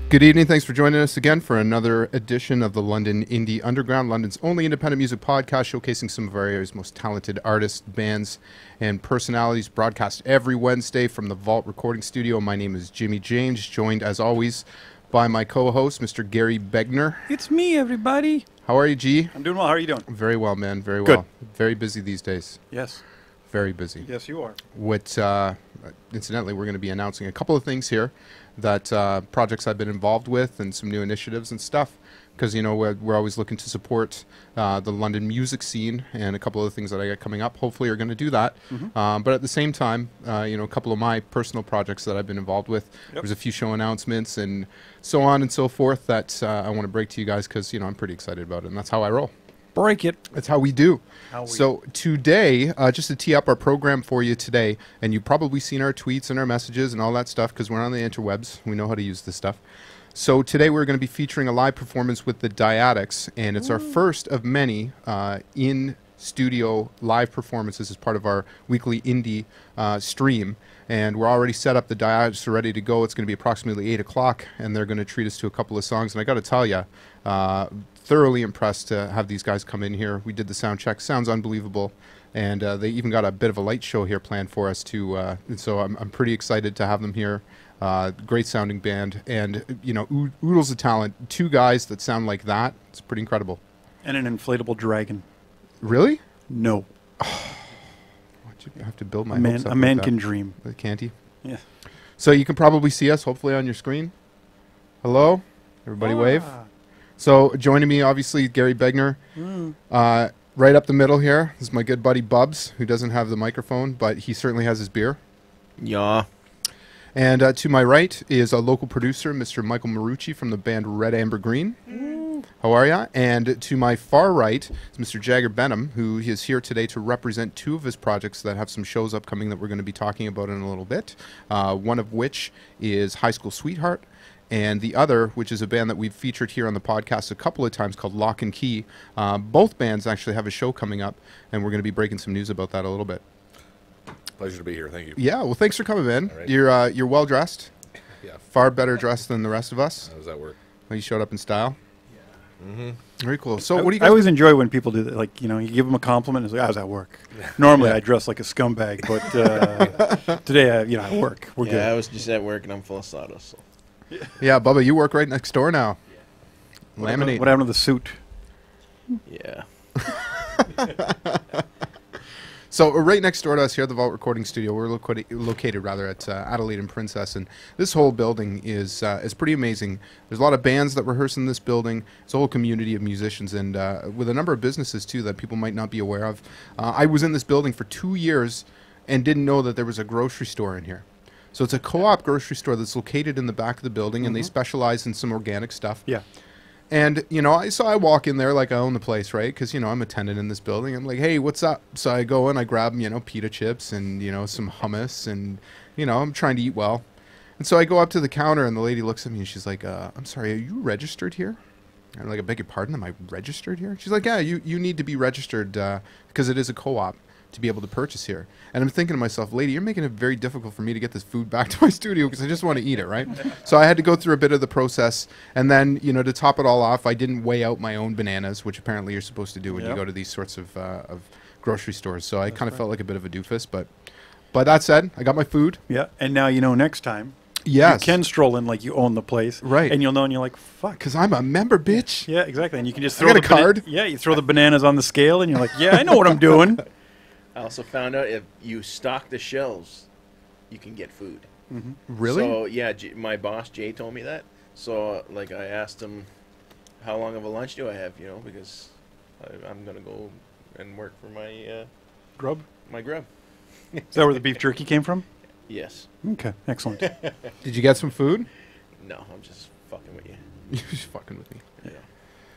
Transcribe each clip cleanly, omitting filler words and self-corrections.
Good evening. Thanks for joining us again for another edition of the London Indie Underground, London's only independent music podcast showcasing some of our area's most talented artists, bands, and personalities. Broadcast every Wednesday from the Vault Recording Studio. My name is Jimmy James, joined as always by my co-host, Mr. Gary Begner. It's me, everybody. How are you, G? I'm doing well. How are you doing? Very well, man. Very Good. well. Very busy these days. Yes. Very busy. Yes, you are. What, incidentally, we're going to be announcing a couple of things here that projects I've been involved with and some new initiatives and stuff, because, you know, we're always looking to support the London music scene, and a couple of the things that I got coming up hopefully are going to do that. But at the same time, you know, a couple of my personal projects that I've been involved with. Yep. There's a few show announcements and so on and so forth that I want to break to you guys because, you know, I'm pretty excited about it, and that's how I roll. Break it. That's how we do. How we So today, just to tee up our program for you today, and you've probably seen our tweets and our messages and all that stuff because we're on the interwebs. We know how to use this stuff. So today we're going to be featuring a live performance with the Dyadics, and it's our first of many in-studio live performances as part of our weekly indie stream. And we're already set up. The Dyadics are ready to go. It's going to be approximately 8 o'clock, and they're going to treat us to a couple of songs. And I got to tell you, thoroughly impressed to have these guys come in here. We did the sound check. Sounds unbelievable. And they even got a bit of a light show here planned for us, too. And so I'm pretty excited to have them here. Great sounding band. And, you know, oodles of talent. Two guys that sound like that. It's pretty incredible. And an inflatable dragon. Really? No. I have to build my A man, hopes up a like man that. can dream. Can't he? Yeah. So you can probably see us, hopefully, on your screen. Hello? Everybody wave. So joining me, obviously, Gary Begner. Right up the middle here is my good buddy Bubs, who doesn't have the microphone, but he certainly has his beer. Yeah. And to my right is a local producer, Mr. Michael Marucci from the band Red Amber Green. How are ya? And to my far right is Mr. Jagger Benham, who is here today to represent two of his projects that have some shows upcoming that we're going to be talking about in a little bit. One of which is High School Sweetheart, and the other, which is a band that we've featured here on the podcast a couple of times, called Lock and Key. Both bands actually have a show coming up, and we're going to be breaking some news about that a little bit. Pleasure to be here. Thank you. Yeah, well, thanks for coming, man. All right. You're well dressed. Yeah. Far better dressed than the rest of us. How does that work? Well, you showed up in style. Mm-hmm. Very cool. So, what do you I guys? always enjoy when people do that. Like, you know, you give them a compliment and it's like, how's that work? Normally I dress like a scumbag, but today, you know, I work. We're I good. was just at work and I'm full of sawdust. So. Yeah, Bubba, you work right next door now. Laminate. What happened to the suit? Yeah. So right next door to us here at the Vault Recording Studio, we're located at Adelaide and Princess, and this whole building is pretty amazing. There's a lot of bands that rehearse in this building. It's a whole community of musicians, and with a number of businesses too that people might not be aware of. I was in this building for 2 years and didn't know that there was a grocery store in here. So it's a co-op grocery store that's located in the back of the building, and they specialize in some organic stuff. Yeah. And, you know, I walk in there like I own the place, right? Because, you know, I'm a tenant in this building. I'm like, hey, what's up? So I go and I grab, you know, pita chips and, you know, some hummus. And, you know, I'm trying to eat well. And so I go up to the counter and the lady looks at me and she's like, I'm sorry, are you registered here? And I'm like, I beg your pardon, am I registered here? She's like, yeah, you need to be registered because it is a co-op to be able to purchase here. And I'm thinking to myself, lady, you're making it very difficult for me to get this food back to my studio because I just want to eat it, right? So I had to go through a bit of the process. And then, you know, to top it all off, I didn't weigh out my own bananas, which apparently you're supposed to do when you go to these sorts of grocery stores. So I kind of felt like a bit of a doofus. But that said, I got my food. Yeah. And now you know next time. Yes. You can stroll in like you own the place. Right. And you'll know and you're like, fuck. Because I'm a member, bitch. Yeah, exactly. And you can just I throw got the a card. Yeah, you throw the bananas on the scale and you're like, yeah, I know what I'm doing. I also found out if you stock the shelves, you can get food. Really? So, yeah, my boss, Jay, told me that. So, like, I asked him, how long of a lunch do I have, you know, because I'm going to go and work for my Grub? my grub. Is that where the beef jerky came from? Yes. Okay, excellent. Did you get some food? No, I'm just fucking with you. You're just fucking with me. Yeah.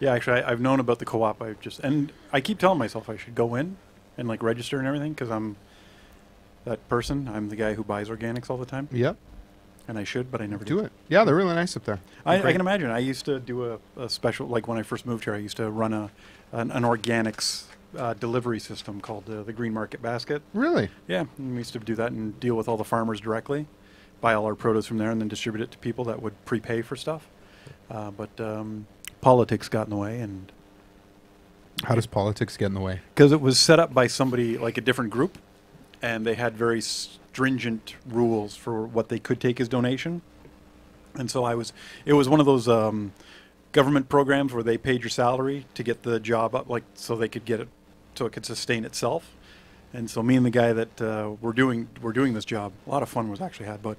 Yeah, actually, I've known about the co-op. And I keep telling myself I should go in and like register and everything because I'm that person. I'm the guy who buys organics all the time, Yep. and I should, but I never Do it. Yeah, they're really nice up there. I Great. can imagine. I used to do a special, like when I first moved here, I used to run an organics delivery system called the Green Market Basket. Really? Yeah, and we used to do that and deal with all the farmers directly, buy all our produce from there, and then distribute it to people that would prepay for stuff. But politics got in the way, and How does politics get in the way? because it was set up by somebody like a different group, and they had very stringent rules for what they could take as donation. And so it was one of those government programs where they paid your salary to get the job up, like so they could get it, so it could sustain itself. And so me and the guy that were doing this job, a lot of fun was actually had, but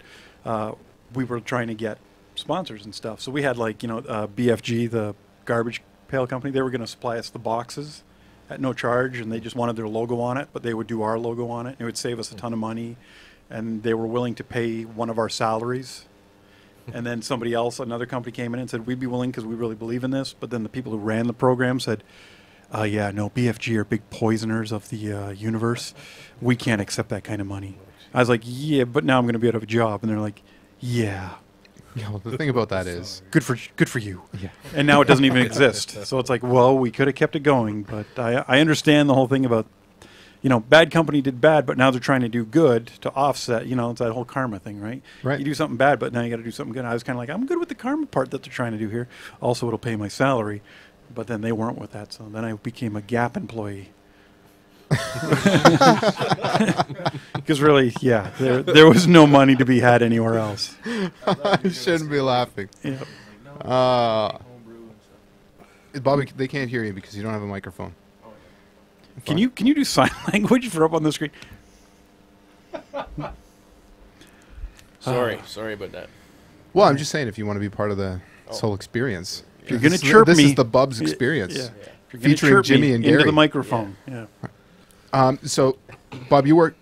we were trying to get sponsors and stuff. So we had like, BFG, the garbage pail company, they were going to supply us the boxes at no charge, and they just wanted their logo on it, but they would do our logo on it. It would save us a ton of money, and they were willing to pay one of our salaries. And then somebody else, another company came in and said, we'd be willing because we really believe in this. But then the people who ran the program said, yeah, no, BFG are big poisoners of the universe. We can't accept that kind of money. I was like, yeah, but now I'm going to be out of a job. And they're like, yeah, Yeah, well, the thing about that is, good for you. yeah, And now it doesn't even exist. So it's like, well, we could have kept it going. But I understand the whole thing about, bad company did bad, but now they're trying to do good to offset. It's that whole karma thing, right? Right. You do something bad, but now you got to do something good. I was kind of like, I'm good with the karma part that they're trying to do here. Also, it'll pay my salary. But then they weren't with that, so then I became a Gap employee. Because really, yeah, there was no money to be had anywhere else. I shouldn't be laughing. Yeah. Bobby, they can't hear you because you don't have a microphone. Can you do sign language for up on the screen? Sorry about that. Well, I'm just saying, if you want to be part of the whole experience, If you're gonna this is- chirp this me, is the Bubs experience. Yeah. If you're gonna Featuring chirp Jimmy me and into Gary. the microphone. Yeah. So, Bob, you work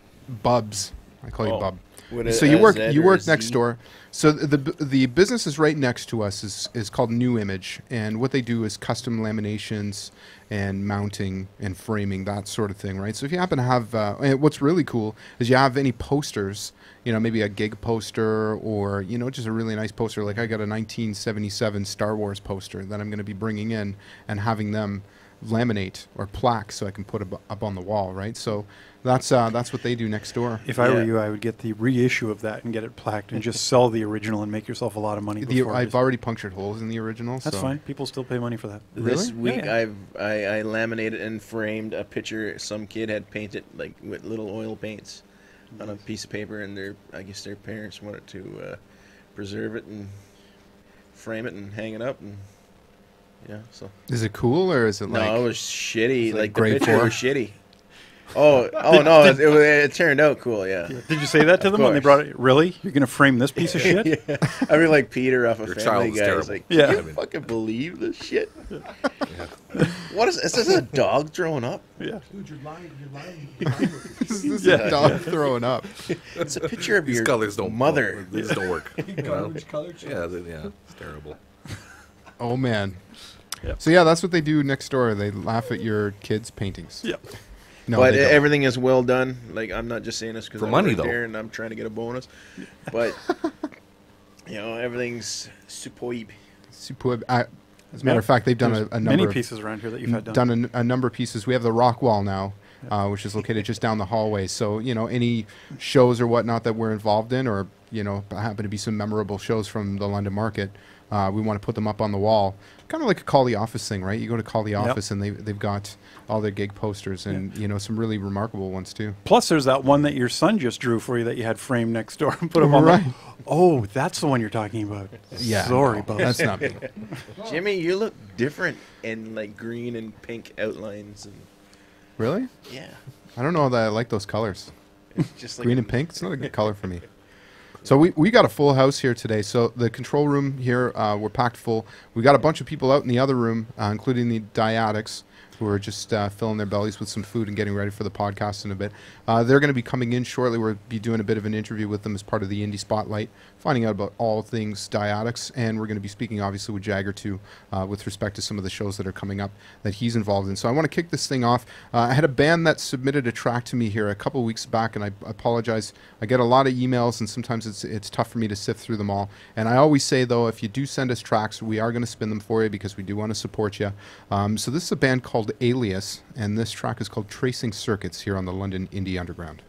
Bubs. I call you Oh, Bub. with a- So you a work Z you or work a Z? next door. So the business is right next to us is called New Image, and what they do is custom laminations and mounting and framing, that sort of thing, right? So if you happen to have, and what's really cool is you have any posters, maybe a gig poster or just a really nice poster. Like I got a 1977 Star Wars poster that I'm going to be bringing in and having them laminate or plaque so I can put up on the wall, right? So that's what they do next door. If I were Yeah. you, I would get the reissue of that and get it plaqued and just sell the original and make yourself a lot of money. Before I've already punctured holes in the original. That's so. fine. People still pay money for that. This Really? week Yeah. I laminated and framed a picture some kid had painted like with little oil paints on a piece of paper, and I guess their parents wanted to preserve it and frame it and hang it up, and so Is it cool or is it like? no, it was shitty. it's Like, like the grade picture 4? was shitty. Oh no, it turned out cool. Yeah. Did you say that to Of them when they course. brought it? Really? You're going to frame this piece of shit? Yeah. I mean, like Peter off of Your Family child was Guy. terrible. Is like, Yeah. can you fucking believe this shit? What is this? Is a dog throwing up? Yeah. Dude, you're lying. This is Yeah. a dog throwing up. It's a picture of These your colors don't mother. These don't work. Garbage color. Yeah, it's terrible. Oh man. Yep. So yeah, that's what they do next door. They laugh at your kids' paintings. Yeah. No, But they don't. everything is well done. Like, I'm not just saying this because For I money, work though. there and I'm trying to get a bonus. But everything's superb. Superb. As a matter of fact, they've done There's a many number of pieces around here that you've had done. done a number of pieces. We have the rock wall now, which is located just down the hallway. So any shows or whatnot that we're involved in, or happen to be some memorable shows from the London Market, we want to put them up on the wall. Kind of like a Call the Office thing, right? You go to Call the Office and they've got all their gig posters and some really remarkable ones too. Plus, there's that one that your son just drew for you that you had framed next door and put up on Right. Oh, that's the one you're talking about. Yeah, Sorry, no, Bob. that's not me. Jimmy, you look different in like green and pink outlines. And Really? yeah, I don't know that I like those colors. it's just like Green and pink. It's not a good color for me. So we got a full house here today. So the control room here, we're packed full. We got a bunch of people out in the other room, including the Diadics, who are just filling their bellies with some food and getting ready for the podcast in a bit. They're going to be coming in shortly. We'll be doing a bit of an interview with them as part of the Indie Spotlight, finding out about all things Diadics, and we're going to be speaking obviously with Jagger too, with respect to some of the shows that are coming up that he's involved in. So I want to kick this thing off. I had a band that submitted a track to me here a couple weeks back, and I apologize. I get a lot of emails, and sometimes it's tough for me to sift through them all. And I always say though, if you do send us tracks, we are going to spin them for you because we do want to support you. So this is a band called Alias, and this track is called Tracing Circuits here on the London Indie Underground.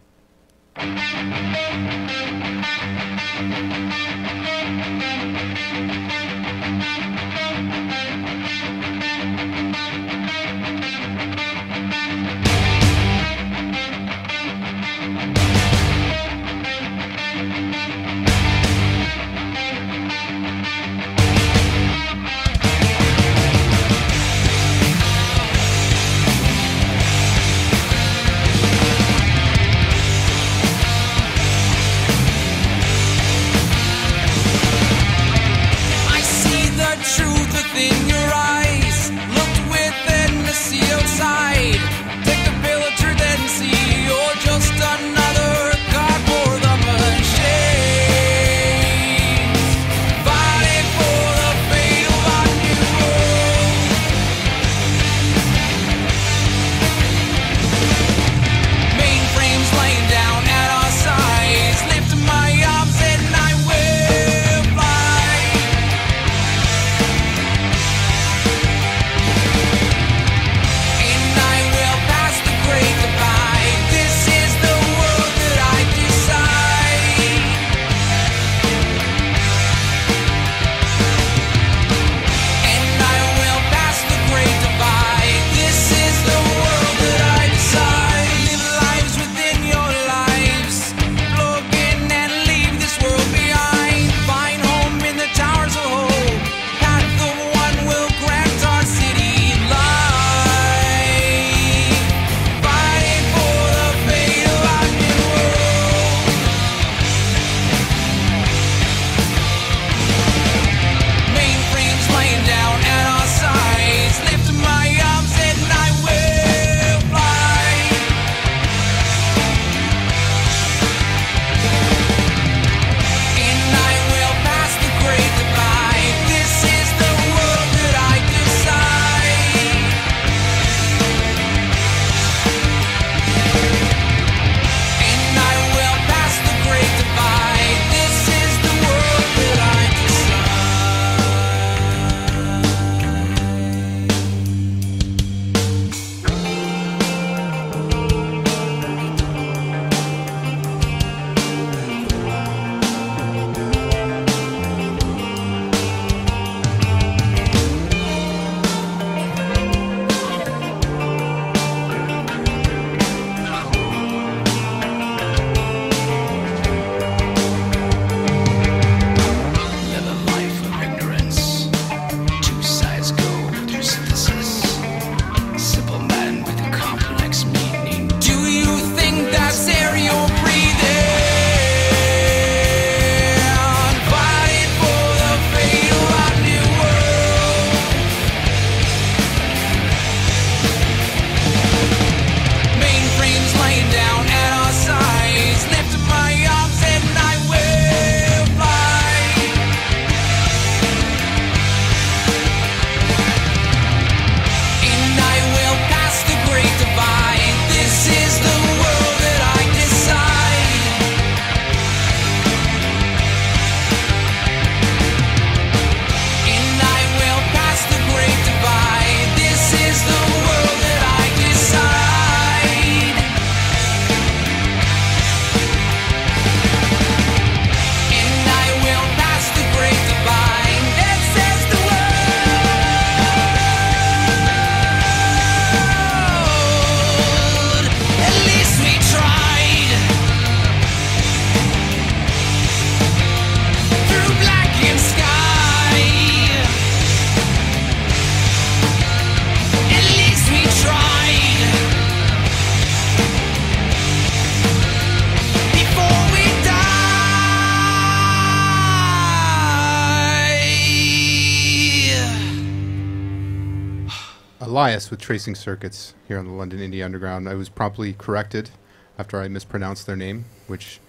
Elias with Tracing Circuits here on the London Indie Underground. I was promptly corrected after I mispronounced their name, which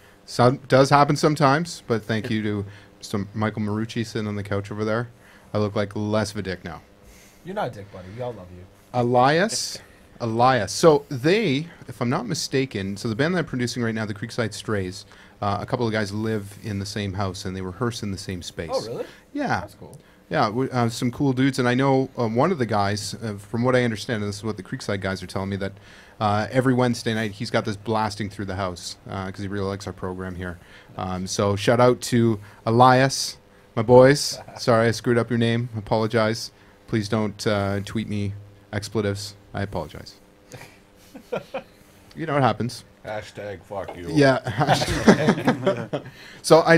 does happen sometimes, but thank you to Mr. Michael Marucci sitting on the couch over there. I look like less of a dick now. You're not a dick, buddy. We all love you. Elias. So they, if I'm not mistaken, so the band that I'm producing right now, the Creekside Strays, a couple of guys live in the same house and they rehearse in the same space. Oh, really? Yeah. That's cool. Yeah, some cool dudes. And I know one of the guys, from what I understand, and this is what the Creekside guys are telling me, that every Wednesday night he's got this blasting through the house because he really likes our program here. So shout out to Elias, my boys. Sorry I screwed up your name. Apologize. Please don't tweet me expletives. I apologize. You know what happens. Hashtag fuck you. Yeah. So I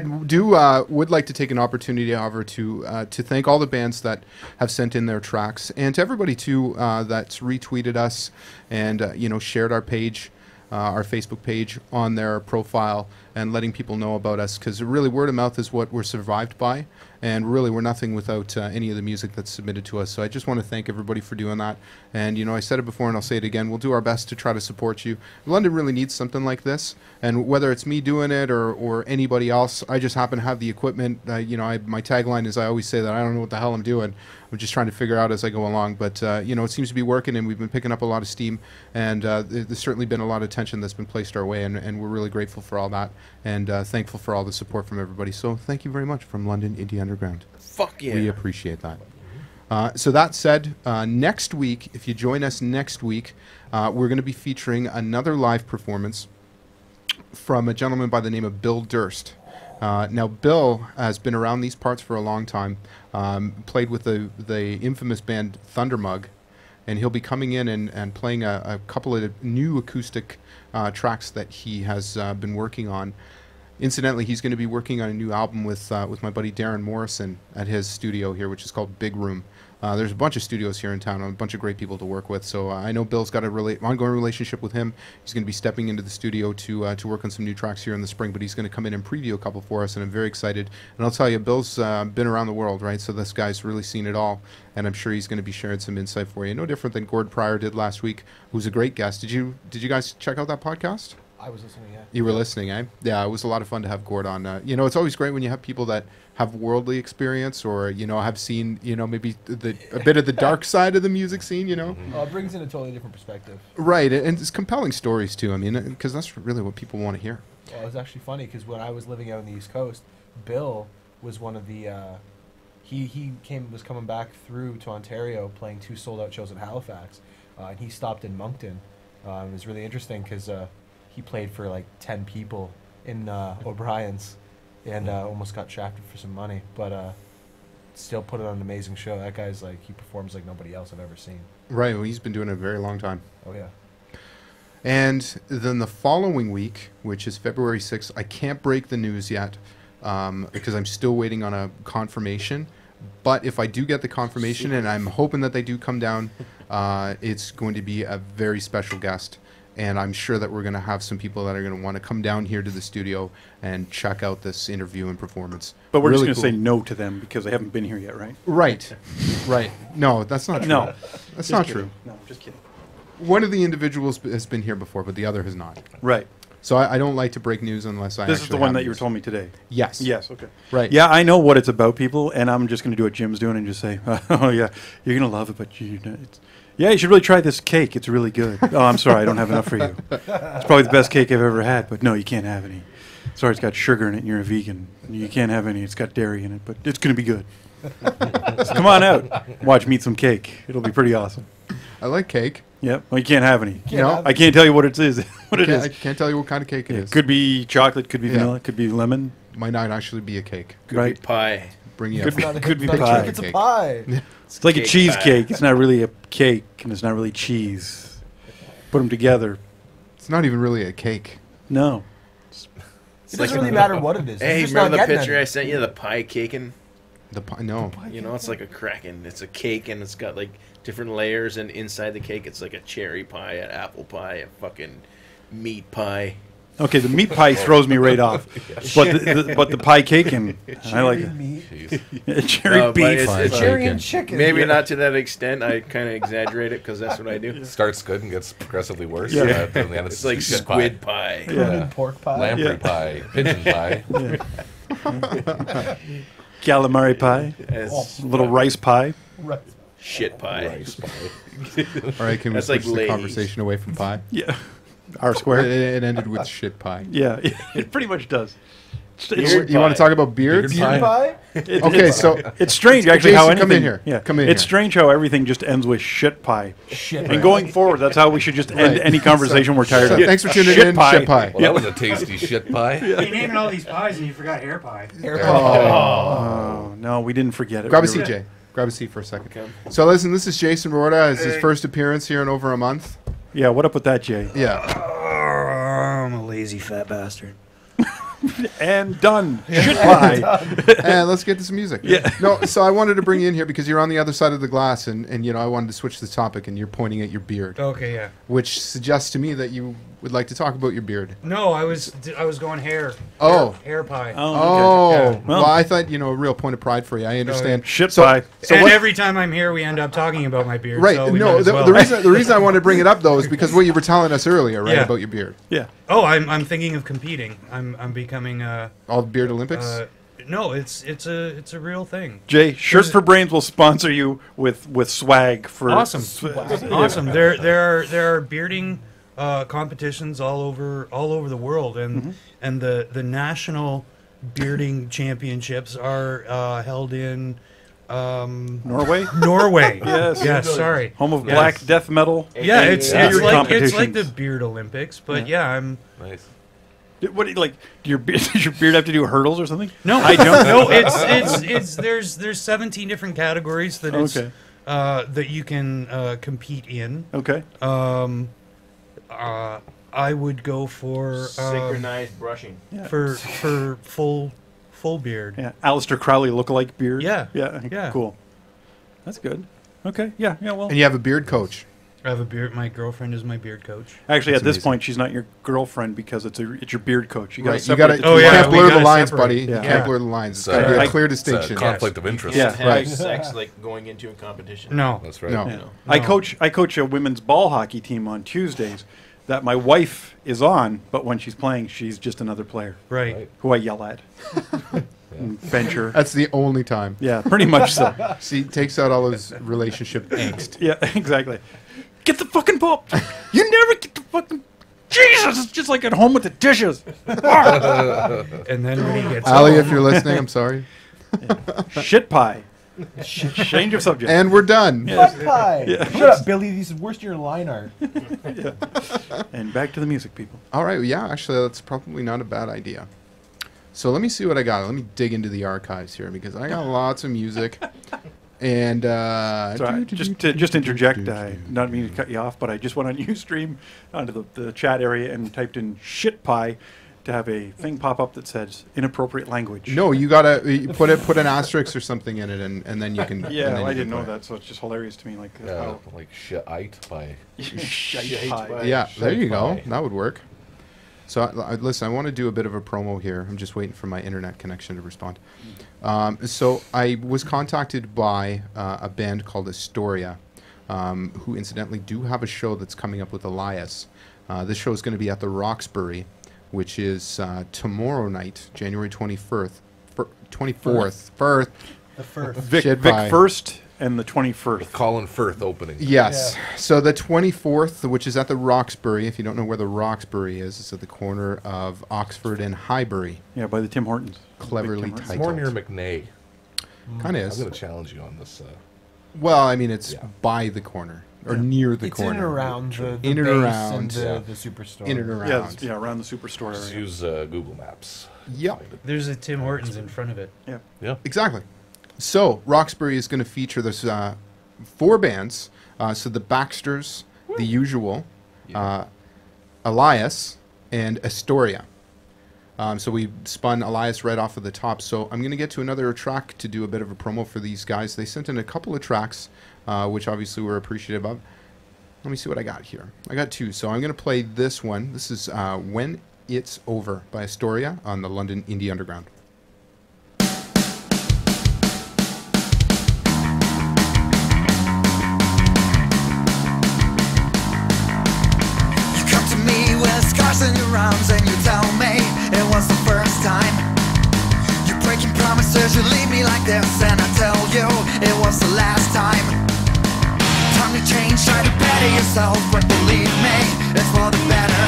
would like to take an opportunity, however, to thank all the bands that have sent in their tracks, and to everybody too that's retweeted us and shared our page, our Facebook page on their profile, and letting people know about us, because really word of mouth is what we're survived by, and really we're nothing without any of the music that's submitted to us. So I just want to thank everybody for doing that. And I said it before and I'll say it again, we'll do our best to try to support you. London really needs something like this, and whether it's me doing it or anybody else, I just happen to have the equipment. My tagline is, I always say that I don't know what the hell I'm doing. I'm just trying to figure out as I go along, but it seems to be working, and we've been picking up a lot of steam, and there's certainly been a lot of attention that's been placed our way, and we're really grateful for all that, and thankful for all the support from everybody. So thank you very much from London Indie Underground. Fuck yeah. We appreciate that. So that said, next week, if you join us next week, we're going to be featuring another live performance from a gentleman by the name of Bill Durst. Now, Bill has been around these parts for a long time, played with the infamous band Thundermug, and he'll be coming in and playing a couple of new acoustic tracks that he has been working on. Incidentally, he's going to be working on a new album with my buddy Darren Morrison at his studio here, which is called Big Room. There's a bunch of studios here in town, and a bunch of great people to work with. So I know Bill's got an ongoing relationship with him. He's going to be stepping into the studio to work on some new tracks here in the spring, but he's going to come in and preview a couple for us, and I'm very excited. And I'll tell you, Bill's been around the world, right? So this guy's really seen it all, and I'm sure he's going to be sharing some insight for you. No different than Gord Pryor did last week, who's a great guest. Did you guys check out that podcast? I was listening, yeah. You were listening, eh? Yeah, it was a lot of fun to have Gord on. It's always great when you have people that have worldly experience, or have seen maybe a bit of the dark side of the music scene. It brings in a totally different perspective. Right, and it's compelling stories too. I mean, because that's really what people want to hear. Well, it was actually funny because when I was living out on the East Coast, Bill was one of the was coming back through to Ontario playing 2 sold-out shows at Halifax, and he stopped in Moncton. It was really interesting because he played for like 10 people in O'Brien's, and almost got shafted for some money, but still put on an amazing show. That guy's he performs like nobody else I've ever seen. Right, well, he's been doing it a very long time. Oh yeah. And then the following week, which is February 6th, I can't break the news yet because I'm still waiting on a confirmation. But if I do get the confirmation, and I'm hoping that they do come down, it's going to be a very special guest. And I'm sure that we're going to have some people that are going to want to come down here to the studio and check out this interview and performance. But we're Really just going to cool. say no to them because they haven't been here yet, right? Right. No, that's not true. No. That's Just not kidding. true. No, just kidding. One of the individuals has been here before, but the other has not. Right. So I don't like to break news unless I This is actually the one have that you were news. telling me today. Yes. Yes, okay. Right. Yeah, I know what it's about, people, and I'm just going to do what Jim's doing and just say, oh, yeah, you're going to love it, but yeah, you should really try this cake. It's really good. Oh, I'm sorry, I don't have enough for you. It's probably the best cake I've ever had, but no, you can't have any. Sorry, it's got sugar in it and you're a vegan. You can't have any. It's got dairy in it, but it's going to be good. So come on out. Watch me eat some cake. It'll be pretty awesome. I like cake. Yep. Well, you can't have any. No. I can't tell you what it is. I can't tell you what kind of cake it is. Could be chocolate, could be Yeah. vanilla, could be lemon. Might not actually be a cake. Could Right. be pie. Bring you Could up. be- could be it's not pie. a cake, it's a pie. It's like a Cake cheesecake. pie. It's not really a cake, and it's not really cheese. Put them together. It's not even really a cake. No. It doesn't really matter what it is. Hey, You're just remember not the getting picture I any. sent you? The pie caking? The pie. No. You know, it's like a kraken. It's a cake, and it's got like different layers, and inside the cake, it's like a cherry pie, an apple pie, a fucking meat pie. Okay, the meat pie throws me right off, but the pie cake and I like it. meat. Jeez. Cherry No, but beef. it's Cherry and chicken. maybe not to that extent. I kind of exaggerate it because that's what I do. Starts good and gets progressively worse. Yeah. Then the end It's like shit squid pie. Coated pork pie. lamprey Yeah. pie, pigeon pie. Calamari pie, It's little rice pie. Right. shit pie. rice pie. All right, can we That's switch like the Lay's. conversation away from pie? Yeah, R It, square. it ended with shit pie. Yeah, it pretty much does. Beard You want pie. to talk about beards? Beard Beard pie? Okay, so It's strange, actually, how Jason, come anything. in here. Yeah, Come in It's here. strange how everything just ends with shit pie. Shit. And going forward, that's how we should just end Right. any conversation we're tired so of. thanks for tuning Shit in. pie. Shit pie. Well, that was a tasty shit pie. You're naming all these pies and you forgot hair pie. Oh no, we didn't forget it. Grab a We were- seat, Jay. Grab a seat for a second. So listen, this is Jason Rorta. It's his first appearance here in over a month. Yeah, what up with that, Jay? Yeah. I'm a lazy fat bastard. And done. Shit pie. And let's get to some music. Yeah. No, so I wanted to bring you in here because you're on the other side of the glass, and you know I wanted to switch the topic, and you're pointing at your beard, Okay, yeah. which suggests to me that you would like to talk about your beard. No, I was going hair. Oh. Hair pie. Oh, Yeah. well, Well- I thought a real point of pride for you. I understand. Shit So- pie. So and what- every time I'm here, we end up talking about my beard. Right. So we No, might as well. the reason I wanted to bring it up though is because what you were telling us earlier, right, Yeah. about your beard. Yeah. Oh, I'm thinking of competing. I'm becoming All the beard Olympics. no, it's a real thing. Jay, Shirts for Brains will sponsor you with swag for Awesome. Yeah. Awesome. There are bearding competitions all over the world, and the national bearding championships are held in Norway, Norway. Yes. Yes. Sorry. home of Yes. black death metal. Yeah, it's Beard like competitions. the beard Olympics, but yeah, I'm Nice. What do you like? Does your beard have to do hurdles or something? no, I don't. No, it's there's 17 different categories that it's Okay. that you can compete in. Okay. I would go for Synchronized brushing. for full beard. Yeah. Aleister Crowley lookalike beard. Yeah. Yeah. Yeah. Cool. That's good. Okay. Yeah. Yeah. Well, and you have a beard coach. I have a beard. My girlfriend is my beard coach. actually, That's at this amazing. point, she's not your girltherriend because it's your beard coach. You got Right. to You got to. separate the Oh, You two. yeah, can't we blur the gotta lines, separate. buddy. Yeah. You can't blur the lines. It's got to be a I- clear It's a distinction. conflict of interest. Yeah. Can't Right. have sex like going into a competition. No. That's right. No. Yeah. No. I coach a women's ball hockey team on Tuesdays that my wife is on, but when she's playing, she's just another player Right. Right. who I yell at. And bench her. That's the only time. Yeah, pretty much so. See, takes out all his relationship angst. Yeah, exactly. Get the fucking ball. You never get the fucking. Jesus, it's just like at home with the dishes. And then when he gets Ali, home, if you're listening, I'm sorry. Shit pie. Change of subject. And we're done. Fuck pie. Shut up, Billy. These is worst your line art. And back to the music, people. All right. Yeah, actually, that's probably not a bad idea. So let me see what I got. Let me dig into the archives here because I got lots of music. And Sorry, just interject. Not meaning to cut you off, but I just went on Ustream onto the chat area and typed in shit pie to have a thing pop up that says inappropriate language. No, you gotta put an asterisk or something in it, and then you can. Yeah, and then I you didn't can know play it. that, so it's just hilarious to me. Like, Yeah, like shit by. shit pie. Yeah, there you go. Pie. That would work. So listen, I want to do a bit of a promo here. I'm just waiting for my internet connection to respond. So I was contacted by a band called Astoria, who incidentally do have a show that's coming up with Elias. This show is going to be at the Roxbury, which is tomorrow night, January 24th. 24th. The first. Vic Shit pie. First and the 21st. Colin Firth opening. Yes. So the 24th, which is at the Roxbury, if you don't know where the Roxbury is, it's at the corner of Oxford and Highbury. Yeah, by the Tim Hortons. Cleverly Big Tim Hortons. It's more near titled. McNay. Kind of I'm is. going to challenge you on this. Well, I mean, it's Yeah. by the corner or near the It's corner. in and around the In and base around, and yeah. the superstore. In and around. Yeah, yeah, around the superstore Just area. use Google Maps. Yep. there's a Tim Hortons in front of it. Yeah. Exactly. So Roxbury is going to feature this 4 bands. So the Baxters, The Usual, Elias, and Astoria. So we spun Elias right off of the top. So I'm going to get to another track to do a bit of a promo for these guys. They sent in a couple of tracks, which obviously we're appreciative of. Let me see what I got here. I got 2. So I'm going to play this one. This is When It's Over by Astoria on the London Indie Underground. You come to me with scars in your arms and you tell me it was the first time. You're breaking promises, you leave me like this, and I tell you it was the last time. Time to change, try to better yourself, but believe me, it's for the better.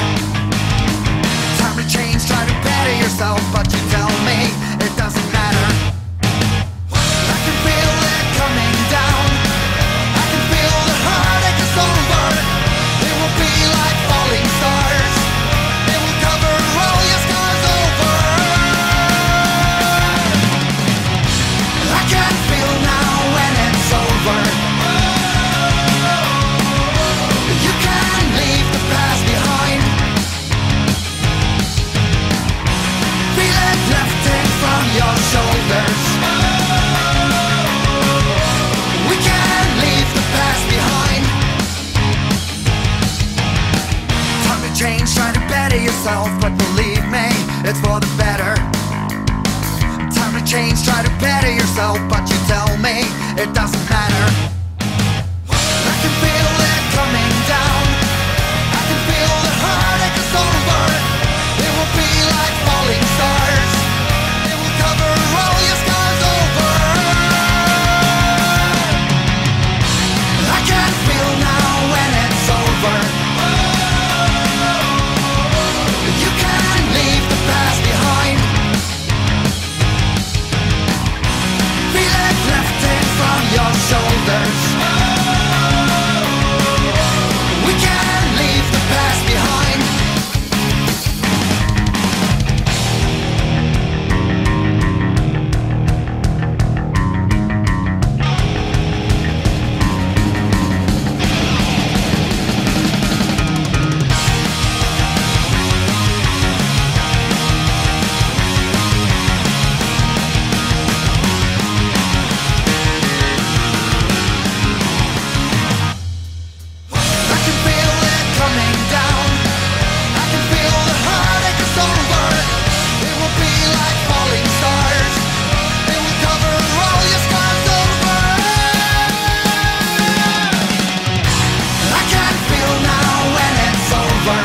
Time to change, try to better yourself, but you tell me it doesn't matter. I can feel it coming down. I can feel the heartache is over. It will be like falling stars. It will cover all your scars over. I can feel now when it's over. You can leave the past behind. Feel it lifting from your shoulders. We can leave the past behind. Time to change, try to better yourself, but believe me, it's for the better. Time to change, try to better yourself, but you tell me it doesn't matter. I can feel it coming down. I can feel the heartache is over. It will be like falling stars. It will cover all your scars over. I can feel now when it's over. You can leave the past behind. Feel it lifting from your shoulders. We can leave the past behind. I can feel it coming down. I can feel the heartache is over. It will be like falling stars. It will cover all your scars over. I can feel now when it's over.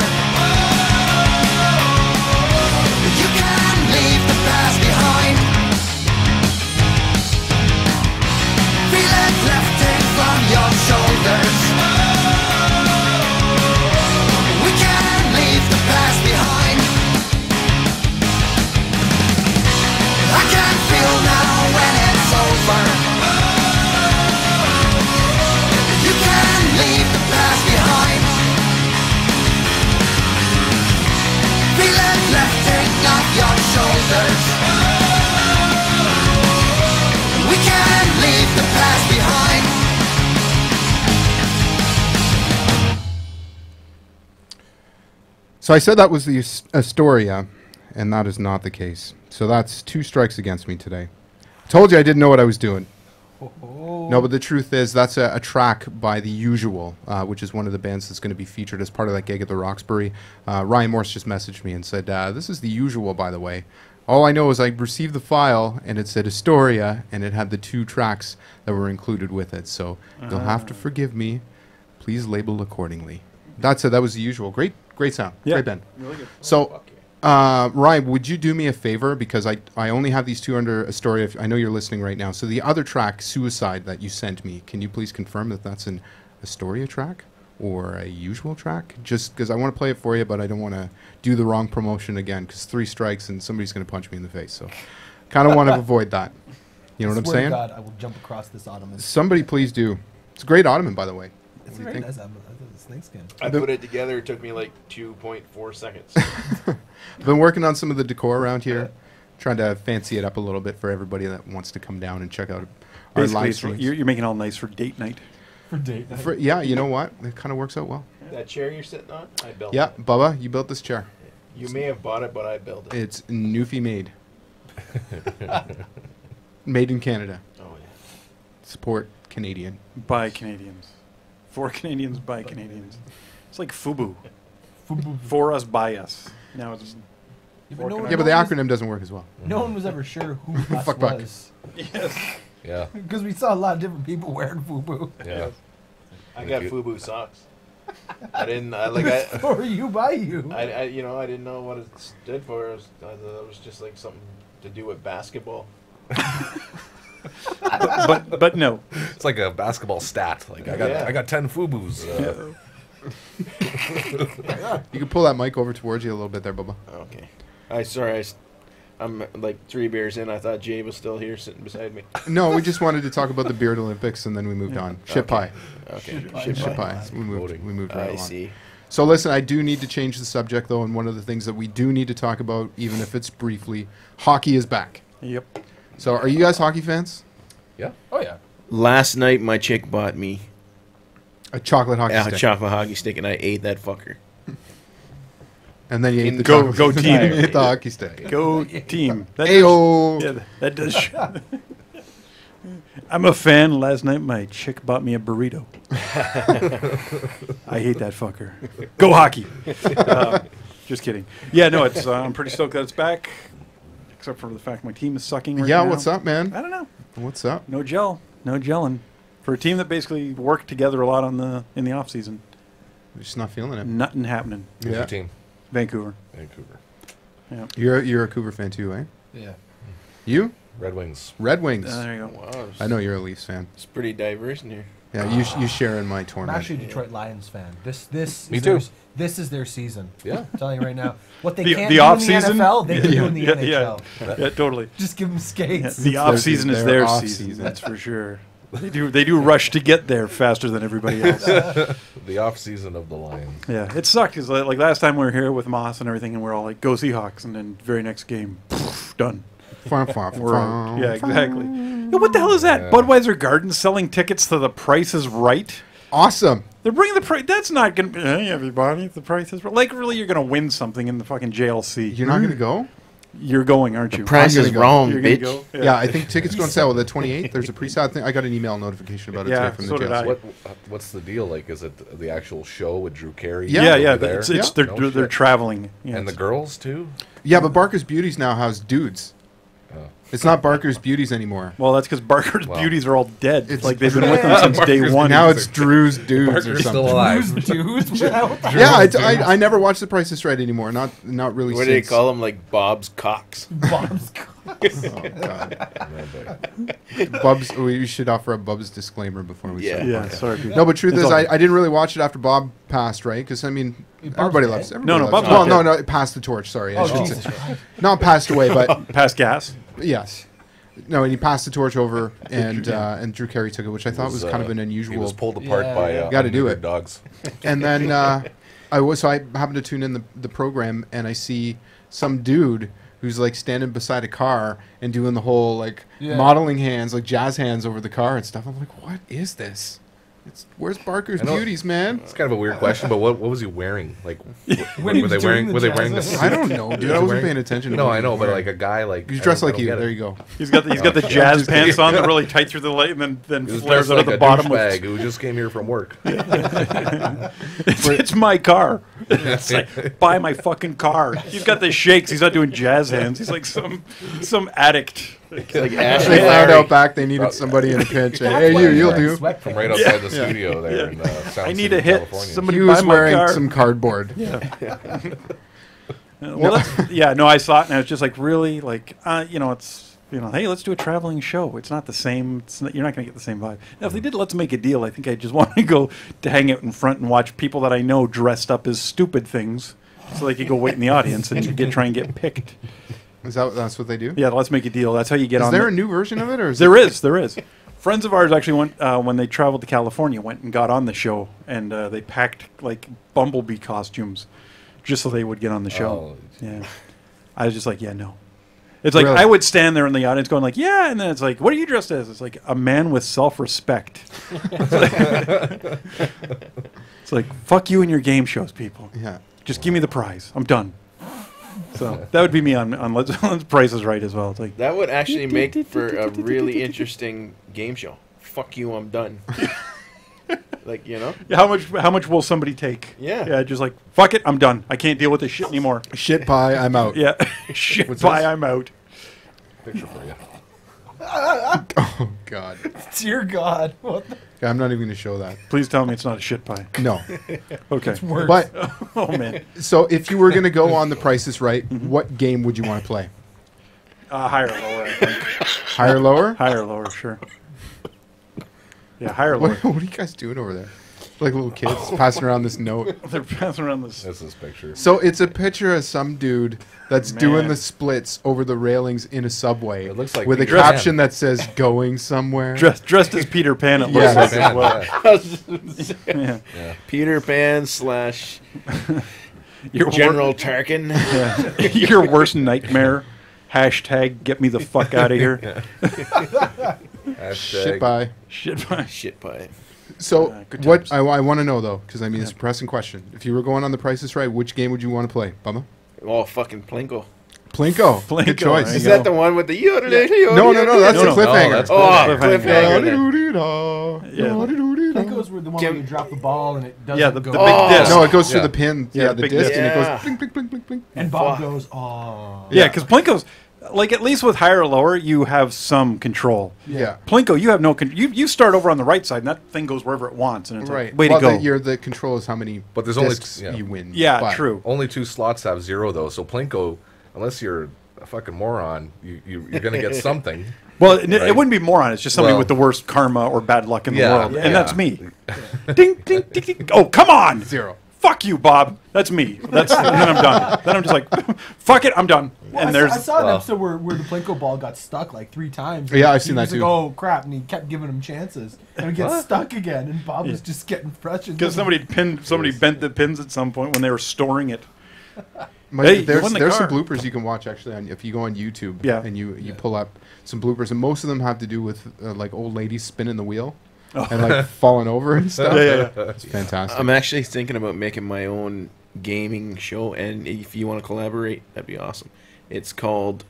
You can leave the past behind. Feel it lifting from your shoulders. We can leave the past behind. I can feel now when it's over. You can leave the past behind. Feel it lifting off your shoulders. We can leave the past behind. So I said that was the Astoria, and that is not the case. So that's 2 strikes against me today. Told you I didn't know what I was doing. No, but the truth is that's a track by The Usual, which is one of the bands that's going to be featured as part of that gig at the Roxbury. Ryan Morse just messaged me and said, this is The Usual, by the way. All I know is I received the file, and it said Astoria, and it had the 2 tracks that were included with it. So you'll have to forgive me. Please label accordingly. That's it. That was The Usual. Great sound. Yeah. Great band. Really good. So, Ryan, would you do me a favor? Because I only have these 2 under Astoria. I know you're listening right now. So the other track, Suicide, that you sent me, can you please confirm that that's an Astoria track or a Usual track? Just because I want to play it for you, but I don't want to do the wrong promotion again, because 3 strikes and somebody's going to punch me in the face. So kind of want to avoid that. You know what I'm Swear to saying? God, I will jump across this ottoman. Somebody please do. It's a great ottoman, by the way. It's What do you very think? nice. I'm snakeskin. I put it together. It took me like 2.4 seconds. I've been working on some of the decor around here, trying to fancy it up a little bit for everybody that wants to come down and check out our Basically, live it's for- streams. you're making it all nice for date night. For date. Yeah, you know what? It kind of works out well. That chair you're sitting on, I built Yeah, it. Bubba, you built this chair. You may have bought it, but I built it. It's Newfie made. Made in Canada. Oh, yeah. Support Canadian. By Canadians. For Canadians, by Canadians. It's like FUBU. For us, by us. Now it's Yeah, but no one- Yeah, but the no one was- acronym doesn't work as well. No one was ever sure who us Fuck buck. was. yes. Yeah. Because we saw a lot of different people wearing FUBU. Yeah. I got Cute. FUBU socks. I didn't. I like. I. For you, by you. I. You know. I didn't know what it stood for. I thought it was just like something to do with basketball. But no. It's like a basketball stat. Like Yeah. I got 10 FUBUs. You can pull that mic over towards you a little bit there, Bubba. Okay. Sorry. I'm like 3 beers in. I thought Jay was still here sitting beside me. No, we just wanted to talk about the Beard Olympics, and then we moved on. Shit pie. Okay. Shit pie. We moved right I along. see. So listen, I do need to change the subject, though, and one of the things that we do need to talk about, even if it's briefly, hockey is back. Yep. So are you guys hockey fans? Yeah. Oh, yeah. Last night, my chick bought me A chocolate hockey a stick. chocolate hockey stick, and I ate that fucker. And then you ate the Go- chocolate go stick. team. You ate the hockey stick. Go team. That Ayo. Yeah, that does. I'm a fan. Last night, my chick bought me a burrito. I hate that fucker. Go hockey. Just kidding. Yeah, no, it's. I'm pretty stoked that it's back. Except for the fact my team is sucking right Yeah, now. what's up, man? I don't know. What's up? No gelling. For a team that basically worked together a lot in the off season, You're just not feeling it. nothing happening. Who's Yeah. your team? Vancouver. Vancouver. You're a Cougar fan too, eh? Yeah. You? Red Wings. Red Wings. There you go. Wow. I know you're a Leafs fan. It's pretty diverse in here. Yeah, you share in my I'm torment. actually a Detroit Lions fan. This Me is too. This is their season. Yeah. I'm telling you right now. What they The- can't the do in off-season? the NFL, they can do in the Yeah, NHL. yeah, totally. Just give them Yeah, skates. the off season is their their off season. season. That's for sure. They do rush to get there faster than everybody else. The off season of the Lions. Yeah, it sucked because like last time we were here with Moss and everything, and we're all like, "Go Seahawks!" and then very next game, done. Far, far, We're out. far, Yeah, far. exactly. Yo, what the hell is that? Yeah. Budweiser Gardens selling tickets to The Price is Right. Awesome. They're bringing the price. That's not gonna. Hey, everybody, The Price is Right. Like, really, you're gonna win something in the fucking JLC. You're not going to go? You're going, aren't you? Price I'm is gonna go. wrong, You're gonna bitch. go? Yeah, I think tickets go on sale the 28th. There's a pre-sale thing. I got an email notification about it Yeah, today from so the did I. jail. What's the deal? Like, is it the actual show with Drew Carey? Yeah. Yeah, over yeah. there? It's Yeah. they're No shit. traveling. Yeah, And the it's- girls too. Yeah, but Barker's Beauties now has dudes. Oh. It's not Barker's Beauties anymore. Well, that's because Barker's Wow. Beauties are all dead. It's- Like they've been with them since day Barker's one. Now it's Drew's Dudes or Barker's something. still alive. Dudes, what the Yeah, I never watched The Price is Right anymore. Not really. What do they since. call them? Like Bob's Cocks. bombs? Oh, God. Bubs. We should offer a Bubs disclaimer before we Yeah. start. Yeah, sorry. People. No, but truth It's is, all I good. didn't really watch it after Bob passed, right? Because I mean, Bob's everybody dead? loves. No, Everybody Bob's loves not well, dead. no, passed the torch. Sorry, I Oh, should Jesus say. Christ. Not passed away, but Pass gas. yes. No, and he passed the torch over, and Drew Carey took it, which I thought was kind of an He unusual. was pulled apart Yeah, by yeah. Gotta do unneutered it. dogs. And then I happened to tune in the program, and I see some dude who's like standing beside a car and doing the whole like Yeah. modeling hands, like jazz hands over the car and stuff. I'm like, what is this? Where's Barker's I know- Beauties, man? It's kind of a weird question, but what was he wearing? Like, When he were was they doing wearing? the Were they wearing the? jazz- suit? I don't know, dude. Was I he wasn't wearing- paying attention. To No, what I he know, was but wearing. like a guy like He's dressed I like don't you. get it. There you go. He's got the jazz pants on that really tight through the leg, and then He was flares dressed out like of the a bottom. douchebag who just came here from work. It's my car. It's like, buy my fucking car. He's got the shakes. He's not doing jazz hands. He's like some addict. It's like Ashley They found Larry. out back they needed somebody in a pinch. Hey, you'll do. From right outside the studio there in Sound I need City, a hit. California. Somebody He buy was my wearing car. some cardboard. Well, yeah, no, I saw it and I was just like, really, like, it's, hey, let's do a traveling show. It's not the same. You're not going to get the same vibe. Now, if they did Let's Make a Deal, I think I just want to go to hang out in front and watch people that I know dressed up as stupid things, so they could go wait in the audience and try and get picked. That's what they do? Yeah, Let's Make a Deal. That's how you get Is on. there a new version of it, or is There is. Friends of ours actually went when they traveled to California, went and got on the show, and they packed like bumblebee costumes just so they would get on the show. Oh. Yeah, I was just like, yeah, no. It's like Really? I would stand there in the audience going like, yeah, and then it's like, what are you dressed as? It's like a man with self-respect. It's like, fuck you and your game shows, people. Yeah. Just give me the prize. I'm done. So that would be me on Let's Price is Right as well. It's like, That would actually make for a really interesting game show. Fuck you, I'm done. Like, you know? Yeah, how much will somebody take? Yeah. Yeah, just like, fuck it, I'm done. I can't deal with this shit anymore. Shit pie, I'm out. Yeah. Shit, What's bye, this? I'm out. Picture for you. Oh God. Dear God, what the Yeah, I'm not even going to show that. Please tell me it's not a shit pie. No. Okay. worse? But Oh, man. so if you were going to go on The Price is Right, what game would you want to play? Higher or lower, I think. Higher, lower? Higher or lower, sure. Yeah, higher or lower. What are you guys doing over there? Like little kids passing around this note. They're passing around this. That's this picture. So it's a picture of some dude that's doing Man. the splits over the railings in a subway. It looks like with a Peter Pan. caption that says "Going somewhere." Dressed as Peter Pan, it looks Yes. like as well. Yeah. Yeah. Peter Pan / Your General Tarkin. Your worst nightmare. Hashtag get me the fuck out of here. Hashtag, Shit by. Shit pie. Shit pie. So good what times. I want to know though, because I mean it's a pressing question. If you were going on The Price is Right, which game would you want to play, Bubba? Oh, fucking Plinko. Plinko. Plinko, Good choice. there Is you that go. the one with the No, that's No, a no. cliffhanger. that's Oh, Cliffhanger. cliffhanger. Yeah. Pinkos were the one Can- where you drop the ball and it doesn't Yeah, the go. big Oh. disc. No, it goes through Yeah. the pin. Yeah, Yeah, the the big disc, disc. and it Yeah. goes blink, blink, blink, blink, blink. And Bob Fuck. goes, oh. Yeah, because Plinko's, like, at least with higher or lower, you have some control. Yeah. Plinko, you have no control. You start over on the right side, and that thing goes wherever it wants. And it's Right. like, way well, to go. The control is how many But there's only- discs yeah. you win. Yeah, But true. Only 2 slots have 0 though, so Plinko, unless you're a fucking moron, you're gonna get something. Well, it Right. wouldn't be moron. It's just somebody Well- with the worst karma or bad luck in the Yeah, world. yeah. And that's me. Ding, ding, ding, ding. Oh, come on. 0. Fuck you, Bob. That's me. And then I'm done. Then I'm just like, fuck it, I'm done. Well, And I there's saw an well- episode where the Plinko ball got stuck like 3 times. Yeah, I've He seen was that like, too. oh crap! And he kept giving him chances, and it gets stuck again. And Bob was just getting frustrated because somebody bent the pins at some point when they were storing it. Hey, you there's won the some car. bloopers you can watch actually if you go on YouTube. Yeah. And you pull up some bloopers, and most of them have to do with like old ladies spinning the wheel and like falling over and stuff. Yeah. It's fantastic. I'm actually thinking about making my own gaming show, and if you want to collaborate, that'd be awesome. It's called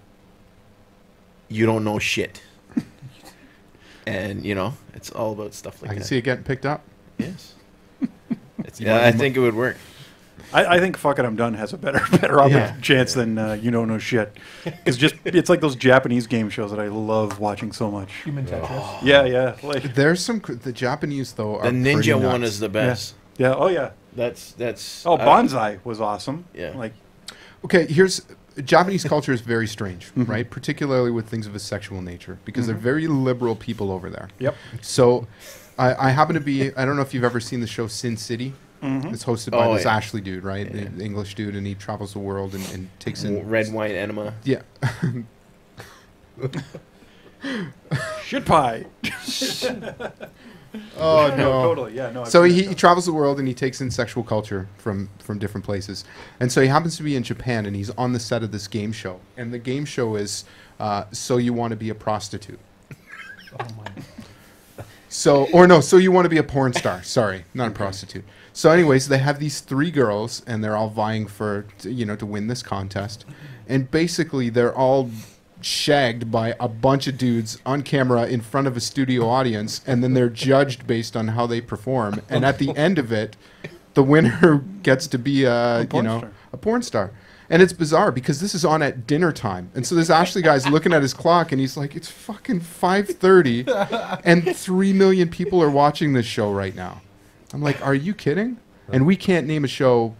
You Don't Know Shit. And, you know, it's all about stuff like I that. can see it getting picked up. Yes. Yeah, I think it would work. I think fuck it, I'm done has a better chance than you don't know shit. Because it's like those Japanese game shows that I love watching so much. Human Tetris. Yeah, like There's some the Japanese though are The ninja pretty one nuts. is the best. yeah, oh yeah. That's Oh, Bonsai was awesome. Yeah. like Okay, Japanese culture is very strange, right? Particularly with things of a sexual nature, because they're very liberal people over there. Yep. So, I happen to be. I don't know if you've ever seen the show Sin City. It's hosted by Oh, this yeah. Ashley dude, right? The English dude, and he travels the world and takes in red wine enema. Yeah. shit pie. Oh no. Totally. Yeah, no. I've So seen he that. travels the world and he takes in sexual culture from different places. And so he happens to be in Japan and he's on the set of this game show. And the game show is So You Want to Be a Prostitute. Oh my. So you want to be a porn star. Sorry, not a prostitute. So anyways, they have these 3 girls and they're all vying to win this contest. And basically they're all shagged by a bunch of dudes on camera in front of a studio audience, and then they're judged based on how they perform. And at the end of it, the winner gets to be a porn star. And it's bizarre because this is on at dinner time. And so this Ashley guy's looking at his clock and he's like, it's fucking 5:30 and 3 million people are watching this show right now. I'm like, are you kidding? And we can't name a show,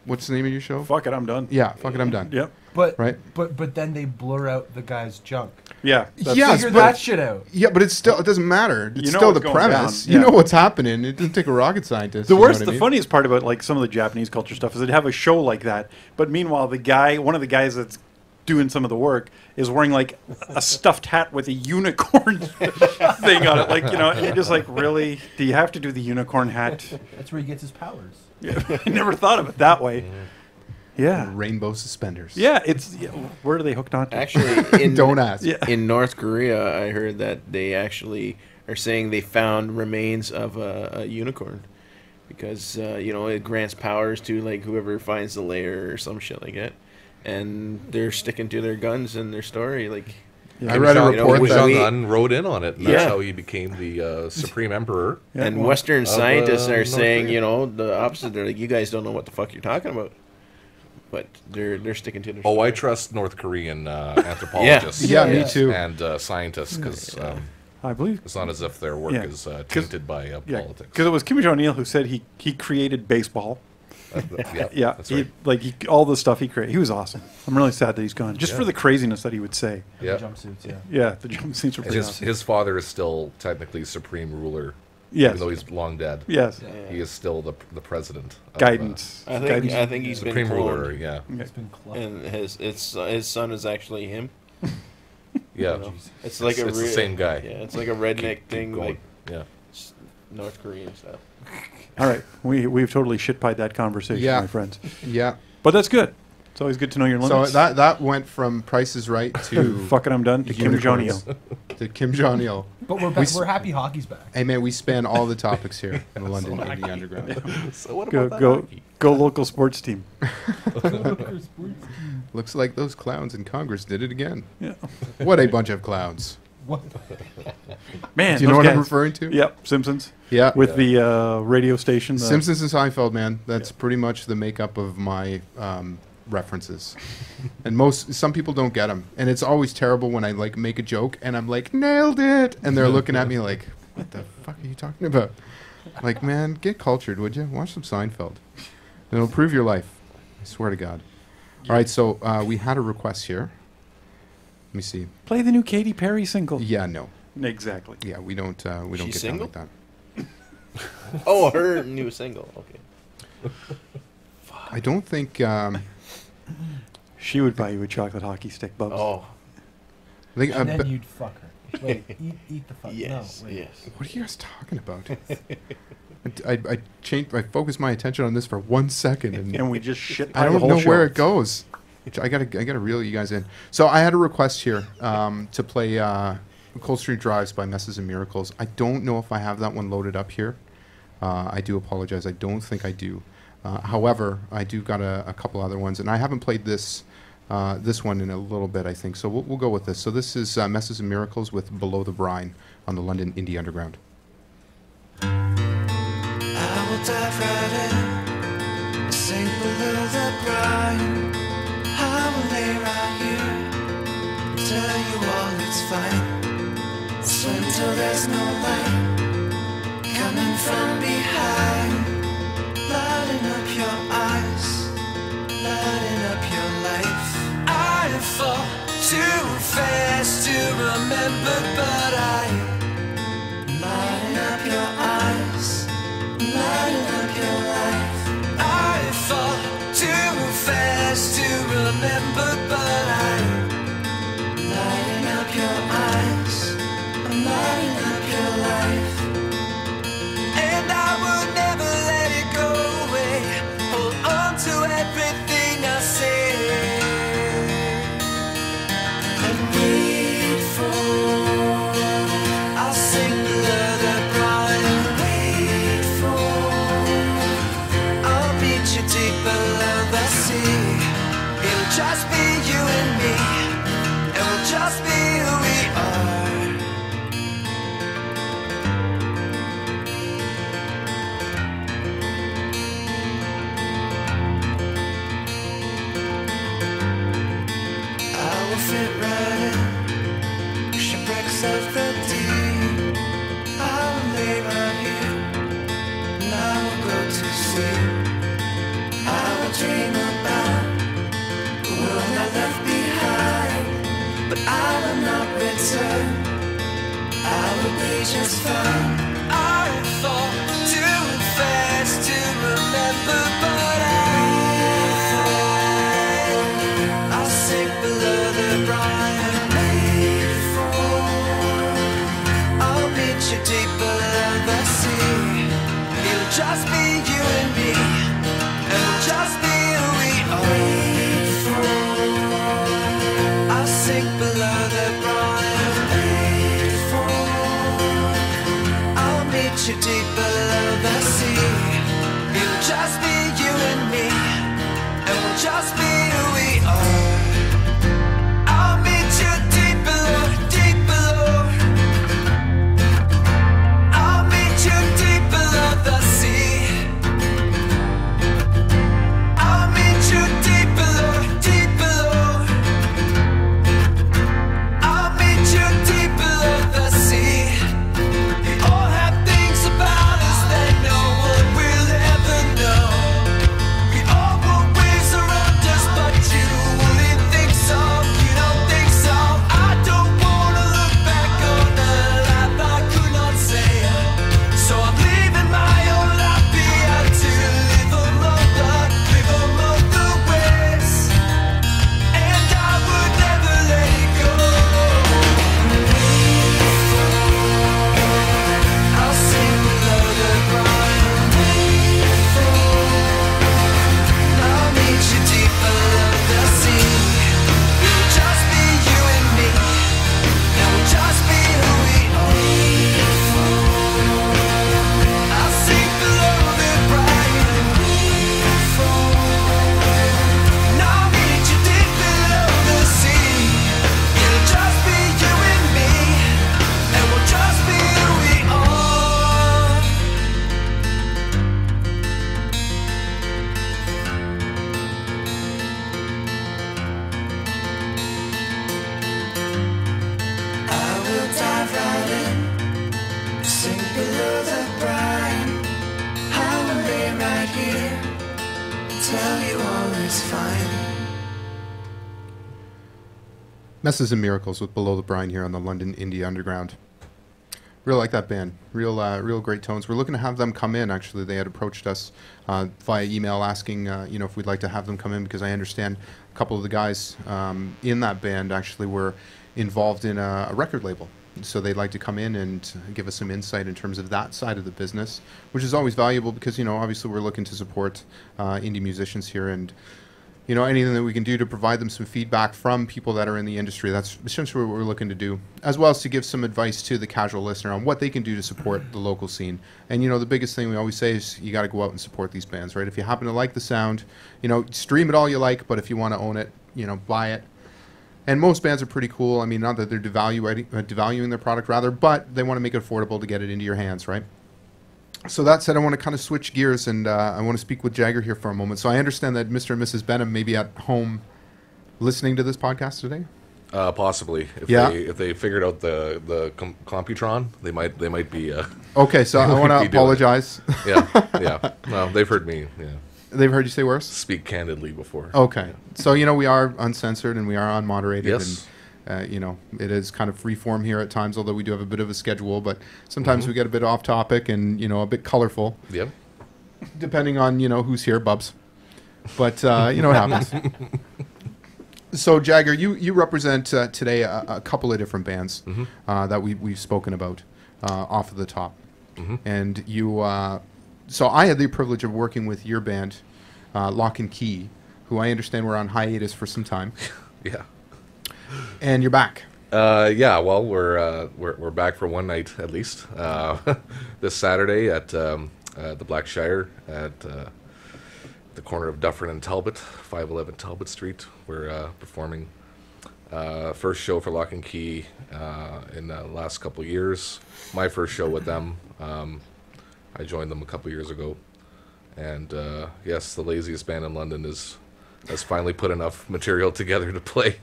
what's the name of your show? Fuck it, I'm done. Yeah, fuck it, I'm done. Yep. But Right. but then they blur out the guy's junk. Yeah. Yes, Figure but- that shit out. Yeah, but it doesn't matter. It's You know still what's the going premise. down, You yeah. know what's happening. It doesn't take a rocket scientist. The you know worst, what I the mean? funniest part about like some of the Japanese culture stuff is they'd have a show like that, but meanwhile one of the guys that's doing some of the work is wearing like a stuffed hat with a unicorn thing on it, and you're just like, really? Do you have to do the unicorn hat? That's where he gets his powers. I never thought of it that way. Yeah, Rainbow suspenders. yeah. Where are they hooked on to? Actually, Don't ask. Yeah. in North Korea, I heard that they actually are saying they found remains of a unicorn because it grants powers to like whoever finds the lair or some shit like that, and they're sticking to their guns and their story. Like, I read a You know, report we- that we- Kim Jong-un rode in on it, and that's Yeah. how he became the Supreme Emperor. Yeah, And well, Western scientists are North saying, Korea. you know, the opposite. They're like, you guys don't know what the fuck you're talking about. But they're sticking to their Oh, I story. trust North Korean anthropologists Yeah, me too. and scientists, because I believe. it's not as if their work Yeah. is tainted by Yeah, politics. because it was Kim Jong Il who said he created baseball. Yeah, that's right. all the stuff he created. He was awesome. I'm really sad that he's gone, just Yeah. for the craziness that he would say. Yeah. Jumpsuits, yeah. Yeah, the jumpsuits were And pretty awesome. his father is still technically supreme ruler, Yes. even though he's long dead. Yes, He is still the president. of, guidance. I Guidance. think he's Supreme been ruler, cloned. yeah. It's been close. And his son is actually him. Yeah. You know? It's like It's the same guy. Yeah, it's like a redneck thing, going. like Yeah. North Korean style. All right, we've totally shit-pied that conversation, Yeah. my friends. Yeah. But that's good. It's always good to know your So limits. that went from Price is Right to Fucking I'm done. To Kim Jong Il. unicorns. To Kim Jong Il. But we're back, we're happy hockey's back. Hey man, we span all the topics here in the London Indie Underground. So what Go about that go hockey? go local sports team. Looks like those clowns in Congress did it again. Yeah. What a bunch of clowns. What? Man, Do you know those what I'm guys. referring to? Yep, Simpsons. Yeah. With the radio station. The, Simpsons and Seinfeld, man. That's pretty much the makeup of my references. And some people don't get them. And it's always terrible when I like make a joke and I'm like, nailed it. And they're looking at me like, what the fuck are you talking about? Like, man, get cultured, would you? Watch some Seinfeld. It'll improve your life. I swear to God. All right, so we had a request here. Let me see. Play the new Katy Perry single. Yeah, no. Exactly. Yeah, we don't She's get single? down like that. Oh, her new single. Okay. I don't think. She would buy you a chocolate hockey stick, Bubs. Oh, I think And then you'd fuck her. Wait, eat the fuck. yes, no, wait. yes. what are you guys talking about? I changed. I focused my attention on this for 1 second, and And we just shit I the don't whole know show. where it goes. I gotta reel you guys in. So I had a request here to play Cold Street Drives by Messes and Miracles. I don't know if I have that one loaded up here. I do apologize. I don't think I do. However, I do got a couple other ones, and I haven't played this one in a little bit, I think. So we'll go with this. So this is Messes and Miracles with Below the Brine on the London Indie Underground. I will dive right in, sink below the brine. I will lay right here, tell you all it's fine. Swim till there's no light coming from behind. Lighting up your eyes, lighting up your life. I fall too fast to remember, but lighting up your eyes, lighting up your life. I fall too fast to remember, but lighting up your eyes, I'm lighting up your life. And I will never let it go away. Hold on to everything I say and wait for. I'll sing below the brine. Wait for. I'll beat you deep below the sea. It'll just be you and me, and we'll just be who we are. I will fit right in, shipwrecks of the deep. I will lay right here, and I will go to sea. I will dream about the world I left behind, but I will not return. I will be just fine. I fall too fast to remember, but I'll sink below the brine. Wait for. I'll meet you deep below the sea. It'll just be you and me, and we'll just be who we are. Wait for. I'll sink below the brine. Wait for. I'll meet you deep below the sea. It'll just be you and me, and we'll just be who we are. I'll meet you deep below. below the brine. I will lay right here, tell you all is fine. Messes and Miracles with Below the Brine here on the London Indie Underground. Real like that band. Real great tones. We're looking to have them come in. Actually, they had approached us via email asking, if we'd like to have them come in, because I understand a couple of the guys in that band actually were involved in a record label. So they'd like to come in and give us some insight in terms of that side of the business, which is always valuable because, obviously we're looking to support indie musicians here, and anything that we can do to provide them some feedback from people that are in the industry. That's essentially what we're looking to do, as well as to give some advice to the casual listener on what they can do to support the local scene. And, the biggest thing we always say is you got to go out and support these bands, right? If you happen to like the sound, stream it all you like, but if you want to own it, buy it. And most bands are pretty cool. I mean, not that they're devaluing their product, rather, but they want to make it affordable to get it into your hands, right? So that said, I want to kind of switch gears, and I want to speak with Jagger here for a moment. So I understand that Mr. and Mrs. Benham may be at home listening to this podcast today. Possibly, Yeah. if they figured out the Computron, they might be. Okay, so I want to be doing it. apologize. yeah. No, they've heard me. Yeah, They've heard you say worse? speak candidly before. Okay. So, we are uncensored and we are unmoderated. Yes. And, it is kind of free form here at times, although we do have a bit of a schedule. But sometimes we get a bit off topic and, a bit colorful, Yep. depending on, who's here, Bubs. But, it happens. So, Jagger, you represent today a couple of different bands that we've spoken about off of the top. And you... So I had the privilege of working with your band, Lock and Key, who I understand were on hiatus for some time, Yeah. and you're back. Yeah. Well, we're back for one night at least. This Saturday at the Black Shire at the corner of Dufferin and Talbot, 511 Talbot Street. We're performing first show for Lock and Key in the last couple of years. My first show with them. I joined them a couple years ago, and yes, the laziest band in London has finally put enough material together to play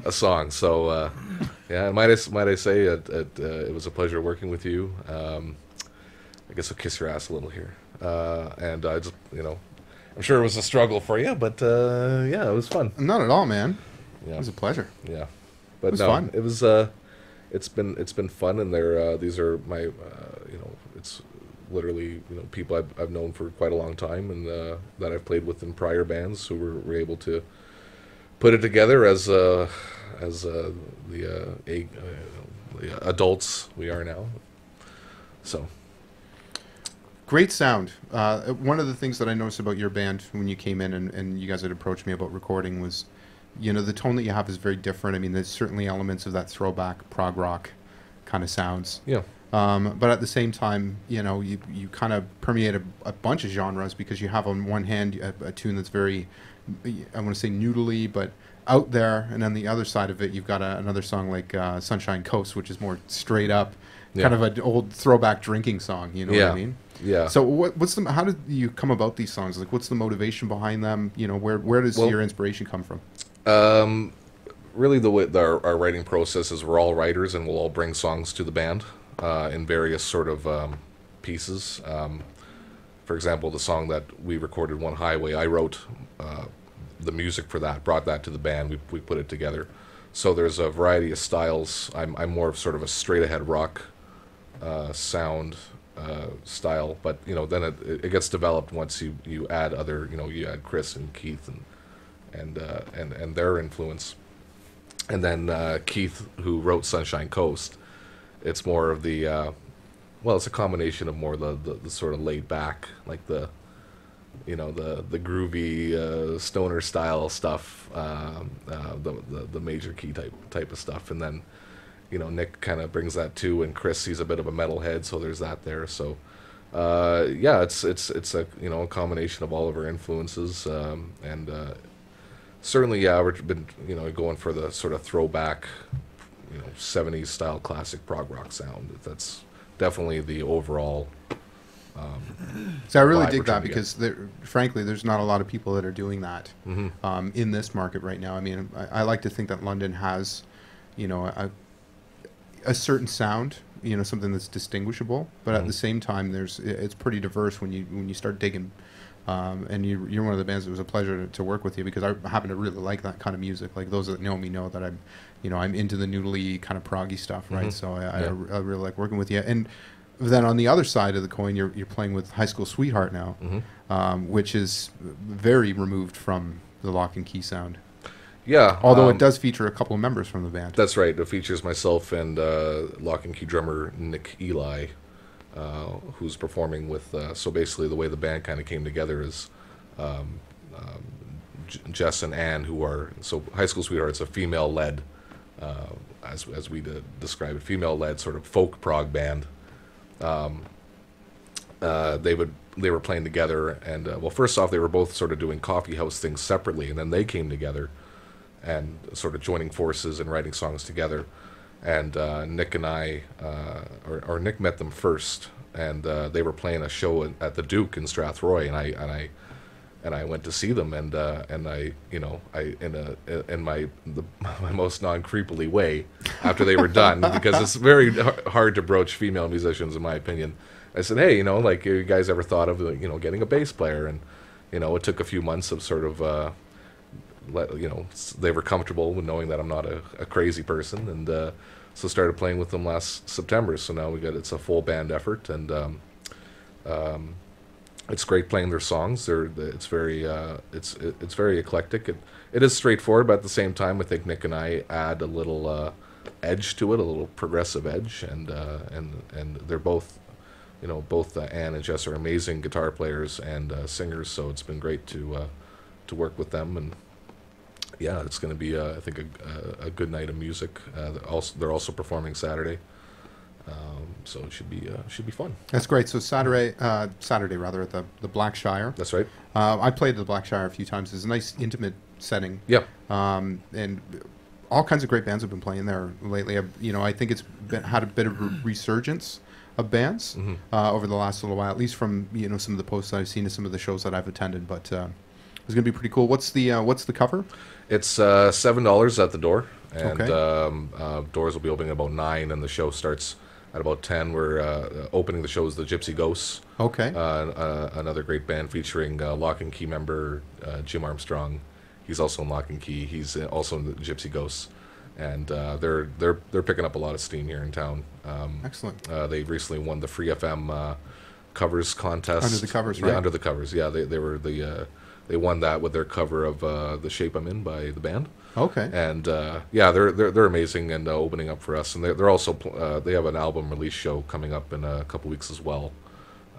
a song. So yeah, might I say it was a pleasure working with you. I guess I'll kiss your ass a little here, and I just I'm sure it was a struggle for you, but yeah, it was fun. Not at all, man. Yeah, It was a pleasure. yeah, but It was no, fun. it was it's been fun, and these are my it's literally people I've known for quite a long time, and that I've played with in prior bands, who were able to put it together as the adults we are now. So Great sound. One of the things that I noticed about your band when you came in and you guys had approached me about recording was, the tone that you have is very different. I mean, there's certainly elements of that throwback prog rock kind of sounds. yeah, But at the same time, you kind of permeate a bunch of genres, because you have on one hand a tune that's very, I want to say noodly, but out there, and on the other side of it, you've got another song like Sunshine Coast, which is more straight up, kind of an old throwback drinking song. You know what I mean? Yeah. So how did you come about these songs? Like, what's the motivation behind them? Where does your inspiration come from? Really, the way our writing process is, we're all writers, and we'll all bring songs to the band in various sort of pieces. For example, the song that we recorded, One Highway, I wrote the music for that, brought that to the band. We put it together. So there's a variety of styles. I'm more of sort of a straight ahead rock sound style, but then it gets developed once you add other, you add Chris and Keith and their influence. And then Keith, who wrote Sunshine Coast, it's more of the it's a combination of more the sort of laid back, like the groovy stoner style stuff, the major key type of stuff, and then Nick kind of brings that too, and Chris, he's a bit of a metalhead, so there's that there. So yeah, it's a a combination of all of our influences, and certainly, yeah, we've been going for the sort of throwback 70s style classic prog rock sound. That's definitely the overall. So I really vibe dig we're trying that, to because frankly, there's not a lot of people that are doing that in this market right now. I mean, I like to think that London has, a certain sound something that's distinguishable, but at the same time, it's pretty diverse when you start digging. And you're one of the bands that was a pleasure to work with you, because I happen to really like that kind of music. Like, those that know me know that I'm into the noodly kind of proggy stuff, right? So I really like working with you. And then on the other side of the coin, you're playing with High School Sweetheart now, which is very removed from the Lock and Key sound. Yeah. Although it does feature a couple of members from the band. That's right. It features myself and Lock and Key drummer Nick Eli, who's performing with. So basically, the way the band kind of came together is Jess and Ann, who are High School Sweetheart's a female-led, as we describe it, female-led sort of folk prog band. They were playing together, and well, first off, they were both sort of doing coffee house things separately, and then they came together and sort of joining forces and writing songs together. And Nick and I, or Nick met them first, and they were playing a show at the Duke in Strathroy, and I went to see them, and I in my most non-creepily way, after they were done, because it's very hard to broach female musicians, in my opinion. I said, hey, like, you guys ever thought of getting a bass player? And it took a few months of sort of they were comfortable with knowing that I'm not a crazy person, and so started playing with them last September. So now it's a full band effort, and it's great playing their songs. It's very eclectic. It is straightforward, but at the same time, I think Nick and I add a little edge to it, a little progressive edge, and they're both. Both Ann and Jess are amazing guitar players and singers, so it's been great to work with them. And yeah, it's going to be, I think, a good night of music. They're also performing Saturday, so it should be fun. That's great. So Saturday rather, at the Blackshire. That's right. I played at the Blackshire a few times. It's a nice intimate setting. Yeah. And all kinds of great bands have been playing there lately. I think it's had a bit of a resurgence of bands over the last little while, at least from some of the posts I've seen and some of the shows that I've attended. But it's going to be pretty cool. What's the cover? It's $7 at the door, and Okay. Doors will be opening at about 9, and the show starts at about 10. We're opening the show is the Gypsy Ghosts. Okay. Another great band featuring Lock and Key member Jim Armstrong. He's also in Lock and Key. He's also in the Gypsy Ghosts. And they're picking up a lot of steam here in town. Excellent. They recently won the Free FM covers contest. Under the Covers, right? Yeah, Under the Covers. Yeah, they won that with their cover of The Shape I'm In by the band. Okay. And yeah, they're amazing and opening up for us. And they're also they have an album release show coming up in a couple weeks as well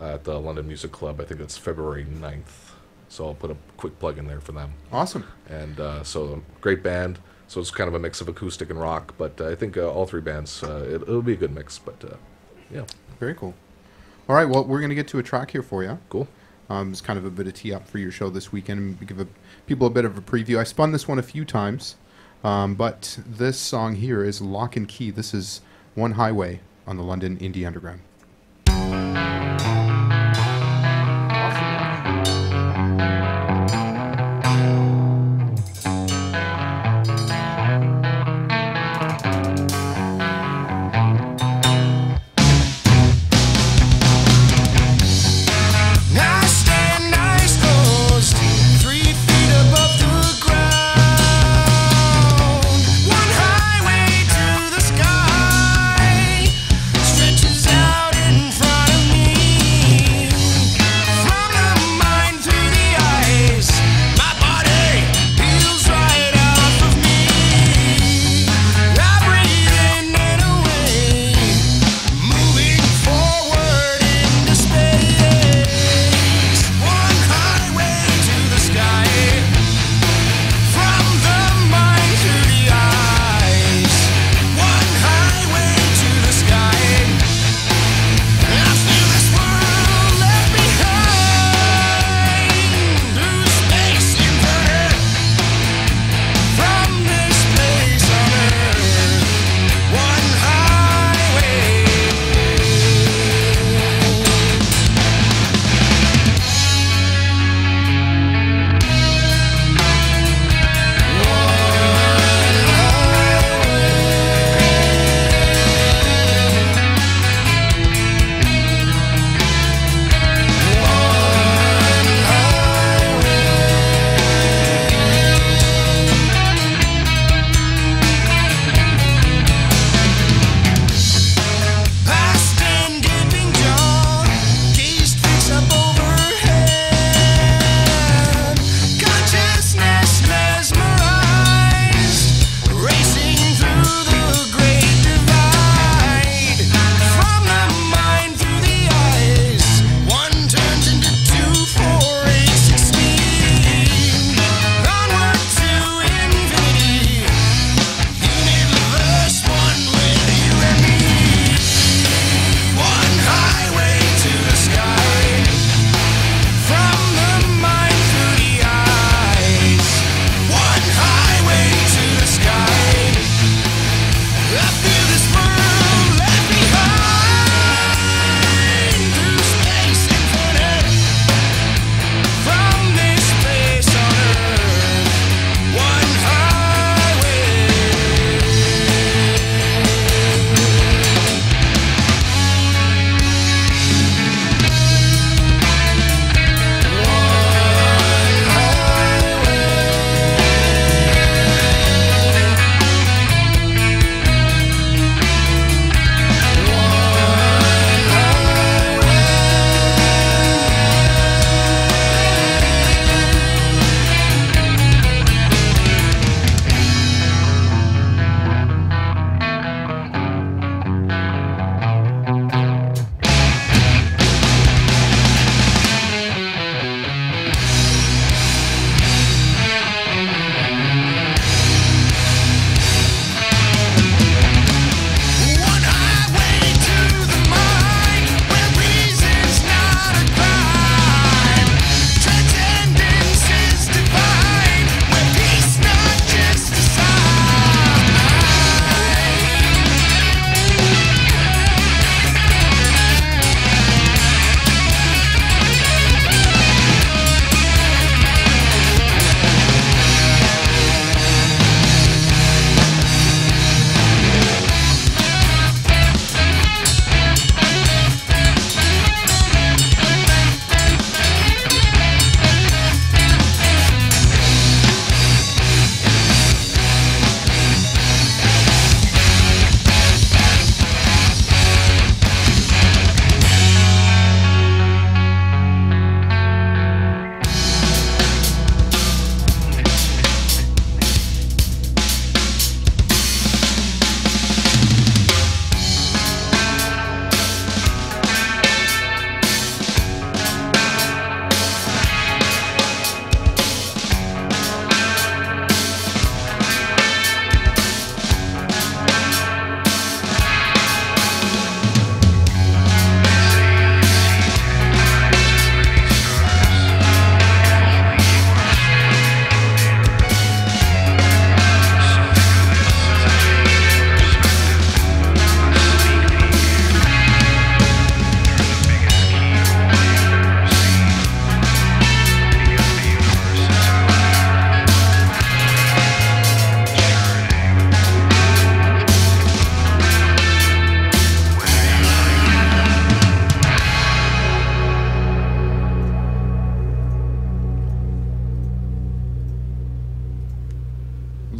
at the London Music Club. I think it's February 9th. So I'll put a quick plug in there for them. Awesome. And so great band. So it's kind of a mix of acoustic and rock, but I think all three bands, it'll be a good mix, but yeah. Very cool. All right, well, we're going to get to a track here for you. Cool. It's kind of a bit of tee up for your show this weekend and give people a bit of a preview. I spun this one a few times, but this song here is Lock and Key. This is One Highway on the London Indie Underground. Stretches out in front of me.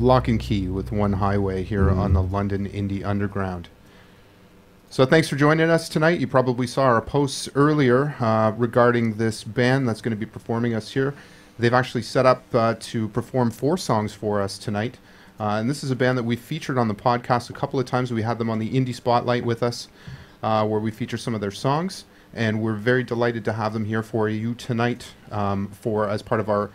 lock and key with one highway here on the London Indie Underground. So thanks for joining us tonight. You probably saw our posts earlier regarding this band that's going to be performing us here. They've actually set up to perform 4 songs for us tonight. And this is a band that we featured on the podcast a couple of times. We had them on the Indie Spotlight with us, where we feature some of their songs. And we're very delighted to have them here for you tonight as part of our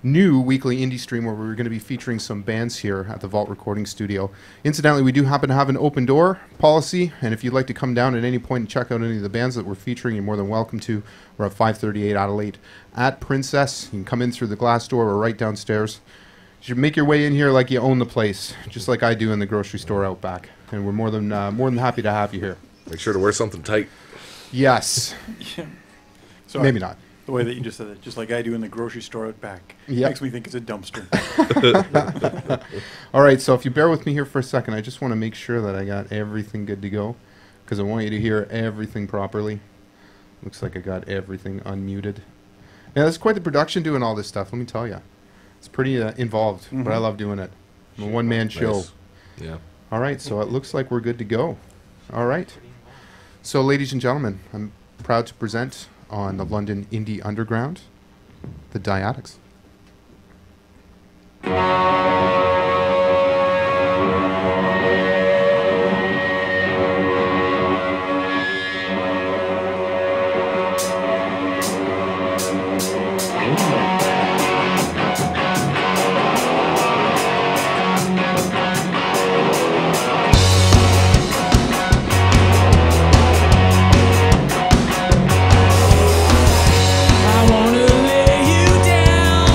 new weekly indie stream, where we're going to be featuring some bands here at the Vault Recording Studio. Incidentally, we do happen to have an open door policy, and if you'd like to come down at any point and check out any of the bands that we're featuring, you're more than welcome to. We're at 538 Adelaide at Princess. You can come in through the glass door or right downstairs. You should make your way in here like you own the place, just like I do in the grocery store out back. And we're more than happy to have you here. Make sure to wear something tight. Yes. Yeah. Sorry. Maybe not. The way that you just said it, just like I do in the grocery store out back, Yep. makes me think it's a dumpster. All right, so if you bear with me here for a second, I just want to make sure that I got everything good to go, because I want you to hear everything properly. Looks like I got everything unmuted. Yeah, that's quite the production doing all this stuff, let me tell you. It's pretty involved, but I love doing it. I'm a one-man show. Nice. Yeah. All right, so it looks like we're good to go. All right. So, ladies and gentlemen, I'm proud to present on the London Indie Underground, the Dyadics. I wanna lay you down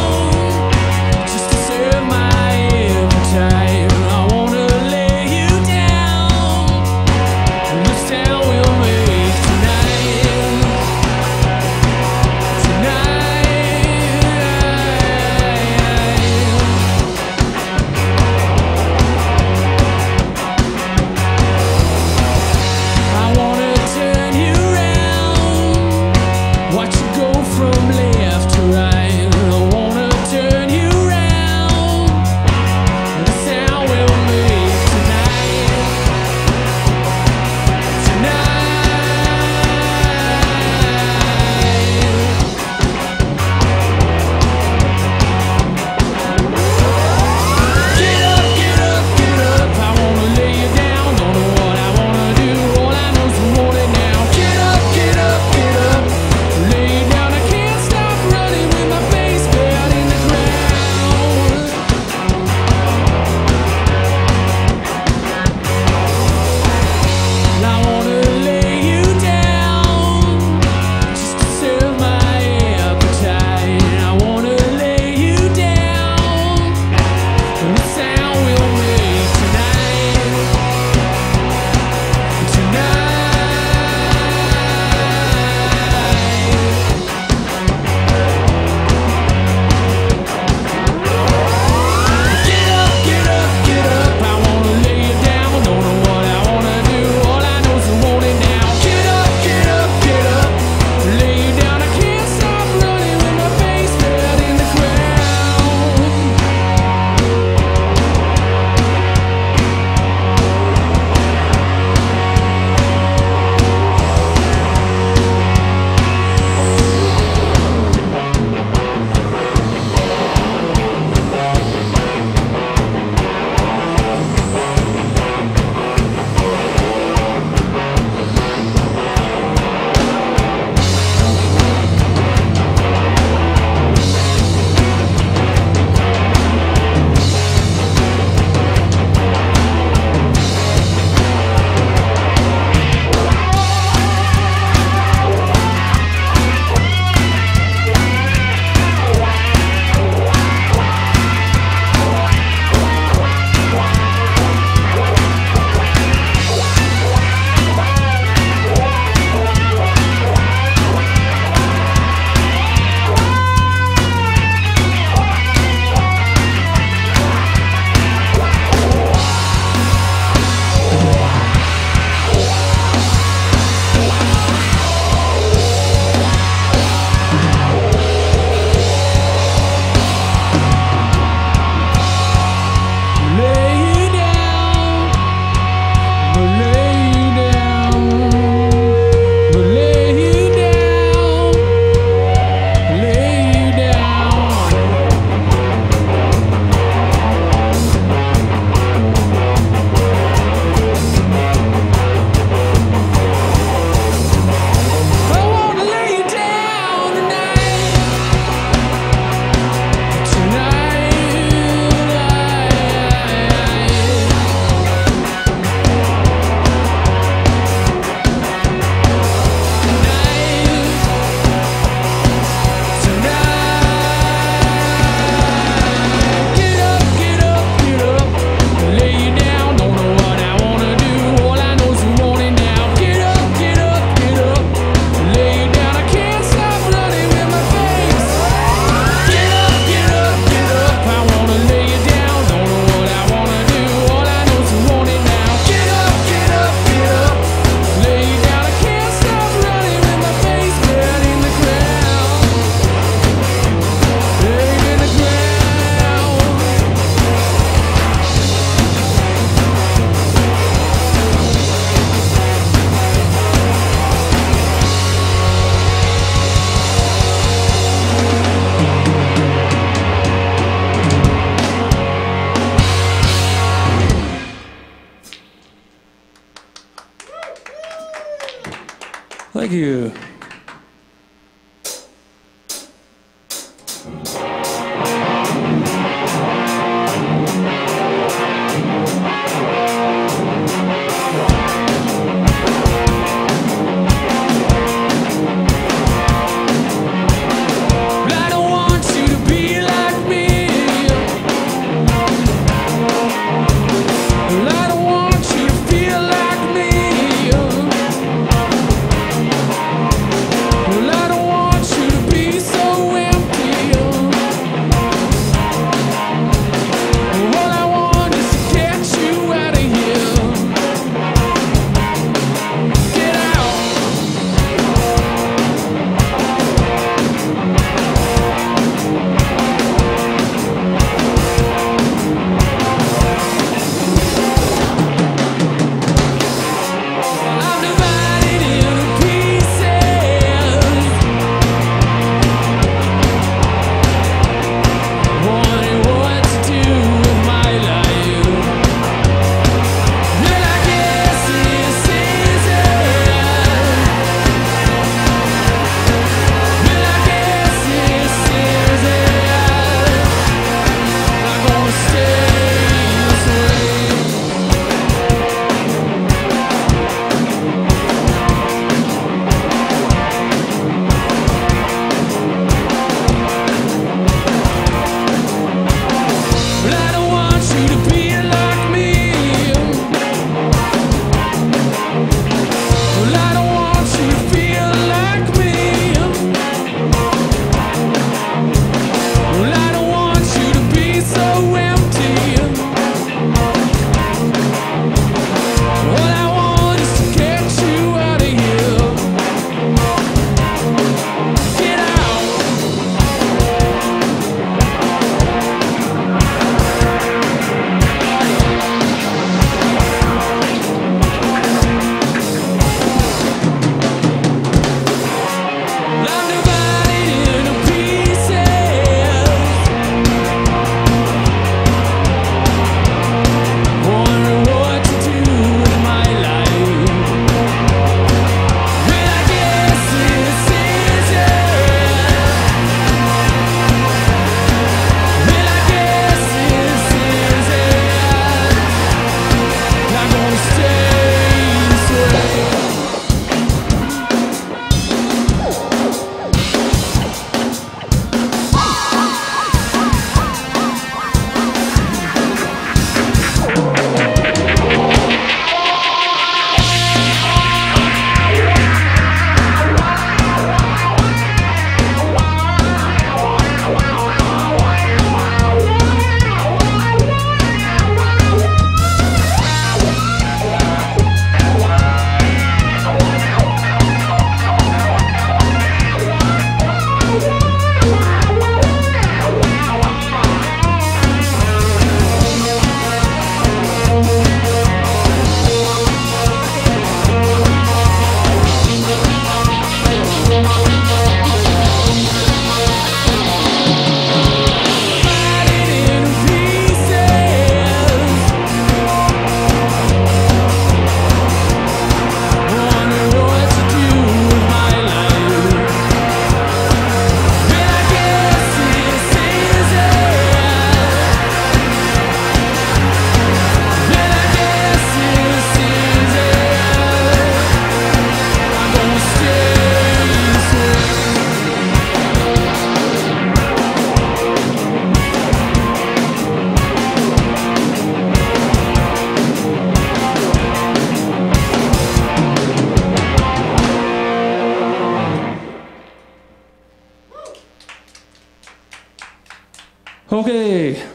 Okay, I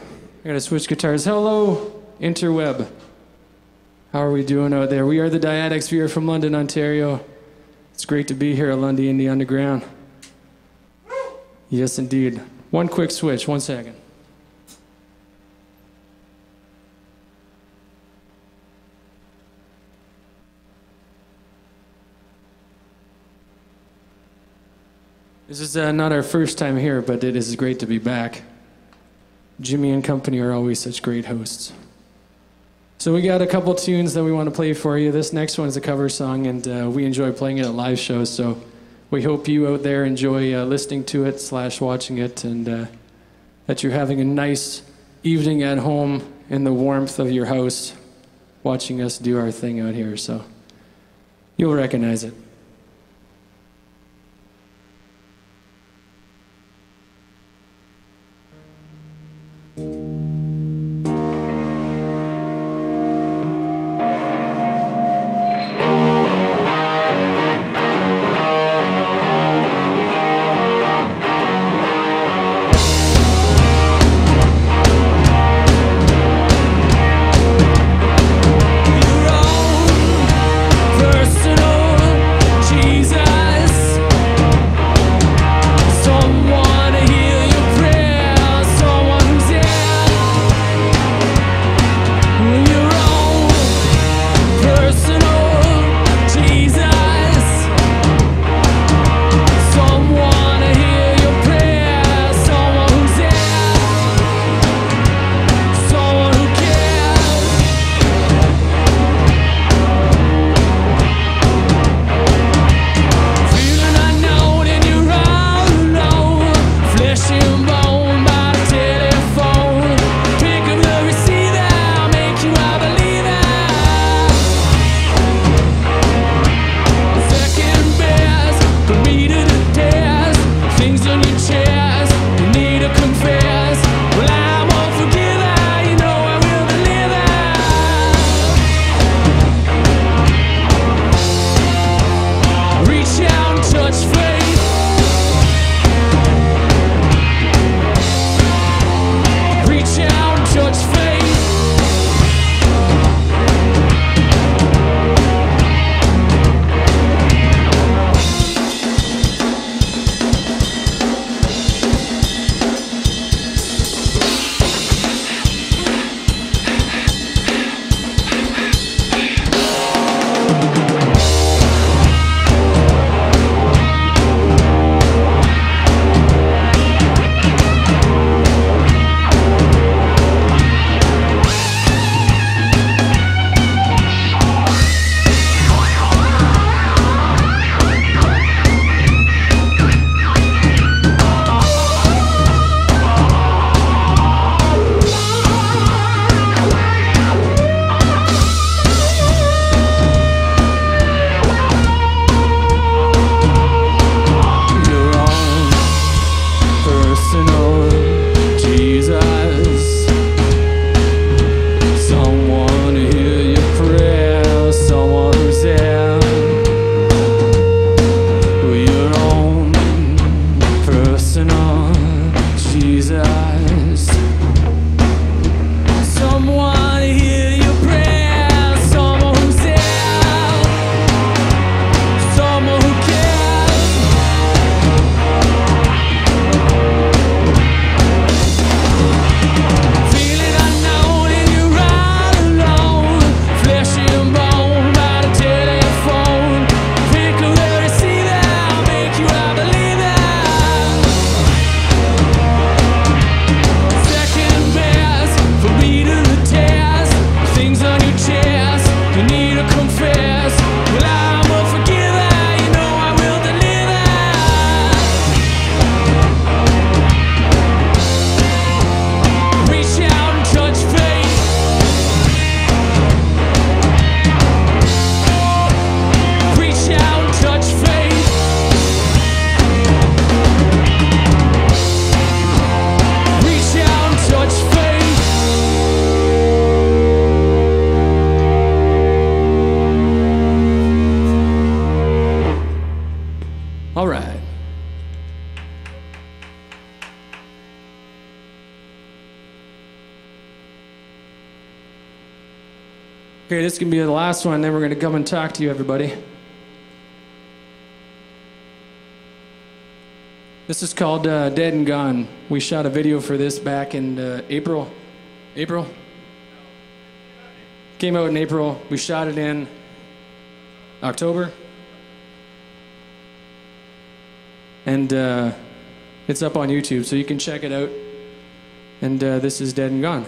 gotta switch guitars. Hello, interweb. How are we doing out there? We are the Diadex. We are from London, Ontario. It's great to be here at Lundy Indie Underground. Yes, indeed. One quick switch, 1 second. This is not our first time here, but it is great to be back. Jimmy and company are always such great hosts. So we got a couple tunes that we want to play for you. This next one is a cover song, and we enjoy playing it at live shows, so we hope you out there enjoy listening to it / watching it, and that you're having a nice evening at home in the warmth of your house watching us do our thing out here, so you'll recognize it. Okay, this is going to be the last one, then we're going to come and talk to you, everybody. This is called Dead and Gone. We shot a video for this back in April. April? Came out in April. We shot it in October. And it's up on YouTube, so you can check it out. And this is Dead and Gone.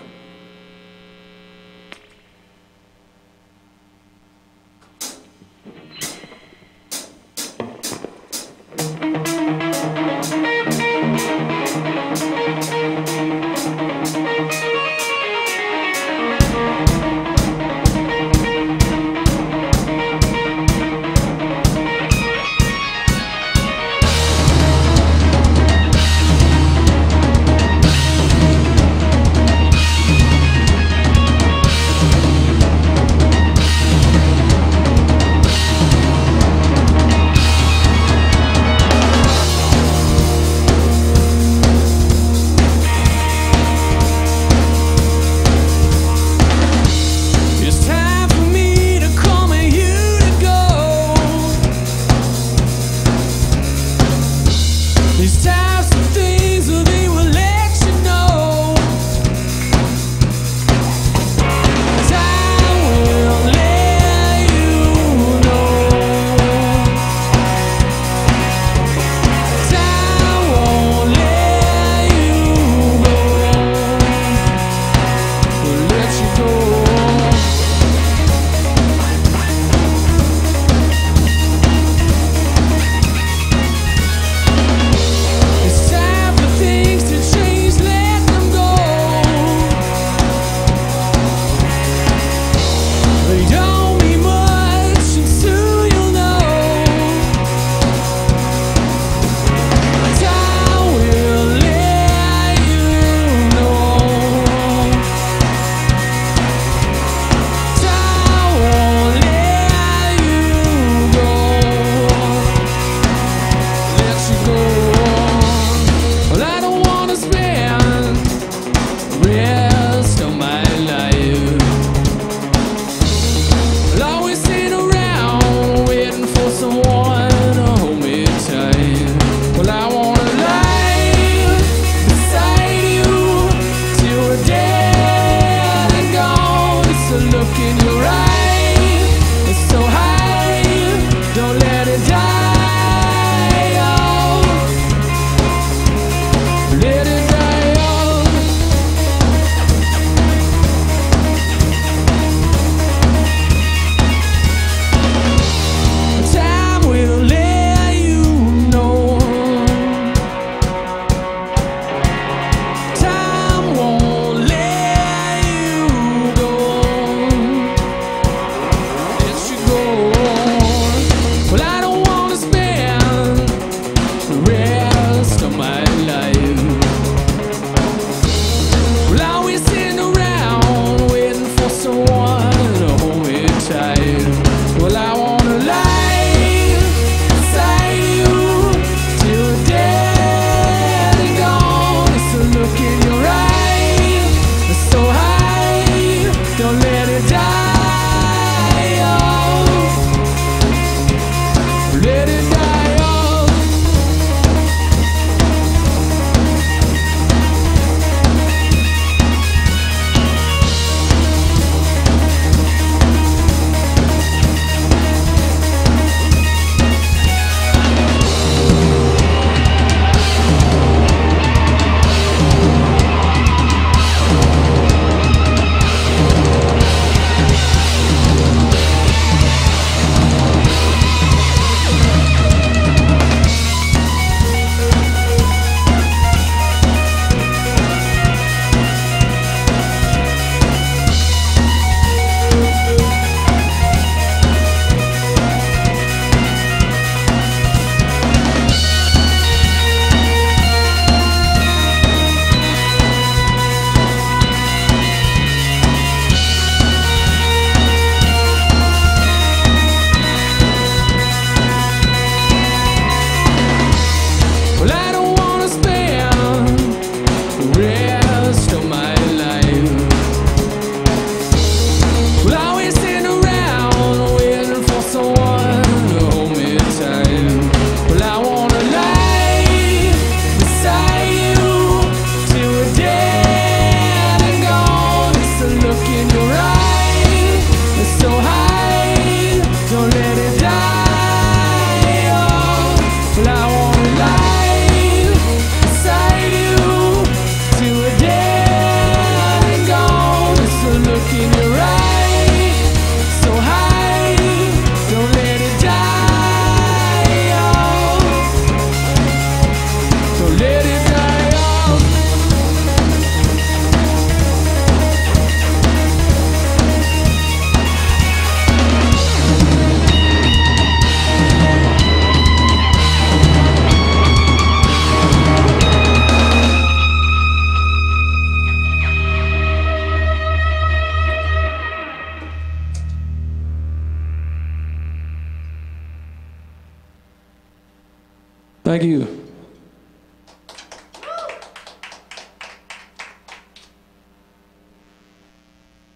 Thank you.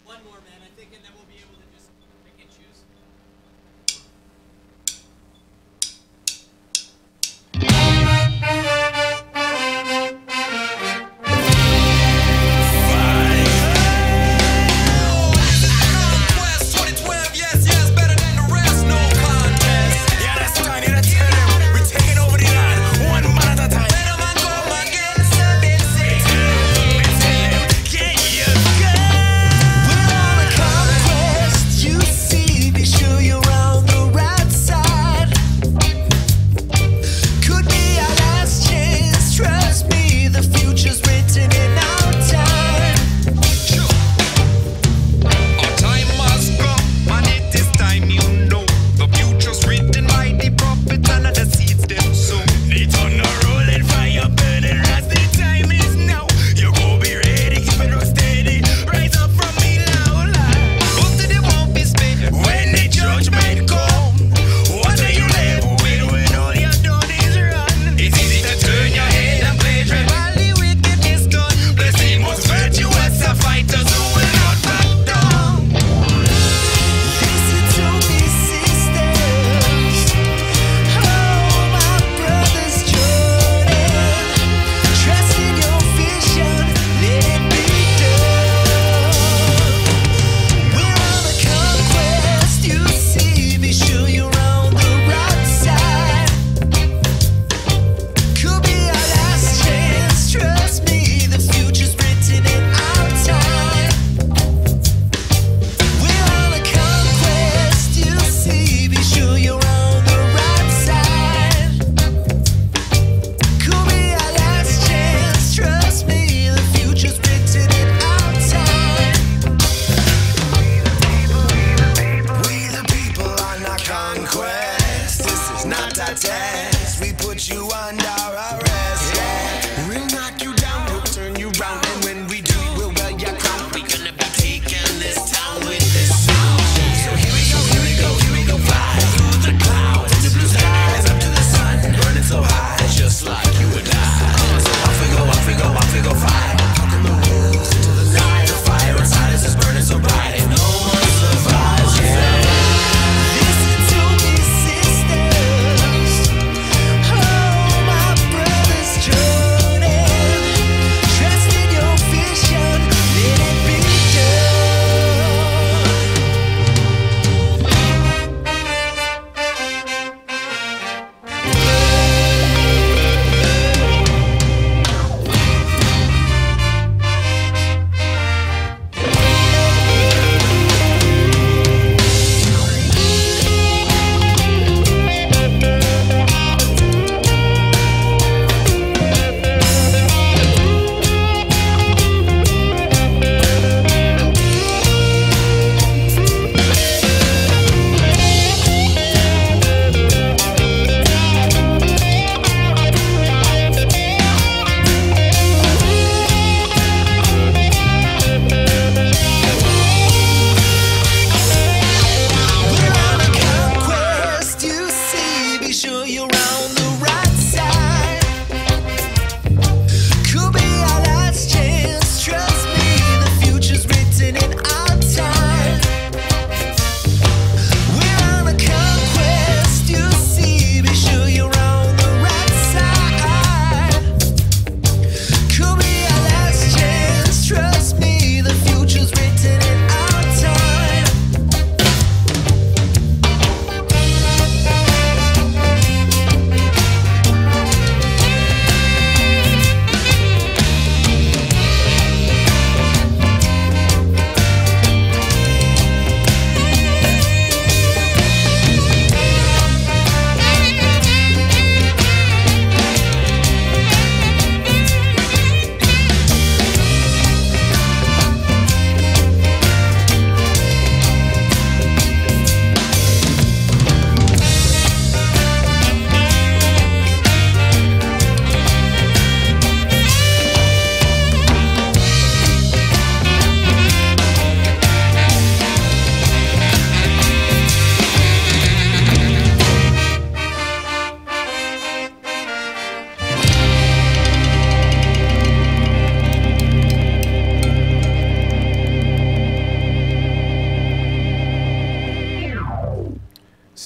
One more, man, I think, and then we'll be able to just pick and choose. Quest 2012, yes, yes, better than the rest, no contest. Yeah, that's tiny, that's him. We're taking over the line, one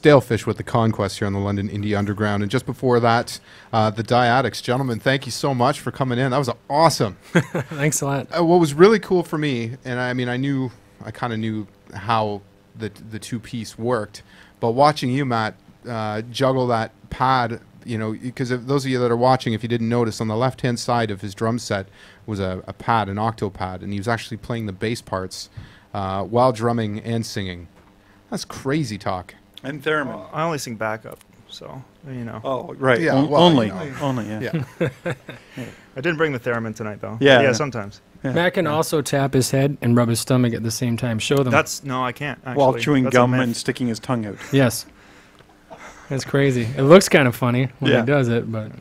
Stalefish with the Conquest here on the London Indie Underground. And just before that, the Diaddicts. Gentlemen, thank you so much for coming in. That was awesome. Thanks a lot. What was really cool for me, and I mean, I kind of knew how the two-piece worked, but watching you, Matt, juggle that pad, you know, because those of you that are watching, if you didn't notice, on the left-hand side of his drum set was a pad, an octo pad, and he was actually playing the bass parts while drumming and singing. That's crazy talk. And theremin. I only sing backup, so you know. Oh, right. Yeah, well, only. you know. Only, yeah. I didn't bring the theremin tonight, though. Yeah. Yeah, sometimes. Matt can also tap his head and rub his stomach at the same time. Show them. No, I can't. Actually. While chewing That's a gum myth. and sticking his tongue out. Yes. That's crazy. It looks kind of funny when Yeah. he does it, but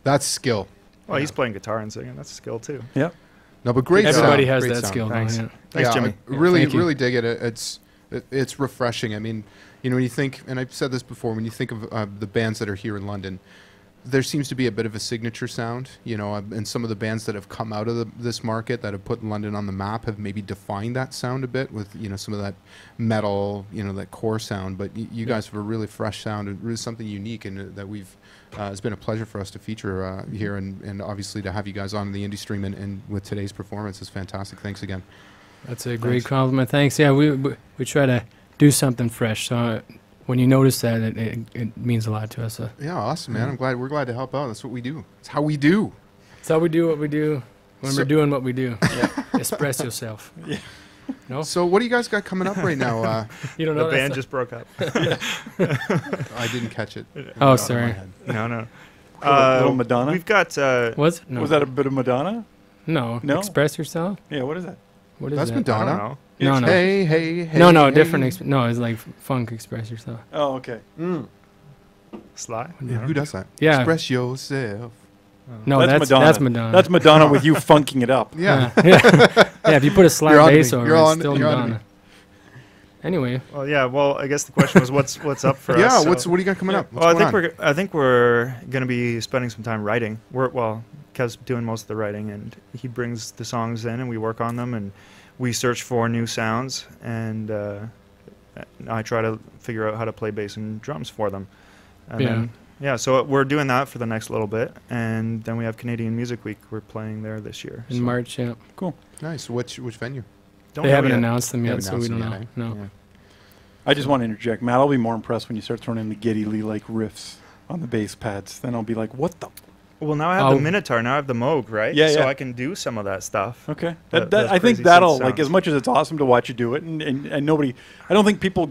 That's skill. Well, he's playing guitar and singing. That's a skill too. Yeah. No, but great everybody sound. has Great that sound. skill. Thanks. Though, yeah. Thanks, Jimmy. I really, Thank you. really dig it. It's refreshing. I mean, you know, when you think, and I've said this before, when you think of the bands that are here in London, there seems to be a bit of a signature sound, you know, and some of the bands that have come out of this market that have put London on the map have maybe defined that sound a bit with, you know, some of that metal, you know, that core sound. But you guys have a really fresh sound and really something unique, and that we've. It's been a pleasure for us to feature here, and obviously to have you guys on the Indie Stream and with today's performance is fantastic. Thanks again. That's a great compliment. Thanks. Yeah, we try to do something fresh. So when you notice that, it means a lot to us. Yeah, awesome, man. We're glad to help out. That's what we do. It's how we do. It's how we do what we do when So- we're doing what we do. Express yourself. Yeah. No? So what do you guys got coming up right now? You don't The know band just broke up. I didn't catch it. Oh, sorry. No. Little Madonna? We've got. Was it? No. Was that a bit of Madonna? No. No? Express yourself? Yeah, what is that? What is That's that? I Madonna. don't know. No, no. Hey, hey, hey. No, hey. different. No, it's like funk. Express yourself. Oh, okay. Sly. Yeah, who does that? Yeah. Express yourself. No, that's Madonna. That's Madonna with you funking it up. Yeah. Yeah, if you put a You're slap on to bass me. over You're it, on- it's still you're on to Madonna. Anyway, Well, yeah. Well, I guess the question was what's up for Yeah. us. so- What do you got coming up? Well, What's going on? I think we're going to be spending some time writing. Kev's doing most of the writing, and he brings the songs in, and we work on them, and we search for new sounds, and I try to figure out how to play bass and drums for them. And Yeah. then, so we're doing that for the next little bit, and then we have Canadian Music Week. We're playing there this year. in so March, yeah. Nice. Which venue? don't They know haven't yet. announced them They yet, haven't so we don't announced know. them yet, No. I just want to interject. Matt, I'll be more impressed when you start throwing in the Geddy Lee like riffs on the bass pads. Then I'll be like, what the? Well, now I have Oh. the Minotaur. Now I have the Moog, right? Yeah, So yeah. I can do some of that stuff. Okay. Those I think crazy that'll, synth like, as sounds. much as it's awesome to watch you do it, and nobody, I don't think people,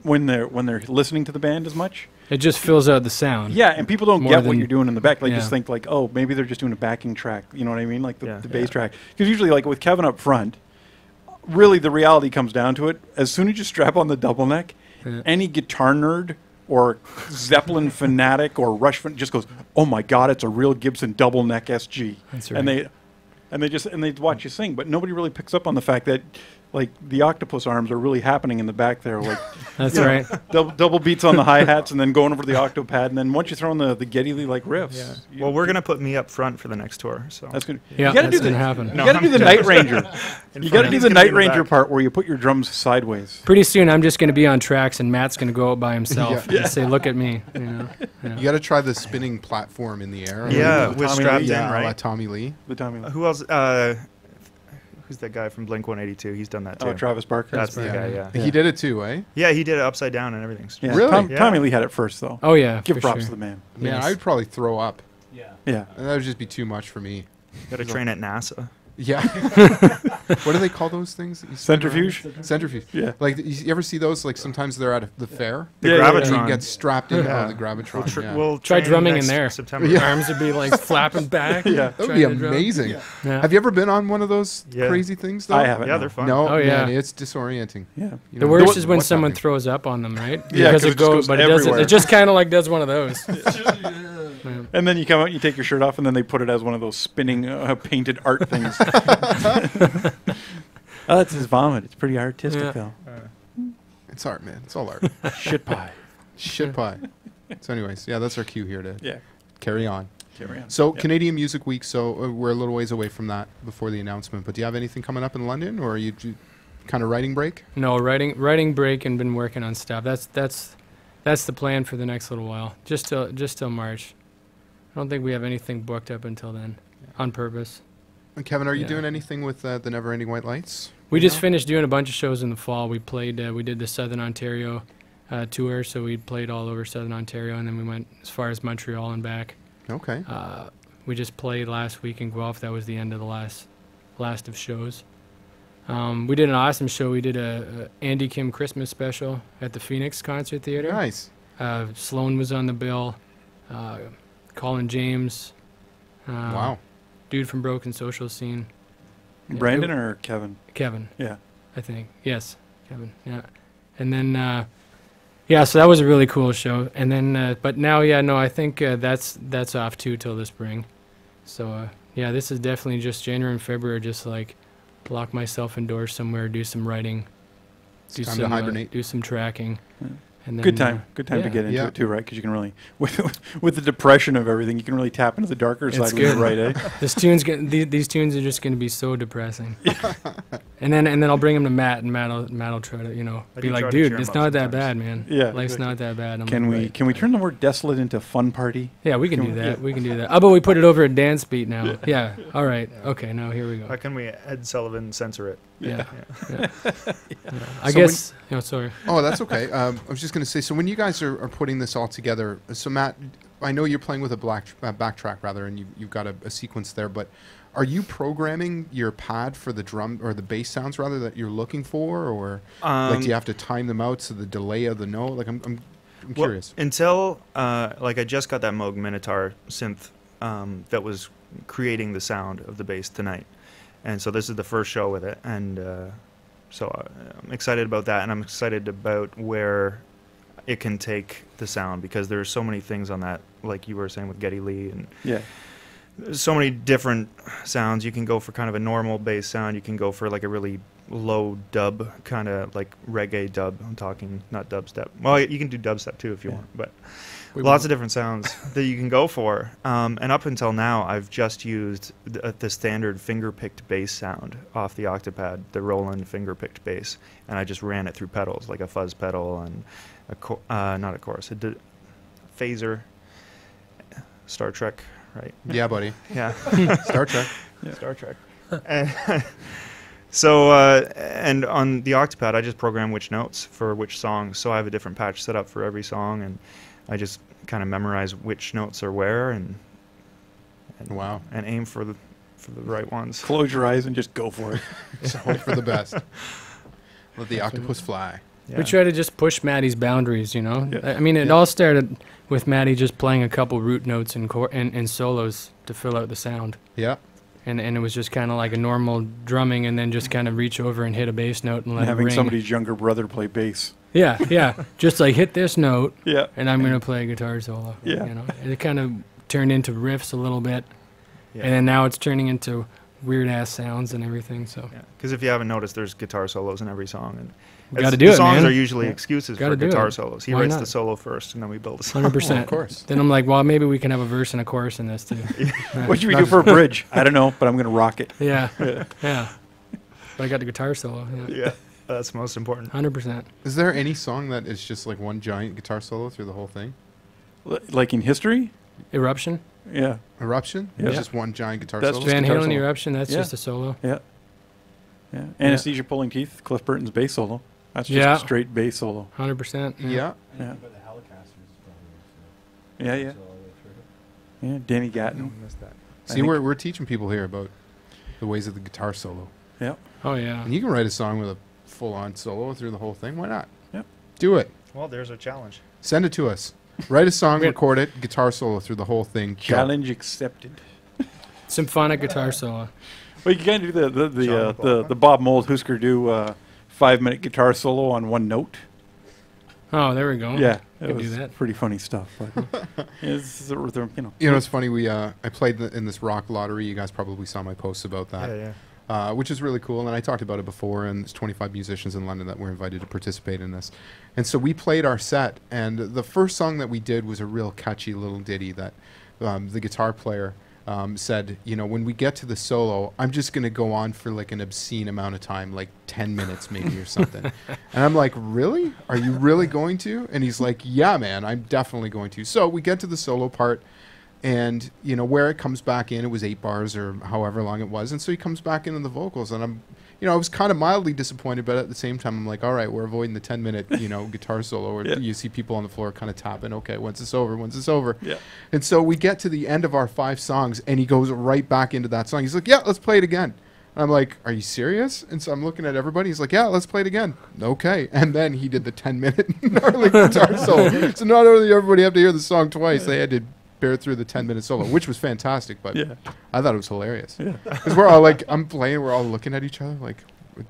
when they're listening to the band as much, It just fills out the sound. yeah, and people don't More get what than- you're doing in the back. They yeah. just think like, oh, maybe they're just doing a backing track. You know what I mean? Like the Yeah. bass track. Because usually, like with Kevin up front, really the reality comes down to it. As soon as you strap on the double neck, Yeah. any guitar nerd or Zeppelin fanatic or Rush fan just goes, oh my God, it's a real Gibson double neck SG. That's And right. they watch you sing, but nobody really picks up on the fact that like the octopus arms are really happening in the back there, like That's right. double beats on the hi hats, and then going over to the octo pad, and then once you throw in the Geddy Lee like riffs, Yeah. you- Well, we're gonna put me up front for the next tour. So that's good. Yeah, you gotta that's do the gonna happen. You No, gotta do I'm the kidding. Night Ranger. In You front. gotta do He's the gonna be Night in the Ranger back. part where you put your drums sideways. Pretty soon, I'm just going to be on tracks, and Matt's going to go out by himself Yeah. and say, "Look at me." You know? Yeah. You got to try the spinning platform in the air. Yeah, Tommy with Lee, strapped yeah, in, a la right? Tommy Lee. The Tommy. Who else? Who's that guy from Blink 182? He's done that too. Oh, Travis Barker. That's the Yeah. guy. Yeah. He did it too, eh? Yeah, he did it upside down and everything. Yeah. Really? Yeah. Tommy Lee had it first, though. Oh yeah, Give for props sure. to the man. Man, Yes. I would probably throw up. Yeah. And that would just be too much for me. Got to train at NASA. Yeah. What do they call those things? that you spin Centrifuge? around? Centrifuge. Yeah. Like, you ever see those? Like, sometimes they're at the fair. The Yeah, yeah, And Gravitron. you get strapped in Yeah. on the Gravitron. yeah. We'll Try train drumming in next there. September. Yeah. Arms would be like flapping back. Yeah. That would trying be to drum. amazing. Yeah. Have you ever been on one of those Yeah. crazy things, though? I haven't. Yeah, no. they're fun. No, Oh, yeah. man, it's disorienting. Yeah. You The know, worst what- is when what's someone happening? throws up on them, right? Yeah, 'cause it just goes but it doesn't. everywhere. It just kind of like does one of those. And then you come out and you take your shirt off, and then they put it as one of those spinning painted art things. Oh, that's his vomit. It's pretty artistic, Yeah. though. It's art, man. It's all art. Shit pie. Shit pie. So, anyways, yeah, that's our cue here to Yeah. carry on. Carry on. So, Yeah. Canadian Music Week. So, we're a little ways away from that before the announcement. But do you have anything coming up in London, or are you kind of writing break? No, writing break and been working on stuff. That's That's the plan for the next little while, just till March. I don't think we have anything booked up until then, on purpose. And Kevin, are you Yeah. doing anything with the Never Ending White Lights? We just finished doing a bunch of shows in the fall. We played, we did the Southern Ontario tour, so we played all over Southern Ontario, and then we went as far as Montreal and back. Okay. We just played last week in Guelph. That was the end of the last of shows. We did an awesome show. We did a Andy Kim Christmas special at the Phoenix Concert Theater. Nice. Sloan was on the bill. Colin James. Wow. Dude from Broken Social Scene. Yeah, Brandon or Kevin? Kevin, Yeah. I think. Yes, Kevin. Yeah. And then, yeah, so that was a really cool show. And then, but now, yeah, no, I think that's off too till the spring. So, yeah, this is definitely just January and February, just like lock myself indoors somewhere, do some writing, It's time to hibernate. do some tracking. Yeah. And then, Good time. Good time to yeah. get into Yeah. it too, right? Because you can really, with the depression of everything, you can really tap into the darker It's side when good. you're right, eh? These tunes are just going to be so depressing. and then I'll bring them to Matt, and Matt'll try to I be do like, try to dude, cheer it's 'em not up that sometimes." bad, man. Yeah, Life's exactly. not that bad. I'm Can like, we "Right." can we turn the word desolate into fun party? Yeah, we can Can do we- that. yeah. We can do that. How about we put it over a dance beat now? Yeah. All right. Okay. Now here we go. How can we Ed Sullivan censor it? Yeah. Yeah. I So guess. No, sorry. Oh, that's okay. I was just going to say, so when you guys are putting this all together, so Matt, I know you're playing with a backtrack rather, and you've got a sequence there, but are you programming your pad for the drum or the bass sounds rather that you're looking for, or like do you have to time them out so the delay of the note? Like I'm Well, curious. until like I just got that Moog Minotaur synth that was creating the sound of the bass tonight, and so this is the first show with it, and so I'm excited about that, and I'm excited about where it can take the sound because there's so many things on that, like you were saying with Geddy Lee, and Yeah. there's so many different sounds. You can go for kind of a normal bass sound. You can go for like a really low dub, kind of like reggae dub. I'm talking not dubstep. Well, you can do dubstep too if you Yeah. want, but Wait, lots what? of different sounds that you can go for. And up until now, I've just used the standard finger-picked bass sound off the Octopad, the Roland finger-picked bass, and I just ran it through pedals, like a fuzz pedal and not a chorus, a phaser, Star Trek, right? Yeah, buddy. Yeah. Star Trek. Star Trek. And so, and on the Octopad, I just program which notes for which songs. So I have a different patch set up for every song, and I just kind of memorize which notes are where, and Wow. and aim for the right ones. Close your eyes and just go for it. So hope for the best. Let the octopus fly. Yeah. We try to just push Maddie's boundaries, you know. Yeah. I mean, it Yeah. all started with Maddie just playing a couple root notes and solos to fill out the sound, Yeah. and it was just kind of like a normal drumming, and then just kind of reach over and hit a bass note and let And it having ring. somebody's younger brother play bass. Yeah, yeah, just like hit this note, Yeah. and I'm gonna play a guitar solo. Yeah. You know, it kind of turned into riffs a little bit, Yeah. and then now it's turning into weird ass sounds and everything. So Because if you haven't noticed, there's guitar solos in every song, and we it's- got to do the it, songs man. are usually Yeah. excuses Gotta for do guitar it. solos. He Why writes not? the solo first, and then we build a song. 100%. Well, of course. Then I'm like, well, maybe we can have a verse and a chorus in this too. What should we do for a bridge? I don't know, but I'm going to rock it. Yeah, yeah. But I got the guitar solo. Yeah. Yeah, that's most important. 100%. Is there any song that is just like one giant guitar solo through the whole thing? Like in history? Eruption. Yeah. Eruption? Yeah. It's just one giant guitar That's solo? just Van guitar Halen solo. Eruption. That's Yeah. just a solo. Yeah. Yeah. Anesthesia Pulling Teeth, Cliff Burton's bass solo. That's just Yeah. a straight bass solo. 100%. Yeah. Yeah. Yeah, yeah. Yeah, Danny Gatton. Missed that. See, think- we're teaching people here about the ways of the guitar solo. Yeah. Oh yeah. And you can write a song with a full-on solo through the whole thing. Why not? Yep. Do it. Well, there's a challenge. Send it to us. Write a song, Wait. record it, guitar solo through the whole thing. Go. Challenge accepted. Symphonic guitar solo. Well, you can do the John McLaughlin. Bob Mould Husker Du 5-minute guitar solo on one note. Oh, there we go. Yeah, we it can was do that. pretty funny stuff. But it's, you know, You know, it's funny. I played in this rock lottery. You guys probably saw my posts about that. Yeah, yeah. Which is really cool. And I talked about it before, and there's 25 musicians in London that were invited to participate in this. And so we played our set, and the first song that we did was a real catchy little ditty that the guitar player said, you know, when we get to the solo, I'm just going to go on for like an obscene amount of time, like 10 minutes maybe or something. And I'm like, really? Are you really going to? And he's like, yeah, man, I'm definitely going to. So we get to the solo part, and, you know, where it comes back in, it was 8 bars or however long it was. And so he comes back into the vocals, and I'm, you know, I was kind of mildly disappointed, but at the same time, I'm like, all right, we're avoiding the 10-minute, you know, guitar solo where you see people on the floor kind of tapping, okay, once it's over, once it's over. Yeah. And so we get to the end of our 5 songs, and he goes right back into that song. He's like, yeah, let's play it again. And I'm like, are you serious? And so I'm looking at everybody. He's like, yeah, let's play it again. Okay. And then he did the 10-minute gnarly guitar solo. So not only did everybody have to hear the song twice, they had to bear through the 10-minute solo, which was fantastic, but I thought it was hilarious. Because we're all like, I'm playing, we're all looking at each other like,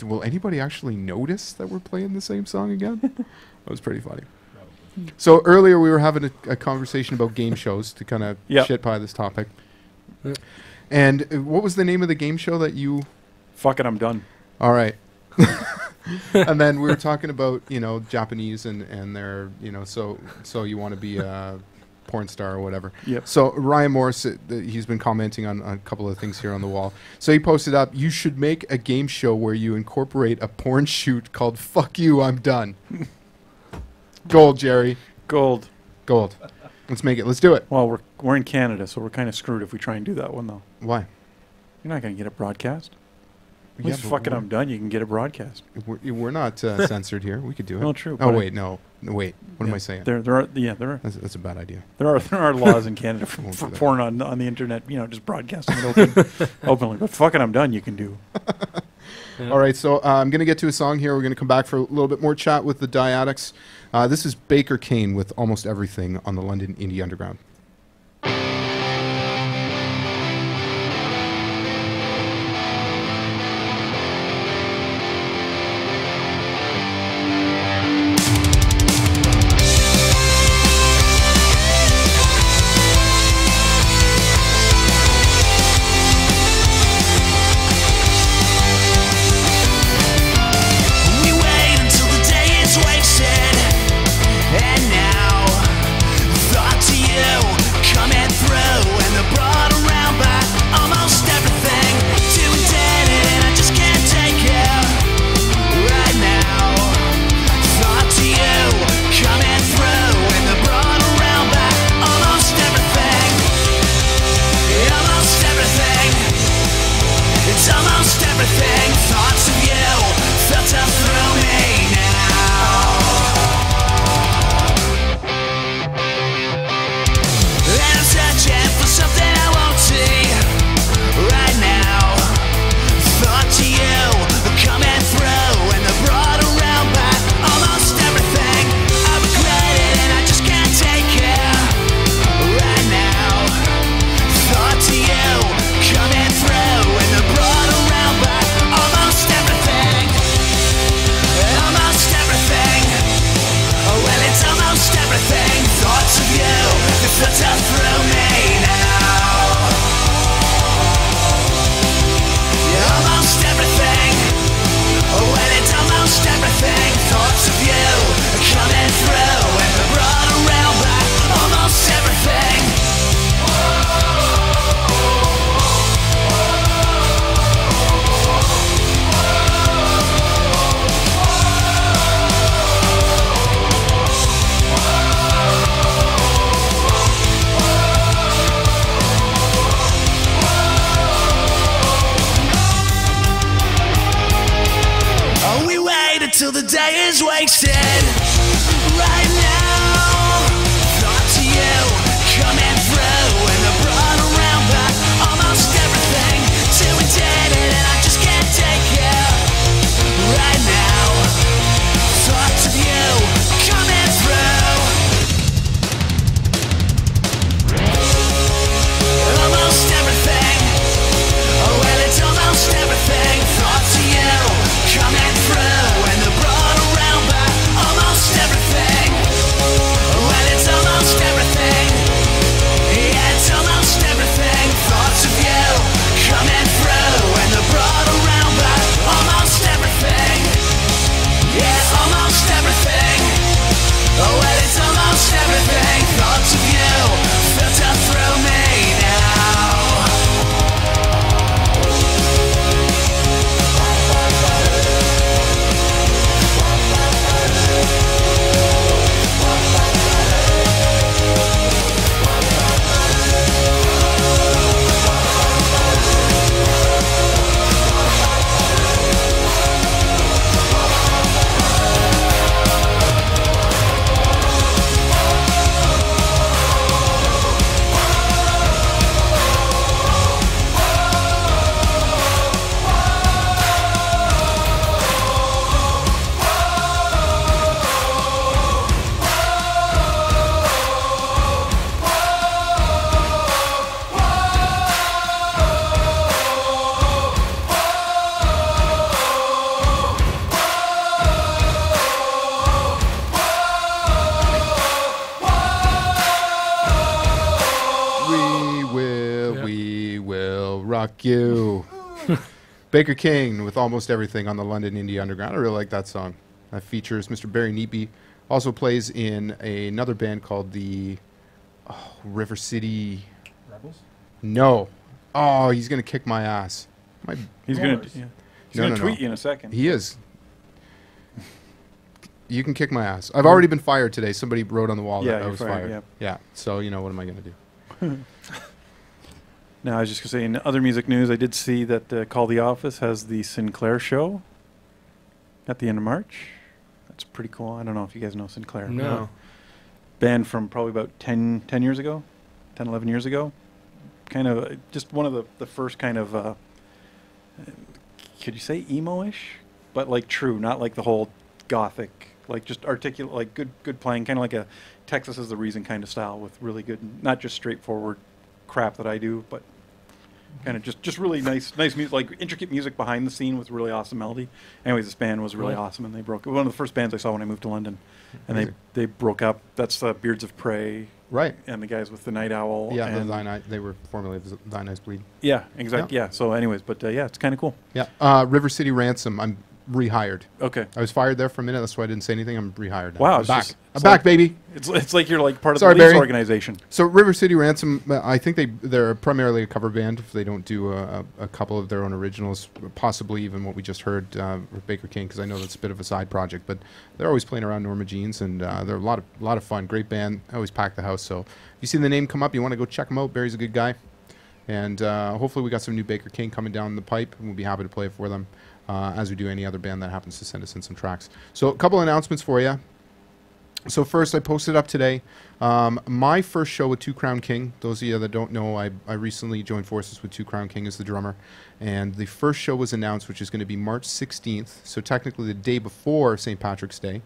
will anybody actually notice that we're playing the same song again? That was pretty funny. So earlier we were having a conversation about game shows to kind of shit pie this topic. And what was the name of the game show that you... Fuck it, I'm done. All right. And then we were talking about, you know, Japanese and their, you know, so you want to be a porn star or whatever. Yep. So Ryan Morris, he's been commenting on a couple of things here on the wall. So he posted up, you should make a game show where you incorporate a porn shoot called Fuck You, I'm Done. Gold, Jerry. Gold. Let's make it. Let's do it. Well, we're in Canada, so we're kind of screwed if we try and do that one, though. Why? You're not going to get it broadcast. At Yeah, least but fuck it, we're- I'm done. You can get it broadcast. We're not censored here. We could do it. No, true. Oh, but wait, no. Wait, what am I saying? There are That's a bad idea. there are laws in Canada Won't for do that. porn on the internet. You know, just broadcasting it openly. But fuck it, I'm done. You can do. All right, so I'm going to get to a song here. We're going to come back for a little bit more chat with the Diaddicts. This is Baker Kane with Almost Everything on the London Indie Underground. We wait until the day is wasted, and now thought to you coming through, and they're brought around by almost everything. Doing dead and I just can't take it right now. Thought to you coming through, and they're brought around by almost everything. Almost everything. It's almost everything. Thoughts of you filter through me now. And I'm searching for something I won't see right now. Thought to you coming through, and they're brought around by almost everything. I regret it and I just can't take it right now. Thought to you coming through, and they're brought around by almost everything. Almost everything. Oh, well, it's almost everything. Thoughts of you that filter through me now. Almost everything. Oh, well, it's almost everything. Thoughts of you coming through, and they're brought around by almost everything. Oh, we wait until the day is wasted. Right now, thought to you coming through, and they're brought around by almost everything. Doing dead and I just can't take it right now. Thoughts of you coming through. Almost everything. Oh, well, it's almost everything. Thoughts of you coming through, and they're brought around by rock you. Baker King with Almost Everything on the London Indie Underground. I really like that song. That features Mr. Barry Neepy. Also plays in another band called the River City Rebels? No. Oh, he's going to kick my ass. He's going to tweet you in a second. He is. You can kick my ass. I've already been fired today. Somebody wrote on the wall that I was fired. Yeah. So, what am I going to do? No, I was just going to say, in other music news, I did see that Call the Office has the Sinclair show at the end of March. That's pretty cool. I don't know if you guys know Sinclair. No. Band from probably about 10 years ago, 10, 11 years ago. Kind of just one of the first kind of, could you say emo-ish? But like true, not like the whole gothic, like just articulate, like good playing, kind of like a Texas is the Reason kind of style with really good, not just straightforward crap that I do, but kind of just really nice music, like intricate music behind the scene with really awesome melody. Anyways, this band was really awesome, and they broke. One of the first bands I saw when I moved to London, and they broke up. That's Beards of Prey, right? And the guys with the Night Owl. Yeah, and they were formerly Thine Eyes Bleed. Yeah, exactly. Yeah. So, anyways, but yeah, it's kind of cool. Yeah, River City Ransom. I'm rehired. Okay. I was fired there for a minute. That's why I didn't say anything. I'm rehired now. Wow, I'm back. I'm I'm back, baby. It's like you're like part of Sorry, the police Barry. organization. So River City Ransom, I think they're primarily a cover band. If they don't do a couple of their own originals, possibly even what we just heard with Baker King, because I know that's a bit of a side project. But they're always playing around Norma Jeans, and they're a lot of fun. Great band. I always pack the house. So if you see the name come up, you want to go check them out. Barry's a good guy, and hopefully we got some new Baker King coming down the pipe, and we'll be happy to play it for them. As we do any other band that happens to send us in some tracks. So a couple announcements for you. So first, I posted up today my first show with Two Crown King. Those of you that don't know, I recently joined forces with Two Crown King as the drummer. And the first show was announced, which is going to be March 16th. So technically the day before St. Patrick's Day.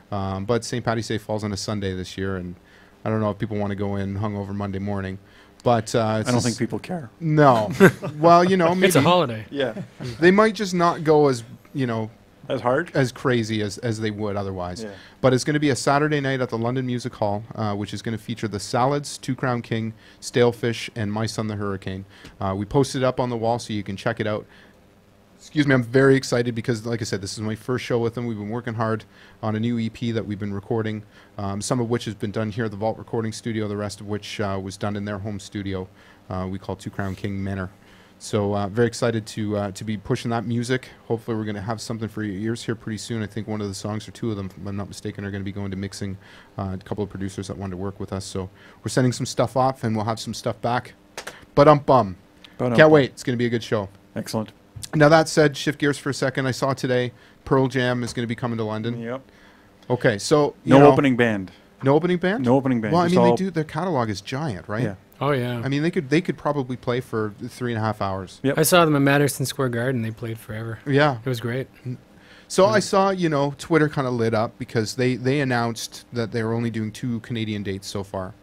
But St. Paddy's Day falls on a Sunday this year. And I don't know if people want to go in hungover Monday morning. But I don't think people care. No. Well, maybe. It's a holiday. Yeah. They might just not go as, as hard? As crazy as they would otherwise. Yeah. But it's going to be a Saturday night at the London Music Hall, which is going to feature the Salads, Two Crown King, Stalefish, and My Son the Hurricane. We posted it up on the wall so you can check it out. Excuse me, I'm very excited because, like I said, this is my first show with them. We've been working hard on a new EP that we've been recording, some of which has been done here at the Vault Recording Studio, the rest of which was done in their home studio we call Two Crown King Manor. So very excited to be pushing that music. Hopefully we're going to have something for your ears here pretty soon. I think one of the songs, or two of them, if I'm not mistaken, are going to be going to mixing. A couple of producers that wanted to work with us. So we're sending some stuff off, and we'll have some stuff back. But can't wait. It's going to be a good show. Excellent. Now that said, shift gears for a second. I saw today Pearl Jam is going to be coming to London. Yep. Okay, so no opening band. No opening band? No opening band. Well, I mean, they do. Their catalog is giant, right? Yeah. Oh yeah. I mean, they could probably play for 3.5 hours. Yep. I saw them at Madison Square Garden. They played forever. Yeah. It was great. So I saw, Twitter kind of lit up because they announced that they were only doing 2 Canadian dates so far.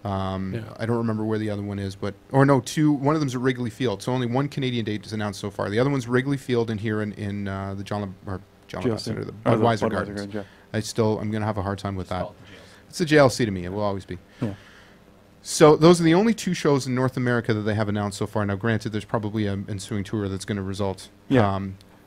I don't remember where the other one is, one of them's at Wrigley Field. So only 1 Canadian date is announced so far. The other one's Wrigley Field and here in the John LeBar Center, the Budweiser Gardens. Yeah. I'm going to have a hard time with that. It's a JLC to me. It will always be. Yeah. So those are the only 2 shows in North America that they have announced so far. Now, granted, there's probably an ensuing tour that's going to result. Yeah.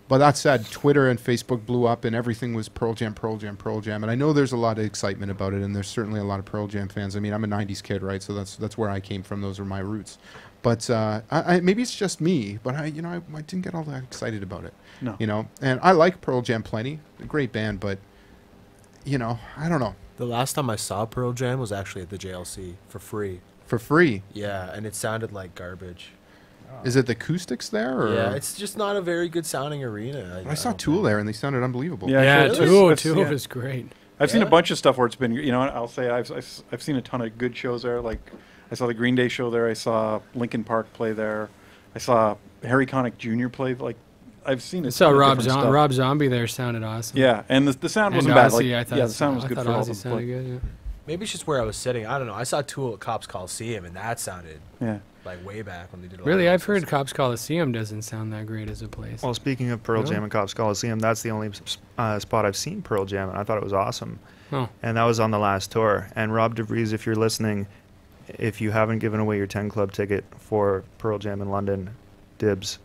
But that said, Twitter and Facebook blew up, and everything was Pearl Jam, Pearl Jam, Pearl Jam. And I know there's a lot of excitement about it, and there's certainly a lot of Pearl Jam fans. I mean, I'm a '90s kid, right? So that's where I came from. Those are my roots. But maybe it's just me, but I didn't get all that excited about it. No. And I like Pearl Jam plenty. A great band, but I don't know. The last time I saw Pearl Jam was actually at the JLC for free. For free? Yeah, and it sounded like garbage. Is it the acoustics there? Or? Yeah, it's just not a very good sounding arena. I saw Tool there, and they sounded unbelievable. Yeah, Tool was great. I've seen a bunch of stuff where it's been, I'll say I've seen a ton of good shows there. Like, I saw the Green Day show there. I saw Linkin Park play there. I saw Harry Connick Jr. play. Like, I've seen it. I saw Rob Zombie there. Sounded awesome. Yeah, and the sound wasn't bad. Like, the sound was good for all of them. Sounded good, yeah. Maybe it's just where I was sitting. I don't know. I saw Tool at Cops Coliseum, and that sounded like way back when they did. Really, I've heard Cops Coliseum doesn't sound that great as a place. Well, speaking of Pearl Jam and Cops Coliseum, that's the only spot I've seen Pearl Jam, and I thought it was awesome. Oh. And that was on the last tour. And Rob DeVries, if you're listening, if you haven't given away your 10 Club ticket for Pearl Jam in London, dibs.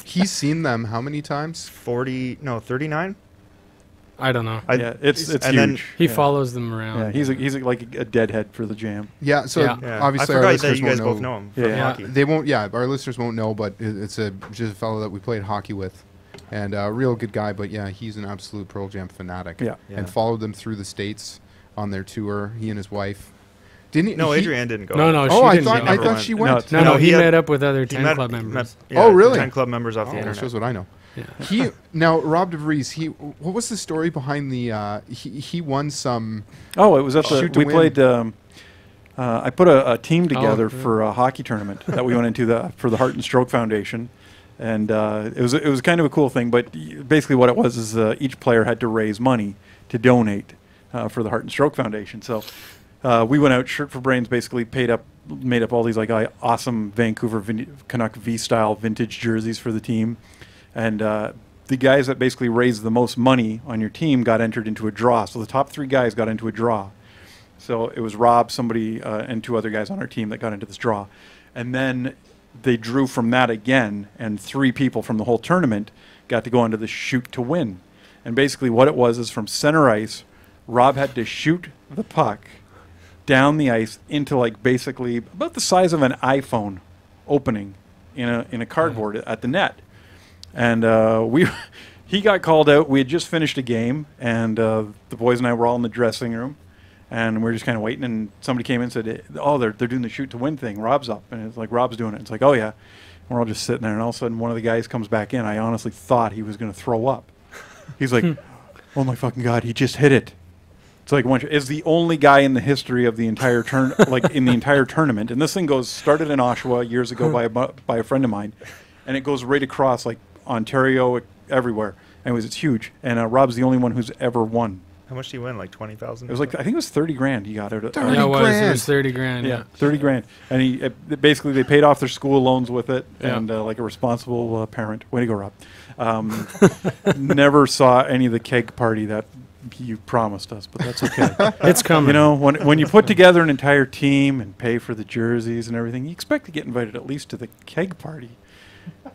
He's seen them how many times? 39. I don't know. Yeah, it's and huge. then He Yeah. follows them around. Yeah, he's like a deadhead for the Jam. Yeah, so Yeah. Yeah. obviously I our forgot that listeners you guys won't both know him Yeah. from Yeah. hockey. They won't. Yeah, our listeners won't know, but it's just a fellow that we played hockey with, and a real good guy. But yeah, he's an absolute Pearl Jam fanatic. Yeah. and Yeah. followed them through the states on their tour. He and his wife. Didn't he? No, he- Adrienne didn't go. No, no, Oh, she I didn't thought go. I Never thought went. she No, went. No, No, he he had- met up with other He 10 met- Club met- members. yeah, Oh, really? 10 club members off the Oh, internet. shows what I know. Yeah. He now Rob DeVries. What was the story behind the? He won some. Oh, it was at Shoot to we win. played. I put a team together yeah. for a hockey tournament that we went into for the Heart and Stroke Foundation, and it was kind of a cool thing. But basically, what it was is each player had to raise money to donate for the Heart and Stroke Foundation. So we went out, shirt for brains, basically made up all these like awesome Vancouver Canuck V style vintage jerseys for the team, and the guys that basically raised the most money on your team got entered into a draw. So the top 3 guys got into a draw. So it was Rob, somebody, and 2 other guys on our team that got into this draw. And then they drew from that again, and 3 people from the whole tournament got to go into the shoot to win. And basically what it was is from center ice, Rob had to shoot the puck down the ice into like basically about the size of an iPhone opening in a cardboard at the net. And he got called out. We had just finished a game, and the boys and I were all in the dressing room, and we were just kind of waiting. And somebody came in and said, "Oh, they're doing the shoot to win thing. Rob's up." And it's like Rob's doing it. It's like, "Oh yeah." And we're all just sitting there, and all of a sudden, one of the guys comes back in. I honestly thought he was going to throw up. He's like, "Oh my fucking god, he just hit it." It's like is the only guy in the history of the entire in the entire tournament. And this thing started in Oshawa years ago by a friend of mine, and it goes right across like Ontario, everywhere. Anyways, it's huge. And Rob's the only one who's ever won. How much did you win? Like 20,000? It was like I think it was 30 grand he got out of 30 Yeah, it was. It grand. was 30 grand. yeah, Yeah. 30 grand. And basically they paid off their school loans with it, Yeah. and like a responsible parent. Way to go, Rob. Never saw any of the keg party that you promised us, but that's okay. It's coming. You know, when you put together an entire team and pay for the jerseys and everything, you expect to get invited at least to the keg party.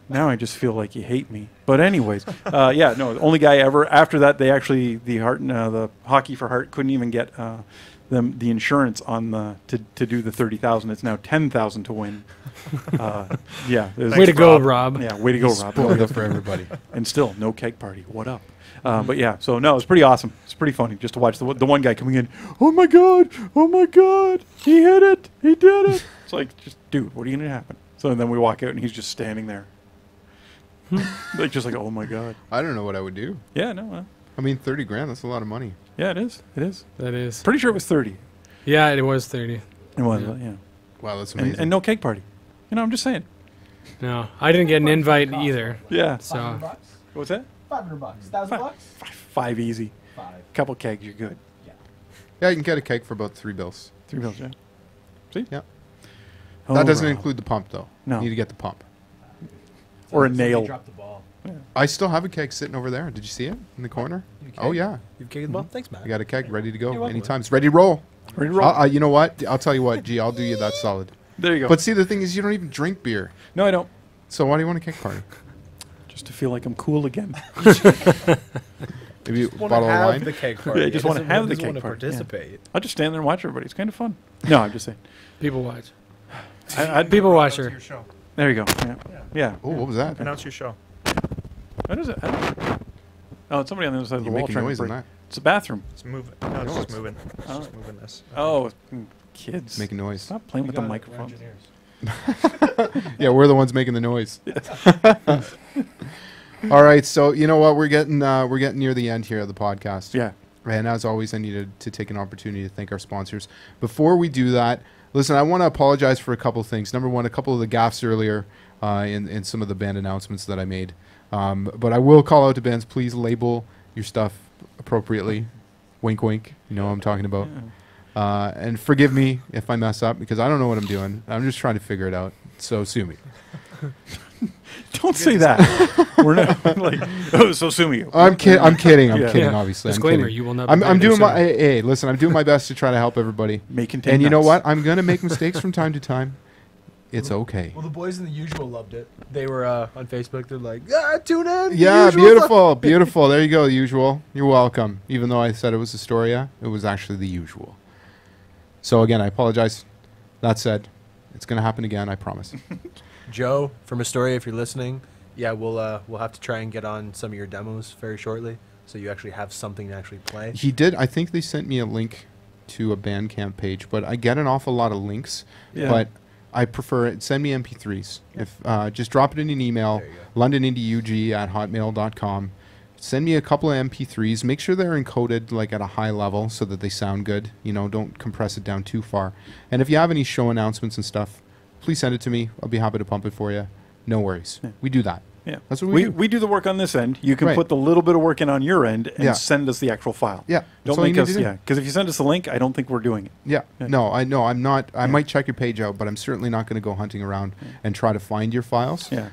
Now I just feel like you hate me. But anyways, yeah, no, the only guy ever. After that, they actually the Hockey for Heart couldn't even get the insurance on to do the 30,000. It's now 10,000 to win. Yeah, it was- Way to go, Rob. Yeah, way to go, Rob. Spoiled it for everybody. And still, no keg party. What up? But yeah, so no, it's pretty awesome. It's pretty funny just to watch the one guy coming in. Oh my god! He hit it! He did it! It's like, just dude, what are you gonna happen? So then we walk out and he's just standing there, like just like, oh my god. I don't know what I would do. Yeah, no, I mean, 30 grand. That's a lot of money. yeah, it is. It is. That is. Pretty sure it was 30. Yeah, it was 30. It was. Yeah. Yeah. Wow, that's amazing. And no cake party. You know, I'm just saying. No, I didn't get an invite either. Yeah. So $500. What's that? $500. $1,000. Five easy. 5. Couple kegs, you're good. Yeah, you can get a cake for about $3. 3 bills, yeah. See? Yeah. Oh, That doesn't Rob. include the pump, though. No. You need to get the pump. Or a nail. Drop the ball. I still have a keg sitting over there. Did you see it in the corner? Oh, yeah. You've kicked the ball? Thanks, man. I got a keg ready to You're go welcome. anytime. It's ready to roll. Ready to roll? You know what? I'll tell you what, G, I'll do you that solid. There you go. But see, the thing is, you don't even drink beer. No, I don't. So why do you want a keg party? Just to feel like I'm cool again. Maybe a Want to bottle of have wine? the keg party. Yeah, I just It wanna doesn't- have the doesn't keg wanna party, yeah. participate. I'll just stand there and watch everybody. It's kind of fun. No, I'm just saying. people watch. I'd People watcher. Your show. There you go. Yeah. Yeah. Oh, what was that? Announce your show. What is it? I don't know. Oh, it's somebody on the other side of the You're wall making trying noise to in break. that. It's a bathroom. It's moving. No, it's just moving. It's Oh. just moving this. Oh, kids. It's making noise. Stop playing with the microphone. Yeah, we're the ones making the noise. All right, so you know what? We're getting near the end here of the podcast. Yeah. And as always, I needed to take an opportunity to thank our sponsors. Before we do that, listen, I want to apologize for a couple of things. Number one, a couple of the gaffes earlier in some of the band announcements that I made. But I will call out to bands, please label your stuff appropriately. Wink, wink. You know what I'm talking about. And forgive me if I mess up, because I don't know what I'm doing. I'm just trying to figure it out. So sue me. Don't say that. We're not like. Oh, so sue me. I'm kidding. I'm kidding. I'm Yeah. kidding. Yeah. Obviously, Disclaimer: I'm kidding. you will not. I'm doing my. Hey, Hey, listen. I'm doing my best to try to help everybody. May contain And you know nuts. what? I'm gonna make mistakes from time to time. It's okay. Well, the boys in the usual loved it. They were on Facebook. They're like, tune in. The Yeah, Usual." beautiful, beautiful. There you go, usual. You're welcome. Even though I said it was Astoria, it was actually the usual. So again, I apologize. That said, it's going to happen again, I promise. Joe from Astoria, if you're listening, yeah, we'll have to try and get on some of your demos very shortly, so you actually have something to actually play. He did. I think they sent me a link to a Bandcamp page, but I get an awful lot of links. Yeah. But I prefer it. Send me MP3s. If just drop it in an email, londonindieug@hotmail.com. Send me a couple of MP3s. Make sure they're encoded like at a high level so that they sound good. You know, don't compress it down too far. And if you have any show announcements and stuff, please send it to me. I'll be happy to pump it for you. No worries. Yeah. We do that. Yeah, That's what we do. We do the work on this end. You can Right. put the little bit of work in on your end and Yeah. send us the actual file. Yeah, that's Don't all you make need us. to do. Yeah, because if you send us a link, I don't think we're doing it. Yeah. Yeah. No, I know. I'm not. I Yeah. might check your page out, but I'm certainly not going to go hunting around and try to find your files. Yeah.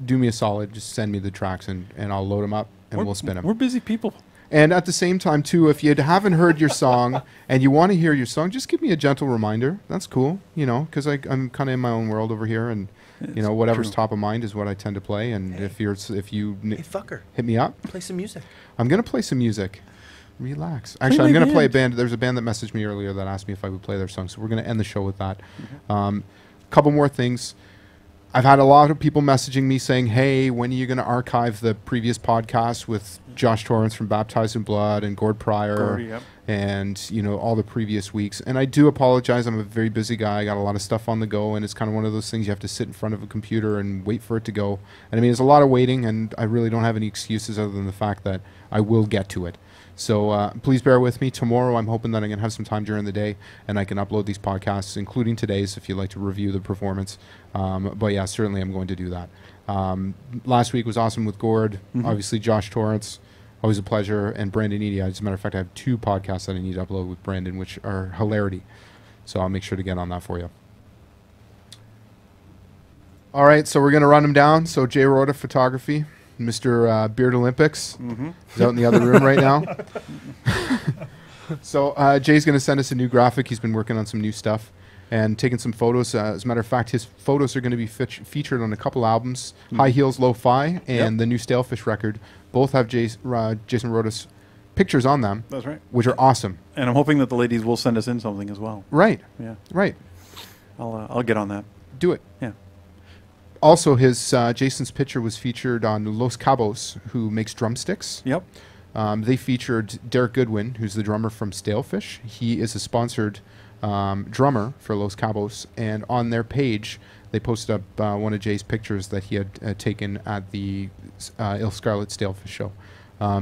Do me a solid. Just send me the tracks and I'll load them up and we'll spin them. We're busy people. And at the same time, too, if you haven't heard your song and you want to hear your song, just give me a gentle reminder. That's cool, you know, because I'm kind of in my own world over here, and you know whatever's true. top of mind is what I tend to play. And if you Hey, fucker, hit me up, play some music. I'm gonna play some music. Relax. Actually, I'm my gonna play a band. band. There's a band that messaged me earlier that asked me if I would play their song, so we're gonna end the show with that. Couple more things. I've had a lot of people messaging me saying, "Hey, when are you going to archive the previous podcast with Josh Torrance from Baptized in Blood and Gord Pryor Gordy, yep. and you know all the previous weeks?" And I do apologize. I'm a very busy guy. I got a lot of stuff on the go, and it's kind of one of those things you have to sit in front of a computer and wait for it to go. And I mean, there's a lot of waiting, and I really don't have any excuses other than the fact that I will get to it. So please bear with me. Tomorrow, I'm hoping that I'm going to have some time during the day and I can upload these podcasts, including today's, if you'd like to review the performance. But yeah, certainly I'm going to do that. Last week was awesome with Gord. Obviously, Josh Torrance, always a pleasure. And Brandon Eady. As a matter of fact, I have 2 podcasts that I need to upload with Brandon, which are hilarity. So I'll make sure to get on that for you. All right, so we're going to run them down. So Jay Rhoda Photography. Mr. Beard Olympics is out in the other room right now. So Jay's going to send us a new graphic. He's been working on some new stuff and taking some photos. As a matter of fact, his photos are going to be featured on a couple albums, High Heels Lo-Fi and the new Stalefish record. Both have Jason Rhoda's pictures on them. That's right. Which are awesome. And I'm hoping that the ladies will send us in something as well. Right. Yeah. Right. I'll get on that. Do it. Yeah. Also, Jason's picture was featured on Los Cabos, who makes drumsticks. Yep. They featured Derek Goodwin, who's the drummer from Stalefish. He is a sponsored drummer for Los Cabos, and on their page, they posted up one of Jay's pictures that he had taken at the Il Scarlet Stalefish show.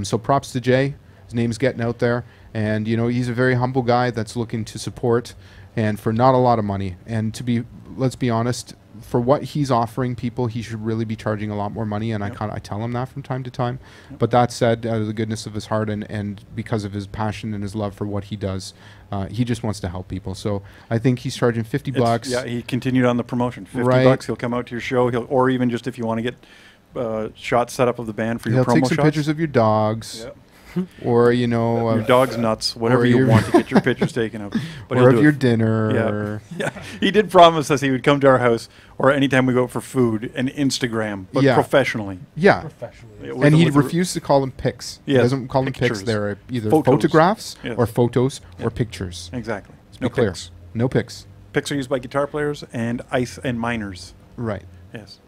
So props to Jay. His name's getting out there, and you know he's a very humble guy that's looking to support, and for not a lot of money. And let's be honest, for what he's offering people, he should really be charging a lot more money, and I tell him that from time to time. But that said, out of the goodness of his heart and because of his passion and his love for what he does, he just wants to help people. So I think he's charging $50. Yeah, he continued on the promotion. $50. Right. He'll come out to your show. Or even just if you want to get shots set up of the band for your He'll promo take some shots. pictures of your dogs. Yep. Or you know, your dog's nuts, whatever you want to get your pictures taken of. But or he'll of do your it. dinner. Yeah. He did promise us he would come to our house or anytime we go out for food and Instagram, but professionally. Yeah. Professionally. And he refused to call them pics. Yeah. He doesn't call them pics. Pictures. They're either Photos. photographs Yes. or photos Yeah. or pictures. Exactly. Let's No be clear. pics. No pics. Pics are used by guitar players and ice and miners. Right. Yes.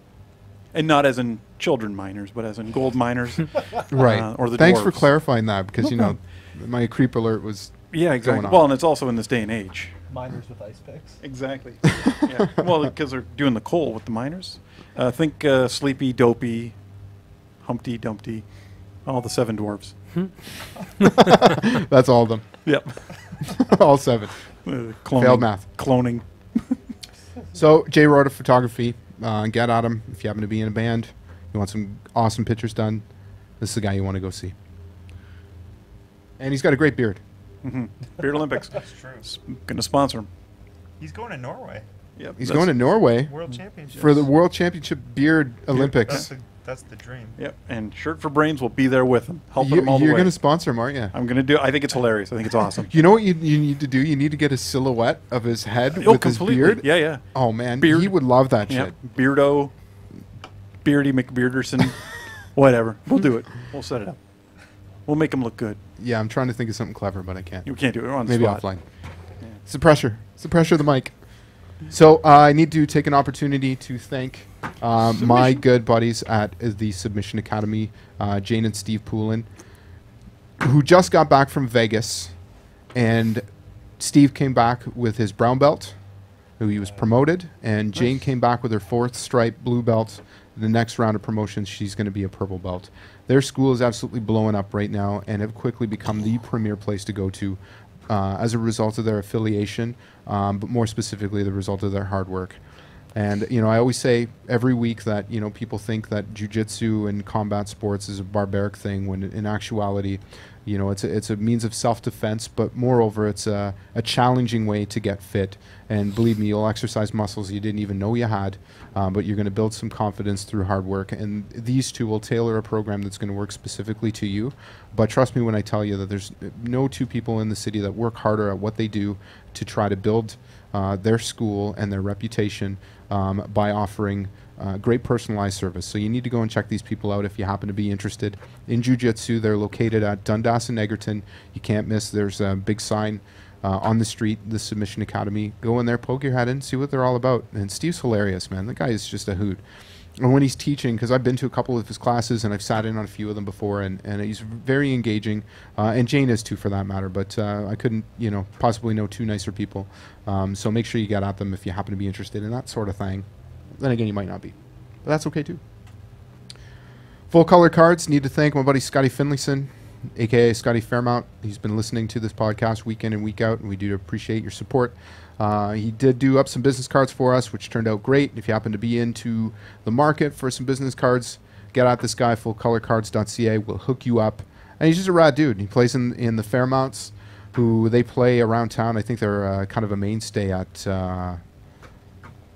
And not as in children miners, but as in gold miners. Right. Or the Thanks dwarves. for clarifying that because, No you know, problem. my creep alert was Yeah, exactly. going on. Well, and it's also in this day and age. Miners with ice picks. Exactly. Yeah. Well, because they're doing the coal with the miners. Think Sleepy, Dopey, Humpty, Dumpty, all the 7 dwarves. That's all of them. Yep. All 7. Cloning, Failed math. Cloning. So, Jay Rhoda Photography. Get at him if you happen to be in a band. You want some awesome pictures done. This is the guy you want to go see. And he's got a great beard. Beard Olympics. That's true. Going to sponsor him. He's going to Norway. Yep. He's going to Norway World Championships. for the World Championship Beard Olympics. That's the dream. Yep. And Shirt for Brains will be there with him, helping him all the You're way. going to sponsor him, aren't you? I'm going to do. I think it's hilarious. I think it's awesome. You know what you need to do? You need to get a silhouette of his head Oh, with his completely. beard. Yeah, yeah. Oh man, Beard. he would love that Yep. shit. Beardo, Beardy McBearderson, whatever. We'll do it. We'll set it up. We'll make him look good. Yeah, I'm trying to think of something clever, but I can't. You can't do it. We're on the Maybe spot. offline. It's the pressure. It's the pressure of the mic. So I need to take an opportunity to thank my good buddies at the Submission Academy, Jane and Steve Poulin, who just got back from Vegas, and Steve came back with his brown belt, who he was promoted, and Jane came back with her 4th stripe blue belt. The next round of promotions, she's going to be a purple belt. Their school is absolutely blowing up right now and have quickly become the premier place to go to as a result of their affiliation, but more specifically the result of their hard work. And, you know, I always say every week that, you know, people think that jiu-jitsu and combat sports is a barbaric thing when in actuality, you know, it's a means of self-defense, but moreover, it's a challenging way to get fit. And believe me, you'll exercise muscles you didn't even know you had, but you're going to build some confidence through hard work. And these two will tailor a program that's going to work specifically to you. But trust me when I tell you that there's no two people in the city that work harder at what they do to try to build their school and their reputation by offering great personalized service. So you need to go and check these people out if you happen to be interested in jiu-jitsu. They're located at Dundas and Egerton. You can't miss. There's a big sign on the street, the Submission Academy. Go in there, poke your head in, see what they're all about. And Steve's hilarious, man. The guy is just a hoot. And when he's teaching, because I've been to a couple of his classes and I've sat in on a few of them before, and he's very engaging, and Jane is too for that matter, but I couldn't, you know, possibly know two nicer people. So make sure you get at them if you happen to be interested in that sort of thing. Then again, you might not be, but that's okay too. Full color cards, need to thank my buddy Scotty Finlayson, aka Scotty Fairmount. He's been listening to this podcast week in and week out, and we do appreciate your support. He did do up some business cards for us, which turned out great. If you happen to be into the market for some business cards, get at this guy, fullcolorcards.ca. We'll hook you up. And he's just a rad dude. He plays in the Fairmounts, who they play around town. I think they're kind of a mainstay at,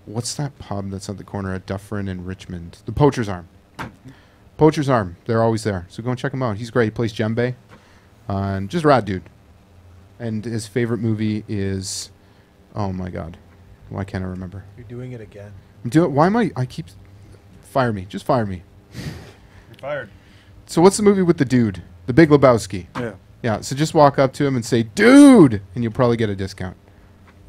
what's that pub that's at the corner at Dufferin and Richmond? The Poacher's Arm. Poacher's Arm. They're always there. So go and check him out. He's great. He plays djembe. And just a rad dude. And his favorite movie is... Oh my God, why can't I remember? You're doing it again. Why am I keep... Fire me. Just fire me. You're fired. So what's the movie with the dude? The Big Lebowski. Yeah. Yeah, so just walk up to him and say, dude! And you'll probably get a discount.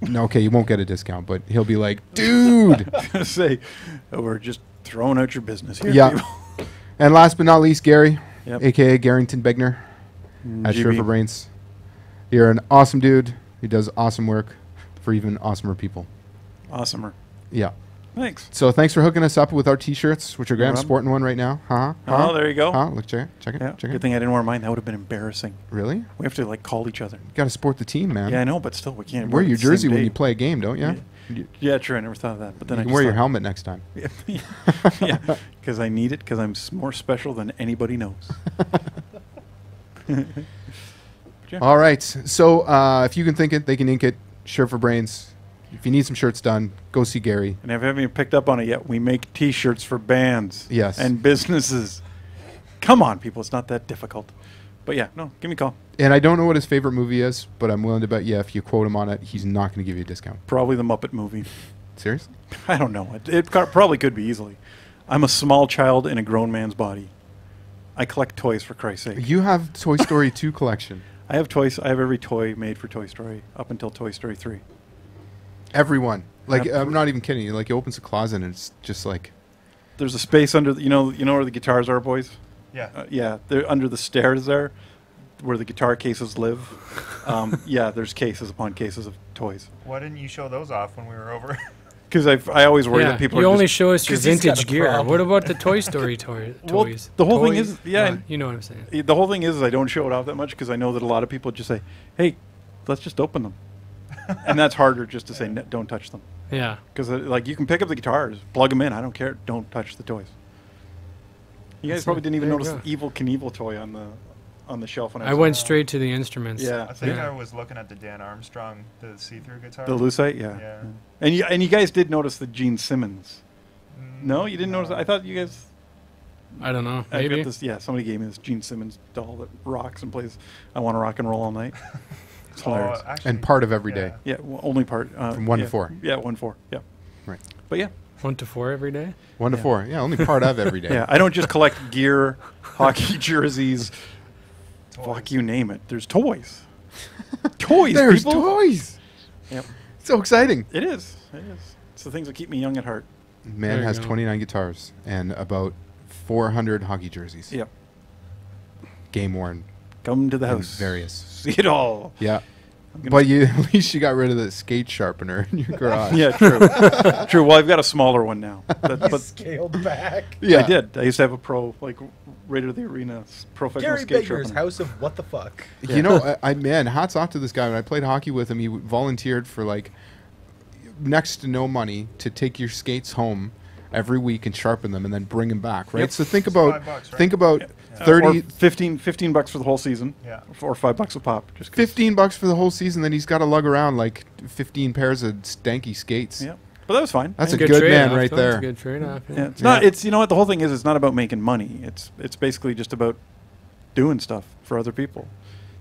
No, okay, you won't get a discount, but he'll be like, dude! Say, oh, we're just throwing out your business here. Yeah. people. And last but not least, Gary, Yep. a.k.a. Garrington Begner, at GB. Sure for Brains. You're an awesome dude. He does awesome work for even awesomer people. Awesomer. Yeah. Thanks. So thanks for hooking us up with our T-shirts, which are great. I'm problem. sporting one right now. Oh, there you go. Look, check it. Yeah. Check Good it. thing I didn't wear mine. That would have been embarrassing. Really? We have to like call each other. You got to support the team, man. Yeah, I know, but still, we can't Wear it your the same jersey when day. you play a game, don't you? Yeah, true. I never thought of that. But then You I can just wear your thought- helmet next time. Yeah, because I need it because I'm more special than anybody knows. Yeah. All right. So if you can think it, they can ink it. Shirt for Brains. If you need some shirts done, go see Gary. And if you haven't even picked up on it yet, we make T-shirts for bands. Yes. And businesses. Come on, people. It's not that difficult. But yeah, no, give me a call. And I don't know what his favorite movie is, but I'm willing to bet, if you quote him on it, he's not going to give you a discount. Probably the Muppet movie. Serious? I don't know. Probably could be easily. I'm a small child in a grown man's body. I collect toys, for Christ's sake. You have Toy Story 2 collection. I have toys. I have every toy made for Toy Story up until Toy Story 3. Everyone. Like, Yep. I'm not even kidding you. Like, he opens a closet and it's just like... There's a space under, you know where the guitars are, boys? Yeah. Yeah, they're under the stairs there, where the guitar cases live. Yeah, there's cases upon cases of toys. Why didn't you show those off when we were over? Because I always worry Yeah, that people you are only just, show us your 'cause he's got vintage a gear. problem. What about the Toy Story toys? Well, the whole thing Toys? is- yeah, You know what I'm saying. the whole thing is I don't show it off that much because I know that a lot of people just say, "Hey, let's just open them," and that's harder just to say, "Don't touch them," Yeah. because like you can pick up the guitars, plug them in. I don't care. Don't touch the toys. You guys That's probably it. didn't even There you notice the Evil Knievel toy on the shelf when I went straight to the instruments. Yeah. I think Yeah. I was looking at the Dan Armstrong, the see-through guitar. The Lucite, yeah. Yeah. And you guys did notice the Gene Simmons. No, you didn't notice that? I thought you guys... I don't know. I've Maybe. got this. Yeah, somebody gave me this Gene Simmons doll that rocks and plays "I Want to Rock and Roll All Night." It's hilarious. And part of every day. Yeah, well, only part. From 1 to yeah. 4. Yeah, 1 to 4. Yeah. Right. But yeah. 1 to 4 every day. 1 to 4. Yeah, only part of every day. Yeah, I don't just collect gear, hockey jerseys. Fuck, you name it. There's toys. Toys, There's people. toys. Yep. So exciting. It is. It is. It's the things that keep me young at heart. Man There you has go. 29 guitars and about 400 hockey jerseys. Yep. Game worn. Come to the and house. various. See it all. Yeah. gonna- But you at least you got rid of the skate sharpener in your garage. Yeah, true. True. Well, I've got a smaller one now. But Scaled back. Yeah. I did. I used to have a pro, like, right at the arena, professional Gary skate Bigger's sharpener. House of What the Fuck. You know, man, hats off to this guy. When I played hockey with him, he volunteered for like next to no money to take your skates home every week and sharpen them and then bring them back. Right. Yep. So think about $5, right? think about Or 30, 15 bucks for the whole season. Yeah. Or $5 a pop. Just 'cause- 15 bucks for the whole season. Then he's got to lug around like 15 pairs of stanky skates. Yeah. But that was fine. That's a Good good man trade-off, right though. there. It's a good trade-off. Yeah, it's not. It's you know what the whole thing is. It's not about making money. It's basically just about doing stuff for other people.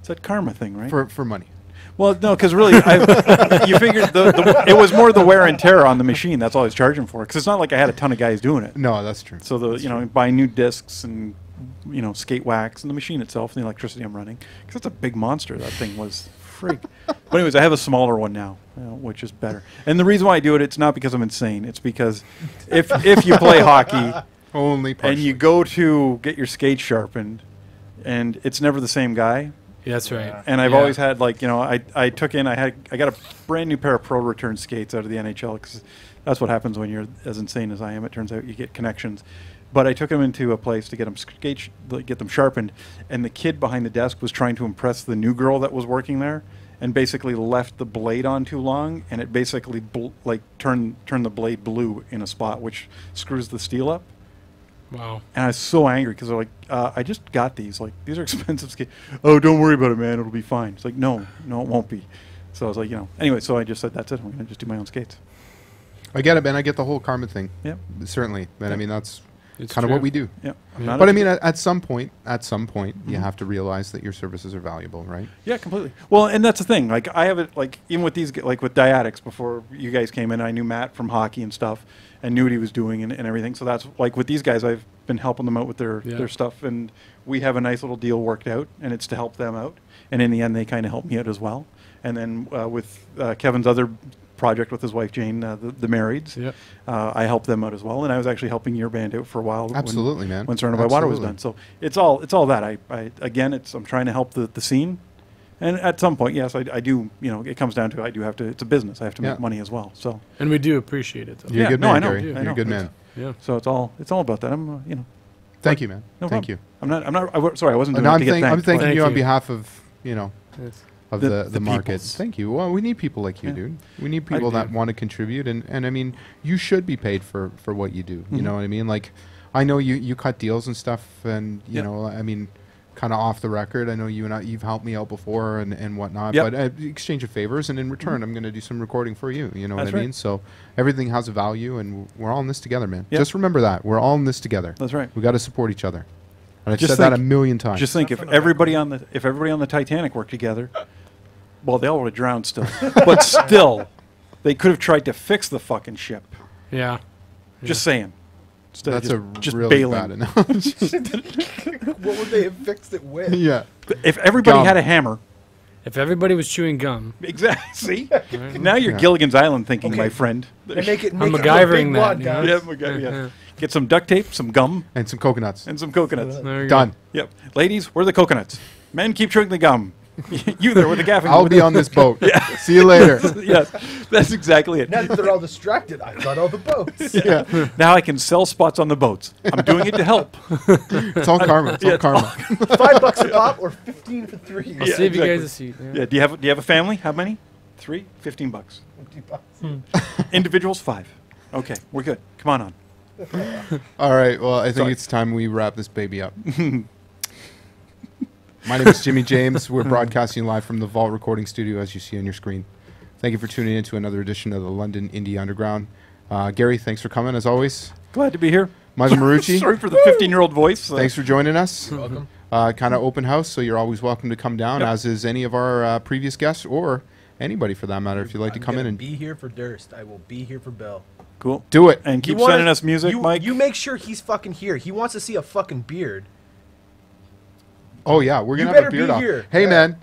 It's that karma thing, right? For money. Well, no, because really, you figured it was more the wear and tear on the machine. That's all I was charging for. Because it's not like I had a ton of guys doing it. No, that's true. So buying new discs and skate wax and the machine itself and the electricity I'm running. Because it's a big monster. That thing was freak. But anyways, I have a smaller one now, which is better. And the reason why I do it, it's not because I'm insane. It's because if you play hockey Only partially. and you go to get your skate sharpened, and it's never the same guy. Yeah, that's right. And I've Yeah. always had I got a brand new pair of Pro Return skates out of the NHL because that's what happens when you're as insane as I am. It turns out you get connections. But I took them into a place to get them get them sharpened, and the kid behind the desk was trying to impress the new girl that was working there, and basically left the blade on too long, and it basically turned the blade blue in a spot, which screws the steel up. Wow. And I was so angry because they're like, I just got these. Like, these are expensive skates. Oh, don't worry about it, man. It'll be fine. It's like, no, it won't be. So I was like, Anyway, so I just said, that's it. I'm going to just do my own skates. I get it, man. I get the whole karma thing. Yeah. Certainly. And I mean, that's It's kind of true. what we do. Yeah. But I mean, at some point, you have to realize that your services are valuable, right? Yeah, completely. Well, and that's the thing. Like, I have it, like, even with these, like with Diatics, before you guys came in, I knew Matt from hockey and stuff and knew what he was doing and everything. So that's, like, with these guys, I've been helping them out with their stuff. And we have a nice little deal worked out, and it's to help them out. And in the end, they kind of help me out as well. And then with Kevin's other project with his wife Jane, the Marrieds, Yep. I helped them out as well. And I was actually helping your band out for a while. Absolutely, man. When Surrounded by Water was Absolutely. done. So it's all that. I'm trying to help the scene. And at some point, yes, I do. It comes down to I do have to. It's a business. I have to make Yeah. money as well. So And we do appreciate it, though. You're a Yeah, good no, man, I know. Gary. I You're know. a good man. Yeah. so it's all about that. I'm Thank you, man. no Thank problem. you. I'm not. Sorry, I wasn't doing No, it I'm, to get I'm thanked. thanking Thank you on you. behalf of, It's- of The- the the market. peoples. Thank you. Well, we need people like you, Yeah. dude. We need people that do. want to contribute, and I mean, you should be paid for what you do. You Mhm. know what I mean? Like, I know you cut deals and stuff, and you Yep. know, I mean, kind of off the record. I know you've helped me out before and whatnot. Yep. But exchange of favors, and in return, I'm going to do some recording for you. You know That's what I right. mean? So everything has a value, and we're all in this together, man. Yep. Just remember that we're all in this together. That's right. We got to support each other. And I've Just said that a think- million times. Just think if everybody on the Titanic worked together, well, they all would have drowned still. But still, they could have tried to fix the fucking ship. Yeah. Just saying. Instead of That's a just really bailing. bad analogy. What would they have fixed it with? yeah. If everybody Gum. had a hammer, If everybody was chewing gum, exactly. See, now you're Yeah. Gilligan's Island thinking, Okay. my friend. And make it I'm make it a MacGyvering big that, wad, you know? guys. Yeah, my God, yeah. Get some duct tape, some gum, And some coconuts. and some coconuts. there you Done. Yep. Ladies, where are the coconuts? Men, keep chewing the gum. You there with the gaffing. I'll be on this boat. See you later. Yes, that's exactly it. Now that they're all distracted, I got all the boats. Yeah. Now I can sell spots on the boats. I'm doing it to help. It's all karma. It's all karma. $5 a pop or 15 for 3. I'll Yeah, save you guys exactly. a seat. Yeah. Do you have a family? How many? 3? $15. 50 bucks. Individuals 5. Okay, we're good. Come on. All right. Well, I think Sorry. it's time we wrap this baby up. My name is Jimmy James. We're broadcasting live from the Vault Recording Studio, as you see on your screen. Thank you for tuning in to another edition of the London Indie Underground. Gary, thanks for coming, as always. Glad to be here. Michael Marucci, Sorry for the 15-year-old voice. thanks for joining us. You're welcome. Kind of open house, so you're always welcome to come down, Yep. as is any of our previous guests or anybody for that matter. If you'd like to I'm come in gonna and be here for Durst. I will be here for Bill. Cool. do it. And You keep wanna- sending us music, you, Mike. You make sure he's fucking here. He wants to see a fucking beard. Oh yeah, we're You gonna have a better beard be off. here. Hey Yeah. man,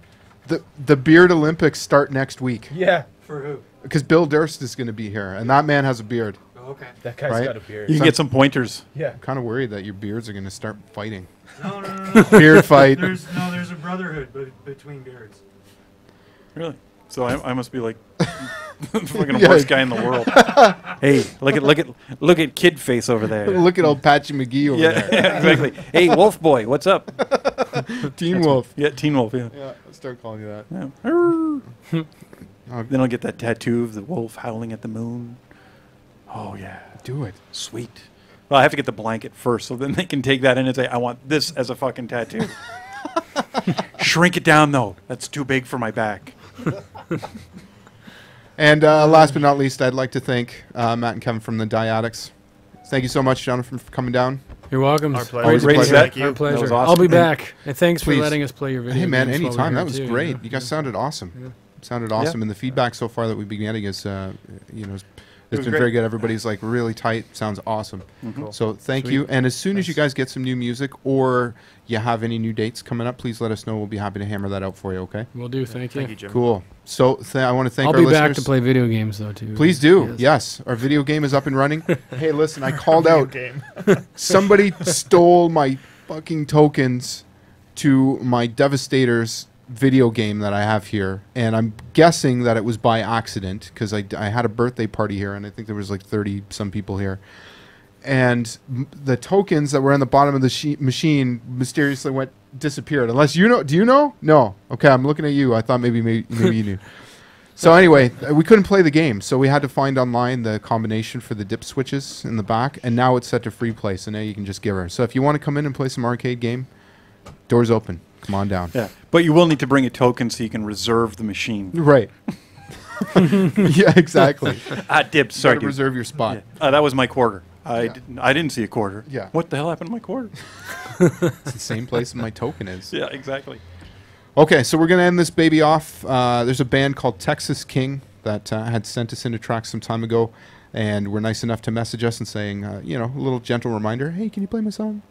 the beard Olympics start next week Yeah. For who? because Bill Durst is going to be here, and that man has a beard. Oh, okay. That guy's Right? got a beard. you can get some pointers. Yeah. I'm kind of worried that your beards are going to start fighting. No, no, no, no. Beard fight. There's a brotherhood between beards. Really? So I must be like the fucking Yeah. worst guy in the world. Hey, look at Kid Face over there. Look at old Patchy McGee over Yeah, there. exactly. Hey, Wolf Boy, what's up? Teen Wolf. Yeah, Teen Wolf. Yeah. Yeah, I'll start calling you that. Yeah. Then I'll get that tattoo of the wolf howling at the moon. Oh yeah, Do it. sweet. Well, I have to get the blanket first, so then they can take that in and say, "I want this as a fucking tattoo." Shrink it down though. That's too big for my back. And last but not least, I'd like to thank Matt and Kevin from the Diaddicts. Thank you so much, Jonathan, for coming down. You're welcome. Our pleasure. Always a Great pleasure. set. Thank you. Our pleasure. That was awesome. I'll be And back. And thanks please. for letting us play your video. Hey man, games while we're anytime. here, That was too, great. you know? You guys sounded awesome. Sounded awesome, and the feedback so far that we've been getting is, it's was been great. very good. Everybody's like really tight. Sounds awesome. Cool. So thank you. And as soon as you guys get some new music or you have any new dates coming up, please let us know. We'll be happy to hammer that out for you. Okay. Will do. Thank you. Thank you, Jim. Cool. So I want to thank I'll our be listeners. back to play video games though too. Please do. Yes, our video game is up and running. Hey, listen, I called out. Game. Somebody stole my fucking tokens to my Devastators video game that I have here, and I'm guessing that it was by accident because I had a birthday party here, and I think there was like 30 some people here, and the tokens that were on the bottom of the machine mysteriously disappeared. Unless you know, do you know? No. Okay, I'm looking at you. I thought maybe you knew. So anyway, we couldn't play the game, so we had to find online the combination for the dip switches in the back, and now it's set to free play, so now you can just give her. So if you want to come in and play some arcade game, doors open. Come on down. Yeah, but you will need to bring a token so you can reserve the machine. Right. Yeah, exactly. Dip. Sorry, Gotta dude. reserve your spot. That was my quarter. I didn't see a quarter. Yeah. What the hell happened to my quarter? It's the same place my token is. Yeah, exactly. Okay, so we're going to end this baby off. There's a band called Texas King that had sent us in a track some time ago, and were nice enough to message us and saying, a little gentle reminder, hey, can you play my song?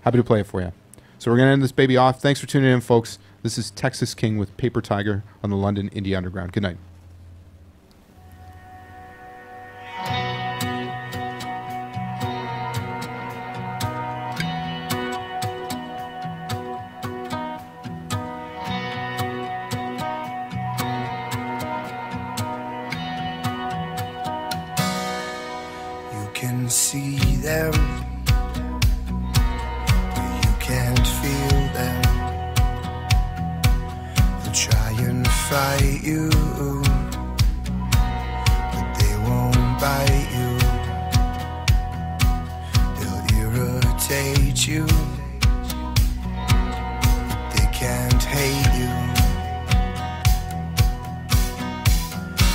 Happy to play it for you. So we're going to end this baby off. Thanks for tuning in, folks. This is Texas King with Paper Tiger on the London Indie Underground. Good night. You can see them, but you can't feel them. They'll try and fight you, but they won't bite you. They'll irritate you, but they can't hate you.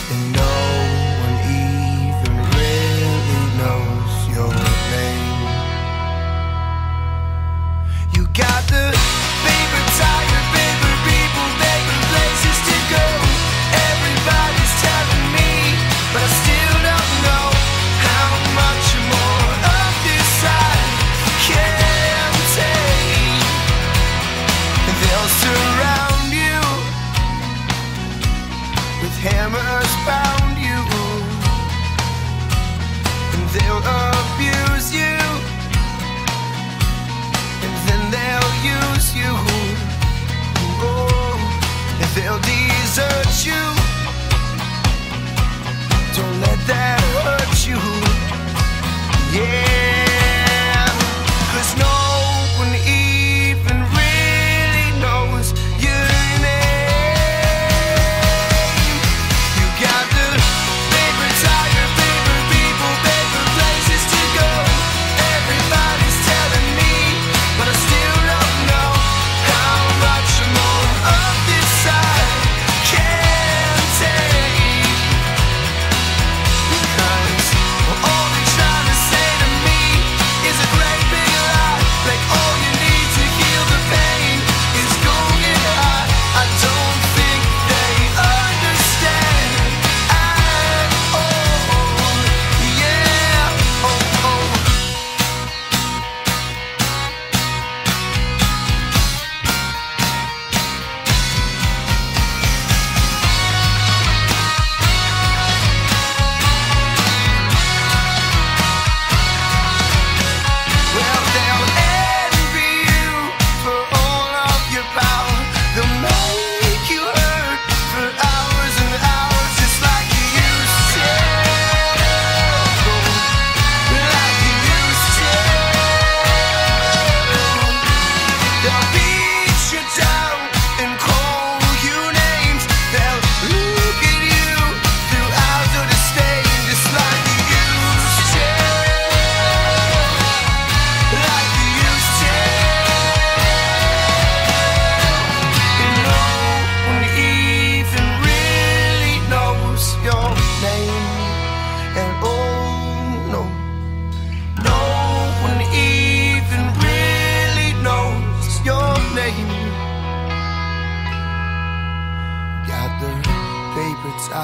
And no one even really knows your name. You got the paper tiger, paper people, paper places to go. Everybody's telling me, but I still don't know how much more of this I can take.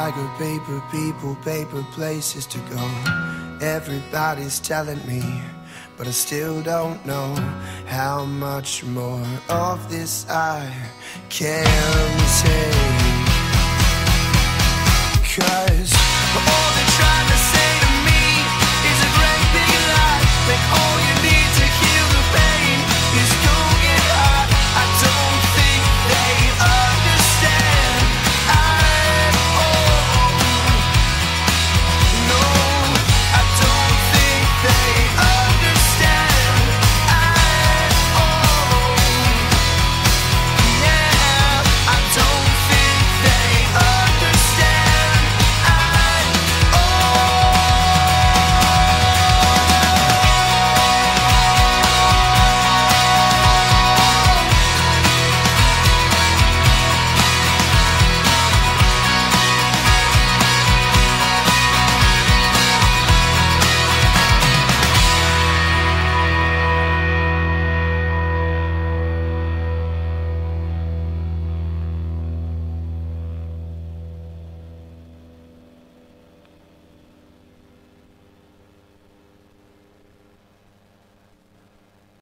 tiger, paper people, paper places to go. Everybody's telling me, but I still don't know how much more of this I can take. 'Cause